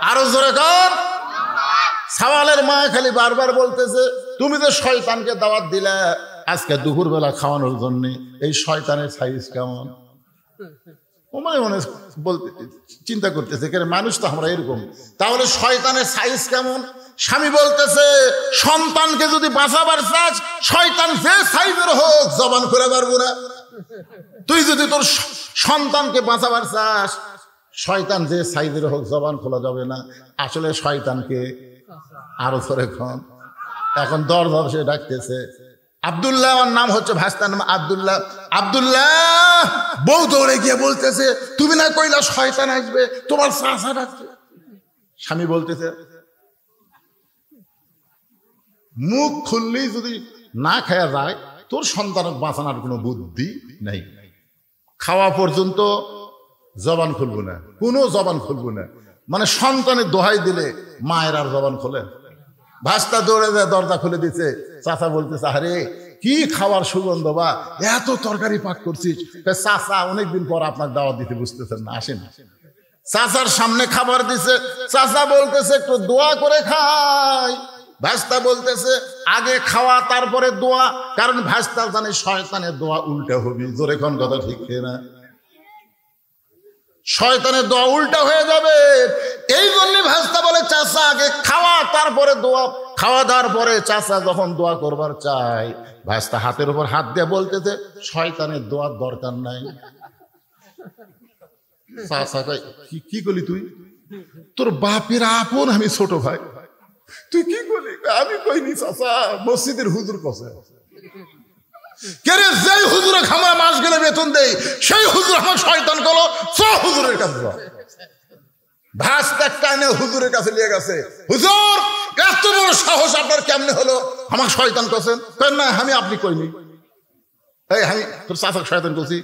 আরো জোরে কর। সওয়ালের মা খালি বারবার বলতেছে, তুমি তো শয়তানকে দাওয়াত দিলা আজকে দুপুর বেলা খাওয়ানোর জন্য, এই শয়তানের সাইজ কেমন? ও মনে মনে বলতে চিন্তা করতেছে, মানুষ তো আমরা এরকম, তাহলে শয়তানের সাইজ কেমন? স্বামী বলতেছে, সন্তানকে যদি বাঁচাবার চাস, শয়তান যে সাইজের হোক জবান খুলে পারবো না। তুই যদি তোর সন্তানকে বাঁচাবার চাস, শয়তান যে সাইজের হোক জবান খোলা যাবে না। আসলে শয়তানকে আরো ধরে খন। এখন দর সে ডাকতেছে, আব্দুল্লাহ, আমার নাম হচ্ছে ভাস্তার নাম আব্দুল্লাহ। আব্দুল্লাহ, বউ দৌড়ে গিয়ে বলতেছে, তুমি না কইলা শয়তান আসবে, তোমার চাচা ডাকছে। স্বামী বলতেছে, মুখ খুললেই যদি না খাওয়া যায়, তোর সন্তান বাঁচানোর কোনো বুদ্ধি নাই। খাওয়া পর্যন্ত জবান খুলবো না, কোনো জবান খুলবো না। মানে সন্তানের দোহাই দিলে মায়ের আর জবান খোলে? ভাস্তা দৌড়ে যায়, দরজা খুলে দিচ্ছে। চাচা বলতেছে, আরে কি খাওয়ার সুগন্ধ, বা এত তরকারি পাক করছিস। চাচা অনেকদিন পর আপনার দাওয়াত দিতে, বুঝতেছেন না, আসেন। চাচার সামনে খাবার দিছে, চাচা বলতেছে একটু দোয়া করে খাই। ভাস্তা বলতেছে আগে খাওয়া তারপরে দোয়া, কারণ ভাস্তা জানে শয়তানের দোয়া উল্টা হবে। জোরে কোন কথা ঠিক না? শয়তানের দোয়া উল্টা হয়ে যাবে। এই জন্য ভাস্তা বলে চাচা আগে খাওয়া তারপরে দোয়া। খাওয়া দাওয়ার পরে চাচা যখন দোয়া করবার চায়, ভাস্তা হাতের উপর হাত দিয়ে বলতেছে, শয়তানের দোয়ার দরকার নাই। চাচা কয়, কি করলি তুই? তোর বাপের আপন আমি ছোট ভাই, তুই কি করলি? আমি কইনি চাচা, মসজিদের হুজুর কসে। যেই হুজুরে খামা মাস গেলে বেতন দেই, সেই হুজুর আমার শয়তান করলো, হুজুরের কাছে ভাস্তা টাইনে হুজুরের কাছে নিয়ে গেছে। হুজুর, এত বড় সাহস আপনার কেমনে হলো? আমার শয়তান করছেন? না, আমি আপনি কইনি। এই আমি তোর চাচা শয়তান করছি?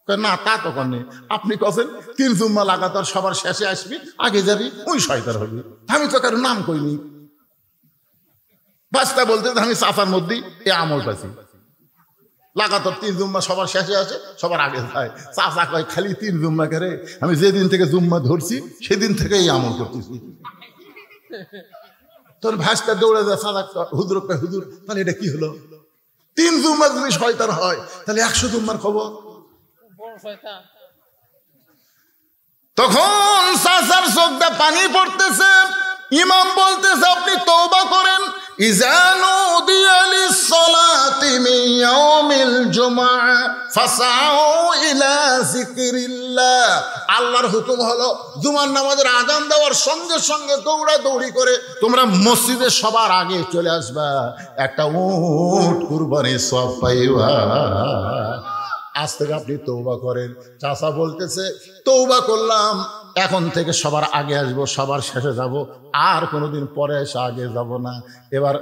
না, তা তো করেনি। আপনি কছেন 3 জুম্মা লাগাতার সবার শেষে আসবি, আগে যাবি, ওই শয়তান হবি। আমি তো কারো নাম কইনি। ভাস্তা বলতে আমি চাচার মধ্যেই এ আমল পাইছি, লাগাতার 3 জুম্মা সবার শেষে আসে, সবার আগে যায়। চাচা কয়, খালি 3 জুম্মা করে? আমি যেদিন থেকে জুম্মা ধরছি সেদিন থেকে এই আমল করতেছি। তোর ভাস্তা দৌড়ে যায়, চাচা হুজুর কয়, হুজুর তাহলে এটা কি হলো? 3 জুম্মা যদি শয়তান হয়, তাহলে 100 জুম্মার খবর। তখন চাচার চোখটা পানি পড়তেছে। ইমাম বলতেছে, আপনি তওবা করেন। ইজানু দিয়ালিস সালাতি মিন ইয়াউমিল জুমআ ফাসাউ ইলা যিকরিল্লাহ। আল্লাহর হুকুম হলো, জুমার নামাজের আযান দেওয়ার সঙ্গে সঙ্গে দৌড়াদৌড়ি করে তোমরা মসজিদে সবার আগে চলে আসবা, একটা উট কুরবানির সওয়াব পাইবা। আজ থেকে আপনি তওবা করেন। চাচা বলতেছে, তওবা করলাম, এখন থেকে সবার আগে আসবো, সবার শেষে যাব, আর কোনোদিন পরে এসে আগে যাব না। এবার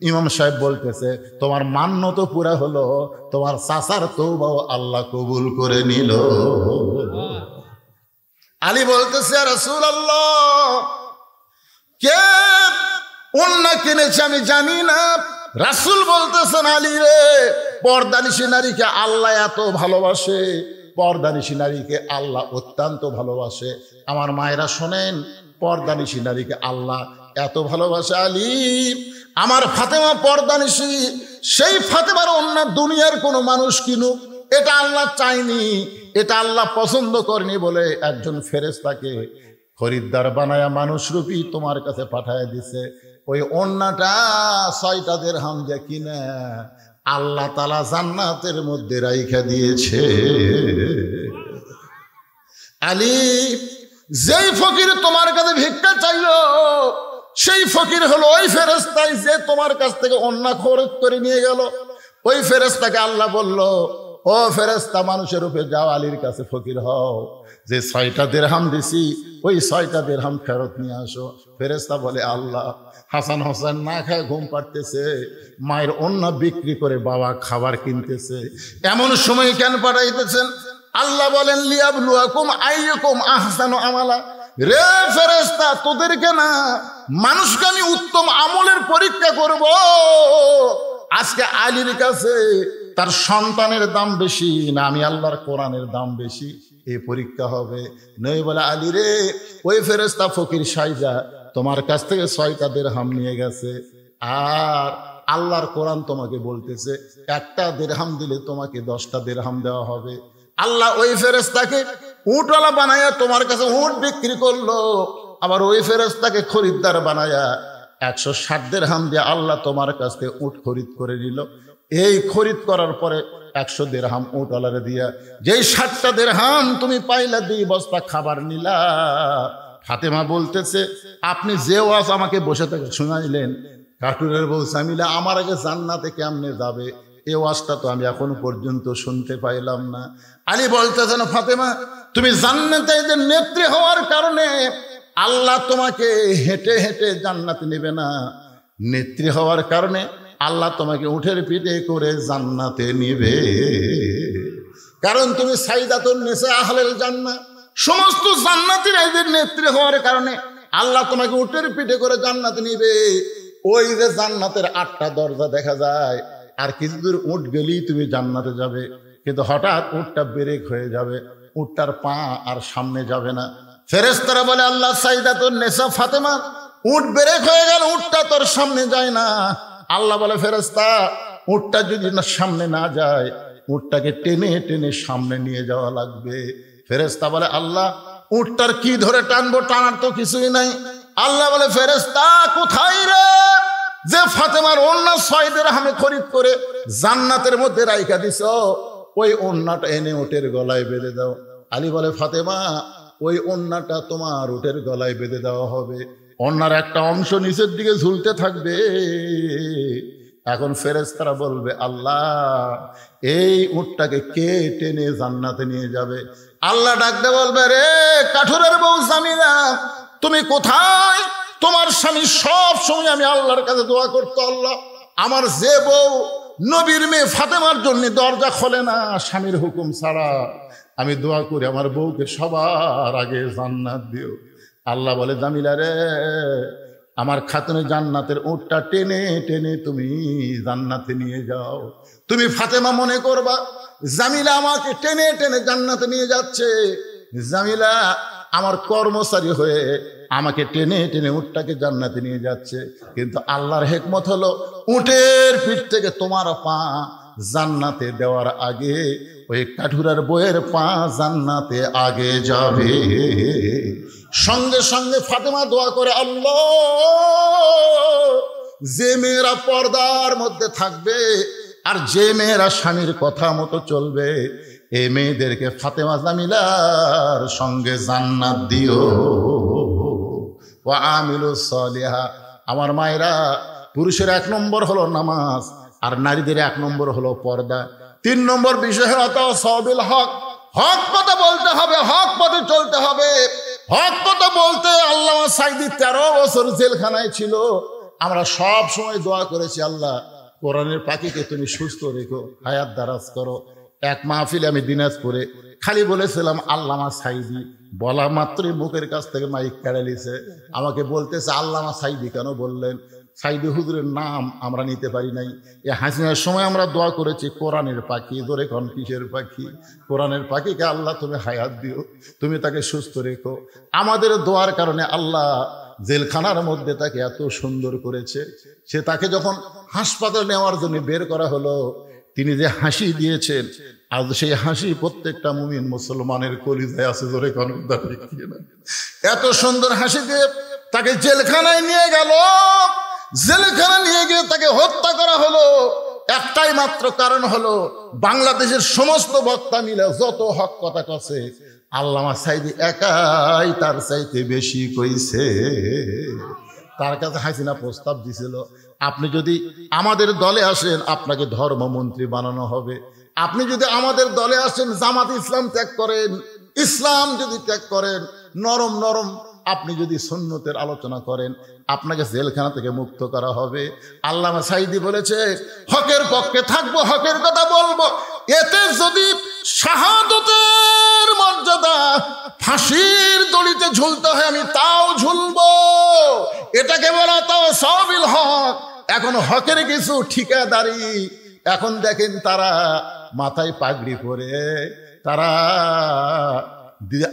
ইমাম সাহেব বলতেছে, তোমার মান্যত পুরা হলো, তোমার চাচার তওবাও আল্লাহ কবুল করে নিল। আলী বলতেছে, রাসূলুল্লাহ, কে ওন্না কিনেছে আমি জানি না। রাসূল বলতেছেন, আলী রে, পর্দানিশী নারীকে আল্লাহ এত ভালোবাসে, পর্দানিশী নারীকে আল্লাহ অত্যন্ত ভালোবাসে। আমার মায়েরা শোনেন, পর্দানিশী নারীকে আল্লাহ এত ভালোবাসে। আলী, আমার ফাতেমা পর্দানিশী, সেই ফাতেমার অন্য দুনিয়ার কোনো মানুষ কিনুক, এটা আল্লাহ চায়নি, এটা আল্লাহ পছন্দ করেনি বলে একজন ফেরেশতাকে খরিদ্দার বানায়া মানুষরূপী তোমার কাছে পাঠায় দিছে। ওই ওন্নাটা 6টা দিরহাম দিয়ে কিনা আল্লাহ তাআলা জান্নাতের মধ্যে রাইখা দিয়েছে। আলী, যেই ফকির তোমার কাছে ভিক্ষা চাইলো সেই ফকির হলো ওই ফেরেশতাই যে তোমার কাছ থেকে অন্যায় খরচ করে নিয়ে গেল। ওই ফেরেশতাকে আল্লাহ বলল, ও ফেরেশতা, মানুষের উপরে যাও, আলীর কাছে ফকির হও, যে 6টা দিরহাম দিছি ওই 6টা দিরহাম ফেরত নিয়ে আসো। ফেরেশতা বলে, আল্লাহ, হাসান হোসেন না খায় ঘুম পাড়তেছে, মায়ের অন্য বিক্রি করে বাবা খাবার কিনতেছে, এমন সময় কেন পাঠাইতেছেন? আল্লাহ বলেন, লিয়াবলুয়াকুম আইয়ুকুম আহসানু আমালা। রে ফেরেশতা, তোদেরকে না, মানুষকে আমি উত্তম আমলের পরীক্ষা করব। আজকে আলীর কাছে তার সন্তানের দাম বেশি না আমি আল্লাহর কোরআনের দাম বেশি, এই পরীক্ষা হবে। নই বলে, আলী রে, ওই ফেরেশতা ফকির সাইজা তোমার কাছ থেকে 6টা দিরহাম নিয়ে গেছে, আর আল্লাহর কোরআন তোমাকে বলতেছে একটা দিরহাম দিলে তোমাকে 10টা দিরহাম দেওয়া হবে। আল্লাহ ওই ফেরেশতাকে উটওয়ালা বানায়া তোমার কাছে উট বিক্রি করলো, আবার ওই ফেরেশতাকে খরিদ্দার বানায়া 160 দিরহাম দিয়ে আল্লাহ তোমার কাছ থেকে উট খরিদ করে নিল। এই খরিদ করার পরে 100 দিরহাম উটওয়ালারে দিয়া যেই 60টা দিরহাম তুমি পাইলা 2 বস্তা খাবার নিলা। ফাতেমা বলতেছে, আপনি যে ওয়াজ আমাকে বসে থেকে শুনাইলেন, কাটুরের বউ জামিলা আমার আগে জান্নাতে কেমনে যাবে, এই ওয়াজটা তো আমি এখনো পর্যন্ত শুনতে পাইলাম না। আলী বলতেছেন, ফাতেমা, তুমি জান্নাতে যে নেত্রী হওয়ার কারণে আল্লাহ তোমাকে হেঁটে হেঁটে জান্নাতে নেবে না, নেত্রী হওয়ার কারণে আল্লাহ তোমাকে উঠের পিঠে করে জান্নাতে নিবে। কারণ তুমি সাইদাতুন নিসা আহলেল জান্নাহ, সমস্ত জান্নাতীর এদের নেত্রী হওয়ার কারণে আল্লাহ তোমাকে উঠের পিঠে করে জান্নাতে নিবে। ওই যে জান্নাতের 8টা দরজা দেখা যায়, আর কিছু দূর উঠ গেলেই তুমি জান্নাতে যাবে, কিন্তু হঠাৎ উটটা ব্রেক হয়ে যাবে, উটটার পা আর সামনে যাবে না। ফেরেশতারা বলে, আল্লাহ, সাইদাতুন নিসা ফাতেমা, উট ব্রেক হয়ে গেল, উটটা তোর সামনে যায় না। আল্লাহ বলে, ফেরেশতা, উটটা যদি না সামনে না যায়, উটটাকে টেনে টেনে সামনে নিয়ে যাওয়া লাগবে। ফেরেশতা বলে, আল্লাহ, উটটার কি ধরে টানবো, টানার তো কিছুই নাই। আল্লাহ বলে, ফেরেশতা, কোথায় রে যে ফাতেমার ওন্না 6 দিরহামে খরিদ করে জান্নাতের মধ্যে রাইখা দিছ, ওই ওন্নাটা এনে উটের গলায় বেঁধে দাও। আলী বলে, ফাতেমা, ওই ওন্নাটা তোমার উটের গলায় বেঁধে দেওয়া হবে, ওন্নার একটা অংশ নিচের দিকে ঝুলতে থাকবে। এখন ফেরেশতারা বলবে, আল্লাহ, এই উটটাকে কে টেনে জান্নাতে নিয়ে যাবে? আল্লাহ ডাকতে বলবে, রে কাঠুরের বউ জামিলা, তুমি কোথায়? তোমার স্বামী সব সময় আমি আল্লাহর কাছে দোয়া করতো, আল্লাহ, আমার যে বউ নবীর মেয়ে ফাতেমার জন্য দরজা খোলে না স্বামীর হুকুম ছাড়া, আমি দোয়া করি আমার বউকে সবার আগে জান্নাত দিও। আল্লাহ বলে, জামিলা রে, আমার খাতুনে জান্নাতের উটটা টেনে টেনে তুমি জান্নাতে নিয়ে যাও। তুমি ফাতেমা মনে করবা জামিলা আমাকে টেনে টেনে জান্নাতে নিয়ে যাচ্ছে, জামিলা আমার কর্মচারী হয়ে আমাকে টেনে টেনে উটটাকে জান্নাতে নিয়ে যাচ্ছে। কিন্তু আল্লাহর হিকমত হলো, উটের পিঠ থেকে তোমার পা জান্নাতে দেওয়ার আগে ওই কাঠুরার বইয়ের পা জান্নাতে আগে যাবে। সঙ্গে সঙ্গে ফাতেমা দোয়া করে, আল্লাহ, যে মেয়েরা পর্দার মধ্যে থাকবে আর যে মেয়েরা স্বামীর কথা মতো চলবে, এই মেয়েদেরকে ফাতেমা জামিলার সঙ্গে জান্নাত দিও। ওয়া আমিলুস সালিহা। আমার মায়েরা, পুরুষের 1 নম্বর হলো নামাজ, আর নারীদের 1 নম্বর হলো পর্দা। 3 নম্বর বিষয় হলো সাবিল হক। হক কথা বলতে হবে, হক পথে চলতে হবে। হক কথা বলতে আল্লামা সাঈদী 13 বছর জেলখানায় ছিল। আমরা সব সময় দোয়া করেছি, আল্লাহ, কোরআনের পাখিকে তুমি সুস্থ রেখো, হায়াত দারাজ করো। এক মাহফিলে আমি দিনাজপুরে খালি বলেছিলাম আল্লামা সাঈদী, বলা মাত্রই মুখের কাছ থেকে মাইক কেড়ে নিছে। আমাকে বলতেছে, আল্লামা সাঈদী কেন বললেন? সাঈদী হুজুরের নাম আমরা নিতে পারি নাই। এই হাসিনার সময় আমরা দোয়া করেছি, কোরআনের পাখি, ধরে কোন কিসের পাখি? কোরআনের পাখিকে আল্লাহ তুমি হায়াত দিও, তুমি তাকে সুস্থ রেখো। আমাদের দোয়ার কারণে আল্লাহ জেলখানার মধ্যে তাকে এত সুন্দর করেছে। সে তাকে যখন হাসপাতালে নেওয়ার জন্য বের করা হলো, তিনি যে হাসি দিয়েছেন, আজ সেই হাসি প্রত্যেকটা মুমিন মুসলমানের কলিজায় আছে। জোরে কোন এত সুন্দর হাসি দিয়ে তাকে জেলখানায় নিয়ে গেল। জেলখানা নিয়ে গিয়ে তাকে হত্যা করা হলো। একটাই মাত্র কারণ হলো বাংলাদেশের সমস্ত বক্তা মিলে যত হক কথা কছে আল্লামা সাঈদী একাই তার চাইতে বেশি কইছে। তার কাছে হাসিনা প্রস্তাব দিছিল, আপনি যদি আমাদের দলে আসেন আপনাকে ধর্মমন্ত্রী বানানো হবে, আপনি যদি আমাদের দলে আসেন জামাত ইসলাম ত্যাগ করেন, ইসলাম যদি ত্যাগ করেন, নরম নরম আপনি যদি সুন্নতের আলোচনা করেন আপনাকে জেলখানা থেকে মুক্ত করা হবে। আল্লামা সাঈদী বলেছে হকের পক্ষে থাকবো, হকের কথা বলবো, এতে যদি শাহাদতের মর্যাদা ফাঁসির দড়িতে ঝুলতে হয় আমি তাও ঝুলবো। এটাকে বলা তাও সবিল হক। এখন হকের কিছু ঠিকাদারি, এখন দেখেন তারা মাথায় পাগড়ি পরে তারা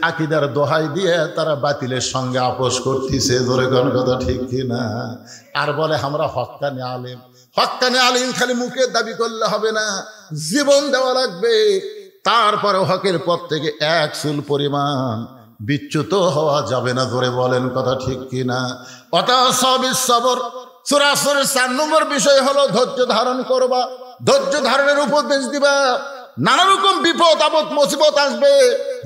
আকিদার দোহাই দিয়ে তারা বাতিলের সঙ্গে আপোষ করতেছে। ধরে কোন কথা ঠিক কিনা? আর বলে আমরা হক্কানি আলেম। হক্কানি আলেম খালি মুখে দাবি করলে হবে না, জীবন দেওয়া লাগবে। তারপরে হকের পথ থেকে এক চুল পরিমাণ বিচ্যুত হওয়া যাবে না। ধরে বলেন কথা ঠিক কিনা? সবর সূরা আসরের 4 নম্বর বিষয় হলো ধৈর্য ধারণ করবা, ধৈর্য ধারণের উপদেশ দিবা। নানা রকম বিপদ আপদ মুসিবত আসবে।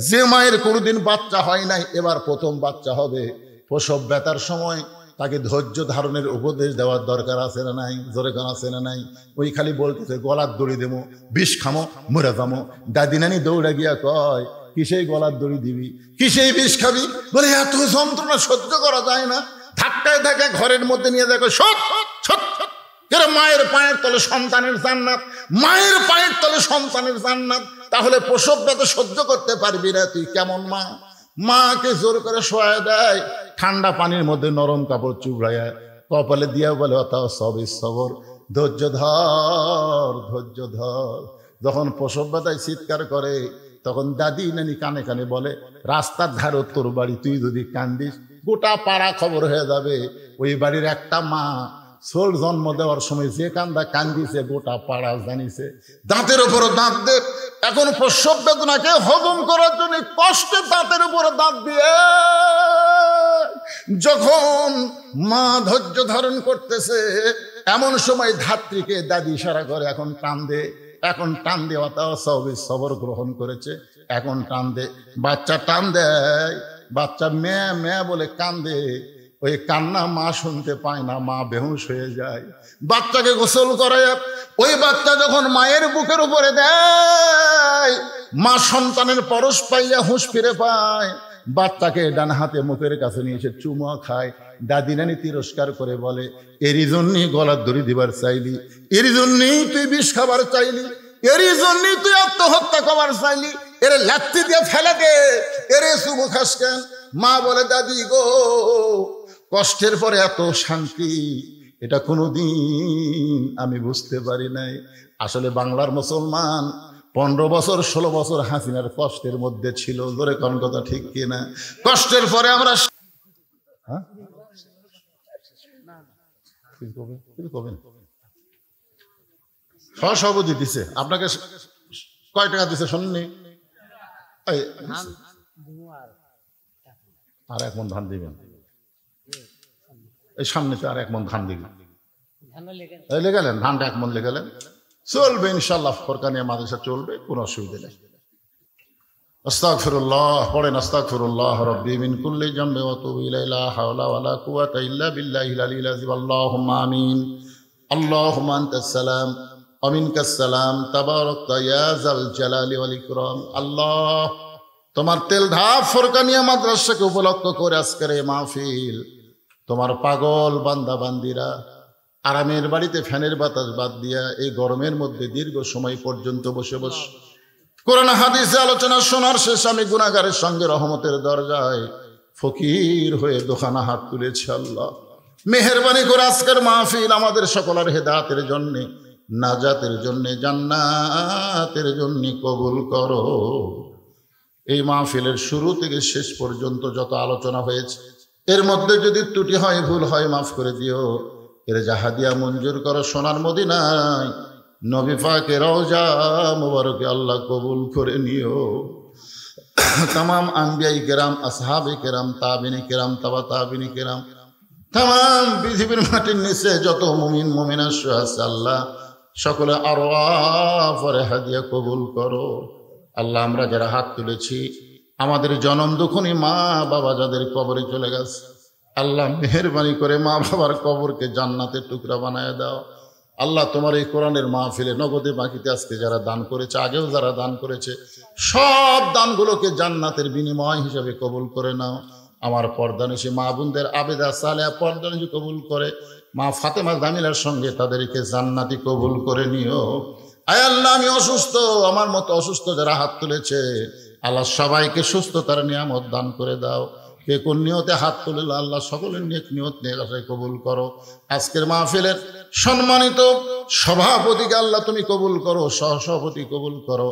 যে মায়ের কোনোদিন বাচ্চা হয় নাই এবার প্রথম বাচ্চা হবে, প্রসব ব্যথার সময় তাকে ধৈর্য ধারণের উপদেশ দেওয়ার দরকার আছে না নাই? জোরে গান আছে না নাই? ওই খালি বলতেছে গলার দড়ি দেবো, বিষ খামো, মরে যাবো। দাদি নানি দৌড়া গিয়া কয় কিসেই গলার দড়ি দিবি, কিসেই বিষ খাবি? বলে এত যন্ত্রণা সহ্য করা যায় না। ধাক্কায় ধাক্কায় ঘরের মধ্যে নিয়ে দেখো সৎ সৎ সৎ। মায়ের পায়ের তলে সন্তানের জান্নাত, মায়ের পায়ের তলে সন্তানের জান্নাত। তাহলে প্রসব ব্যথা সহ্য করতে পারবি না তুই কেমন মা? মাকে জোর করে শোয়া দেয়, ঠান্ডা পানির মধ্যে নরম কাপড় চুবড়াইয়া কপালে দিয়া বলে অতাও সবই সবর, ধৈর্য ধর, ধৈর্য ধর। যখন প্রসব ব্যথায় চিৎকার করে তখন দাদি নানি কানে কানে বলে রাস্তার ধারে তোর বাড়ি, তুই যদি কান্দিস গোটা পাড়া খবর হয়ে যাবে। ওই বাড়ির একটা মা ছোট জন্ম দেওয়ার সময় যে কান্দা কান্দিছে গোটা পাড়া জানিছে। দাঁতের উপর দাঁত দে। এখন প্রসব বেদনাকে হজম করার জন্য কষ্টে দাঁতের উপর দাঁত দিয়ে যখন মা ধৈর্য ধারণ করতেছে এমন সময় ধাত্রীকে দাদি ইশারা করে এখন টান দে, এখন টান দেওয়া তাও সবই সবর গ্রহণ করেছে, এখন টান দে। বাচ্চা টান দেয়, বাচ্চা মেয়ে মেয়ে বলে কান্দে। ওই কান্না মা শুনতে পায় না, মা বেহুশ হয়ে যায়। বাচ্চাকে গোসল করে, ওই বাচ্চা যখন মায়ের বুকের উপরে দেয় মা সন্তানের পরশ পাইয়া হুঁশ ফিরে পায়। বাচ্চাকে ডান হাতে মুখের কাছে নিয়ে এসে চুমা খায়। দাদি নানি তিরস্কার করে বলে এরই জন্যই গলার দড়ি দিবার চাইলি, এরই জন্যই তুই বিষ খাবার চাইলি, এরই জন্যই তুই আত্মহত্যা করবার চাইলি, এর লাত্তি দিয়ে ফেলে দে, এরে চুমু খাস কেন? মা বলে দাদি গো কষ্টের পরে এত শান্তি এটা কোনোদিন আমি বুঝতে পারি নাই। আসলে বাংলার মুসলমান 15 বছর 16 বছর হাসিনার কষ্টের মধ্যে ছিল। ধরে কোন কথা ঠিক কিনা? কষ্টের পরে আমরা সভাপতি দিছে আপনাকে কয় টাকা দিছে শুননি? আর 1 মণ ধান দিবেন, এই সামনেতে আর 1 মণ ধান দিবেন। লেগালেন ধানটা 1 মণ লেগালেন, চলবে ইনশাল্লাহ। ফরকানিয়া মাদ্রাসা চলবে, কোনো অসুবিধা নেই। আস্তাগফিরুল্লাহ পড়েন, আস্তাগফিরুল্লাহ রাব্বি মিন কুল্লি জামবি ওয়া তুবু ইলাইহি লা হাওলা ওয়ালা কুওয়াতা ইল্লা বিল্লাহিল আলিয়্যিল আযীম। আল্লাহুম্মা আমিন। আল্লাহুম্মা আনতাস সালাম ওয়া মিনকাস সালাম তাবারাকতা ইয়া যাল জালালি ওয়াল ইকরাম। আল্লাহ তোমার তেল ধাপ ফরকানিয়া মাদ্রাসাকে উপলক্ষ করে আজকের এই মাহফিল তোমার পাগল বান্দা বান্দিরা আরামের বাড়িতে ফ্যানের বাতাস বাদ দিয়া এই গরমের মধ্যে দীর্ঘ সময় পর্যন্ত বসে বসে কোরআন হাদিসে আলোচনা শোনার শেষ আমি গুনাহগারের সঙ্গে রহমতের দরজায় ফকির হয়ে দোকানা হাত তুলেছি। আল্লাহ মেহেরবানি করে আজকের মাহফিল আমাদের সকলের হেদায়েতের জন্য, নাজাতের জন্য, জান্নাতের জন্য কবুল করো। এই মাহফিলের শুরু থেকে শেষ পর্যন্ত যত আলোচনা হয়েছে এর মধ্যে যদি ত্রুটি হয়, ভুল হয়, মাফ করে দিও। এর জাহাদিয়া মঞ্জুর করো সোনার মদিনায় নবী পাকের রওজা মুবারকে আল্লাহ কবুল করে নিও। तमाम আম্বিয়াই কেরাম, আসহাবে কেরাম, তাবিনী কেরাম, তাবা তাবিনী কেরাম, तमाम পৃথিবীর মাটির নিচে যত মুমিন মুমিনা আছে আল্লাহ সকলে আরো পরে হাদিয়া কবুল করো। আল্লাহ আমরা যারা হাত তুলেছি আমাদের জনম দুঃখনী মা বাবা যাদের কবরে চলে গেছে, আল্লাহ মেহেরবানি করে মা বাবার কবরকে জান্নাতের টুকরা বানায় দাও। আল্লাহ তোমার এই কোরআনের মাহফিলে নগদে বাকিতে আজকে যারা দান করেছে, আগেও যারা দান করেছে, সব দানগুলোকে জান্নাতের বিনিময় হিসেবে কবুল করে নাও। আমার পর্দানিশী মা বোনদের আবেদা সালেহা পর্দানিশী কবুল করে, মা ফাতেমা জামিলার সঙ্গে তাদেরকে জান্নাতি কবুল করে নিও। আয় আল্লাহ আমি অসুস্থ, আমার মতো অসুস্থ যারা হাত তুলেছে, আল্লাহ সবাইকে সুস্থতার নিয়ামত দান করে দাও। কে কোন নিয়তে হাত তুলে আল্লাহ সকলের নেক নিয়ত নেক আশায় কবুল করো। আজকের মাহফিলের সম্মানিত সভাপতিকে আল্লাহ তুমি কবুল করো, সহসভাপতি কবুল করো।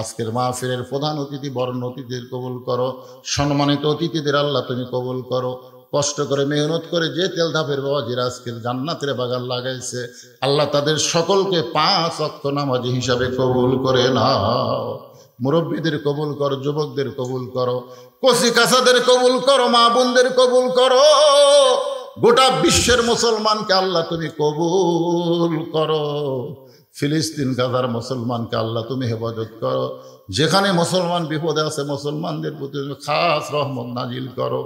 আজকের মাহফিলের প্রধান অতিথি বরণ অতিথিদের কবুল করো, সম্মানিত অতিথিদের আল্লাহ তুমি কবুল করো। কষ্ট করে মেহনত করে যে তেল ধাপের বাবাজিরা আজকের জান্নাতের বাগান লাগাইছে, আল্লাহ তাদের সকলকে 5 ওয়াক্ত নামাজি হিসাবে কবুল করে নাও। মুরব্বীদের কবুল করো, যুবকদের কবুল করো, কচি কাঁচাদের কবুল করো, মা বোনদের কবুল করো। গোটা বিশ্বের মুসলমানকে আল্লাহ তুমি কবুল করো। ফিলিস্তিন গাজার মুসলমানকে আল্লাহ তুমি হেফাজত করো। যেখানে মুসলমান বিপদে আছে মুসলমানদের প্রতি খাস রহমত নাজিল করো।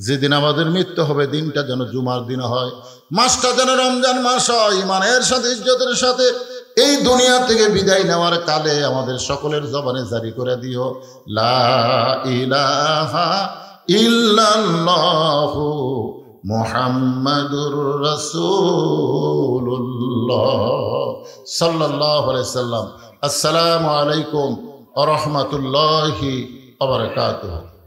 যেদিন আমাদের মৃত্যু হবে দিনটা যেন জুমার দিন হয়, মাসটা যেন রমজান মাস হয়। ইমানের সাথে ইজ্জতের সাথে এই দুনিয়া থেকে বিদায় নেওয়ার কালে আমাদের সকলের জবানে জারি করে দিও লা ইলাহা ইল্লাল্লাহু মুহাম্মাদুর রাসূলুল্লাহ সাল্লাল্লাহু আলাইহি সাল্লাম। আসসালামু আলাইকুম ওয়া রাহমাতুল্লাহি ওয়া বারাকাতুহু।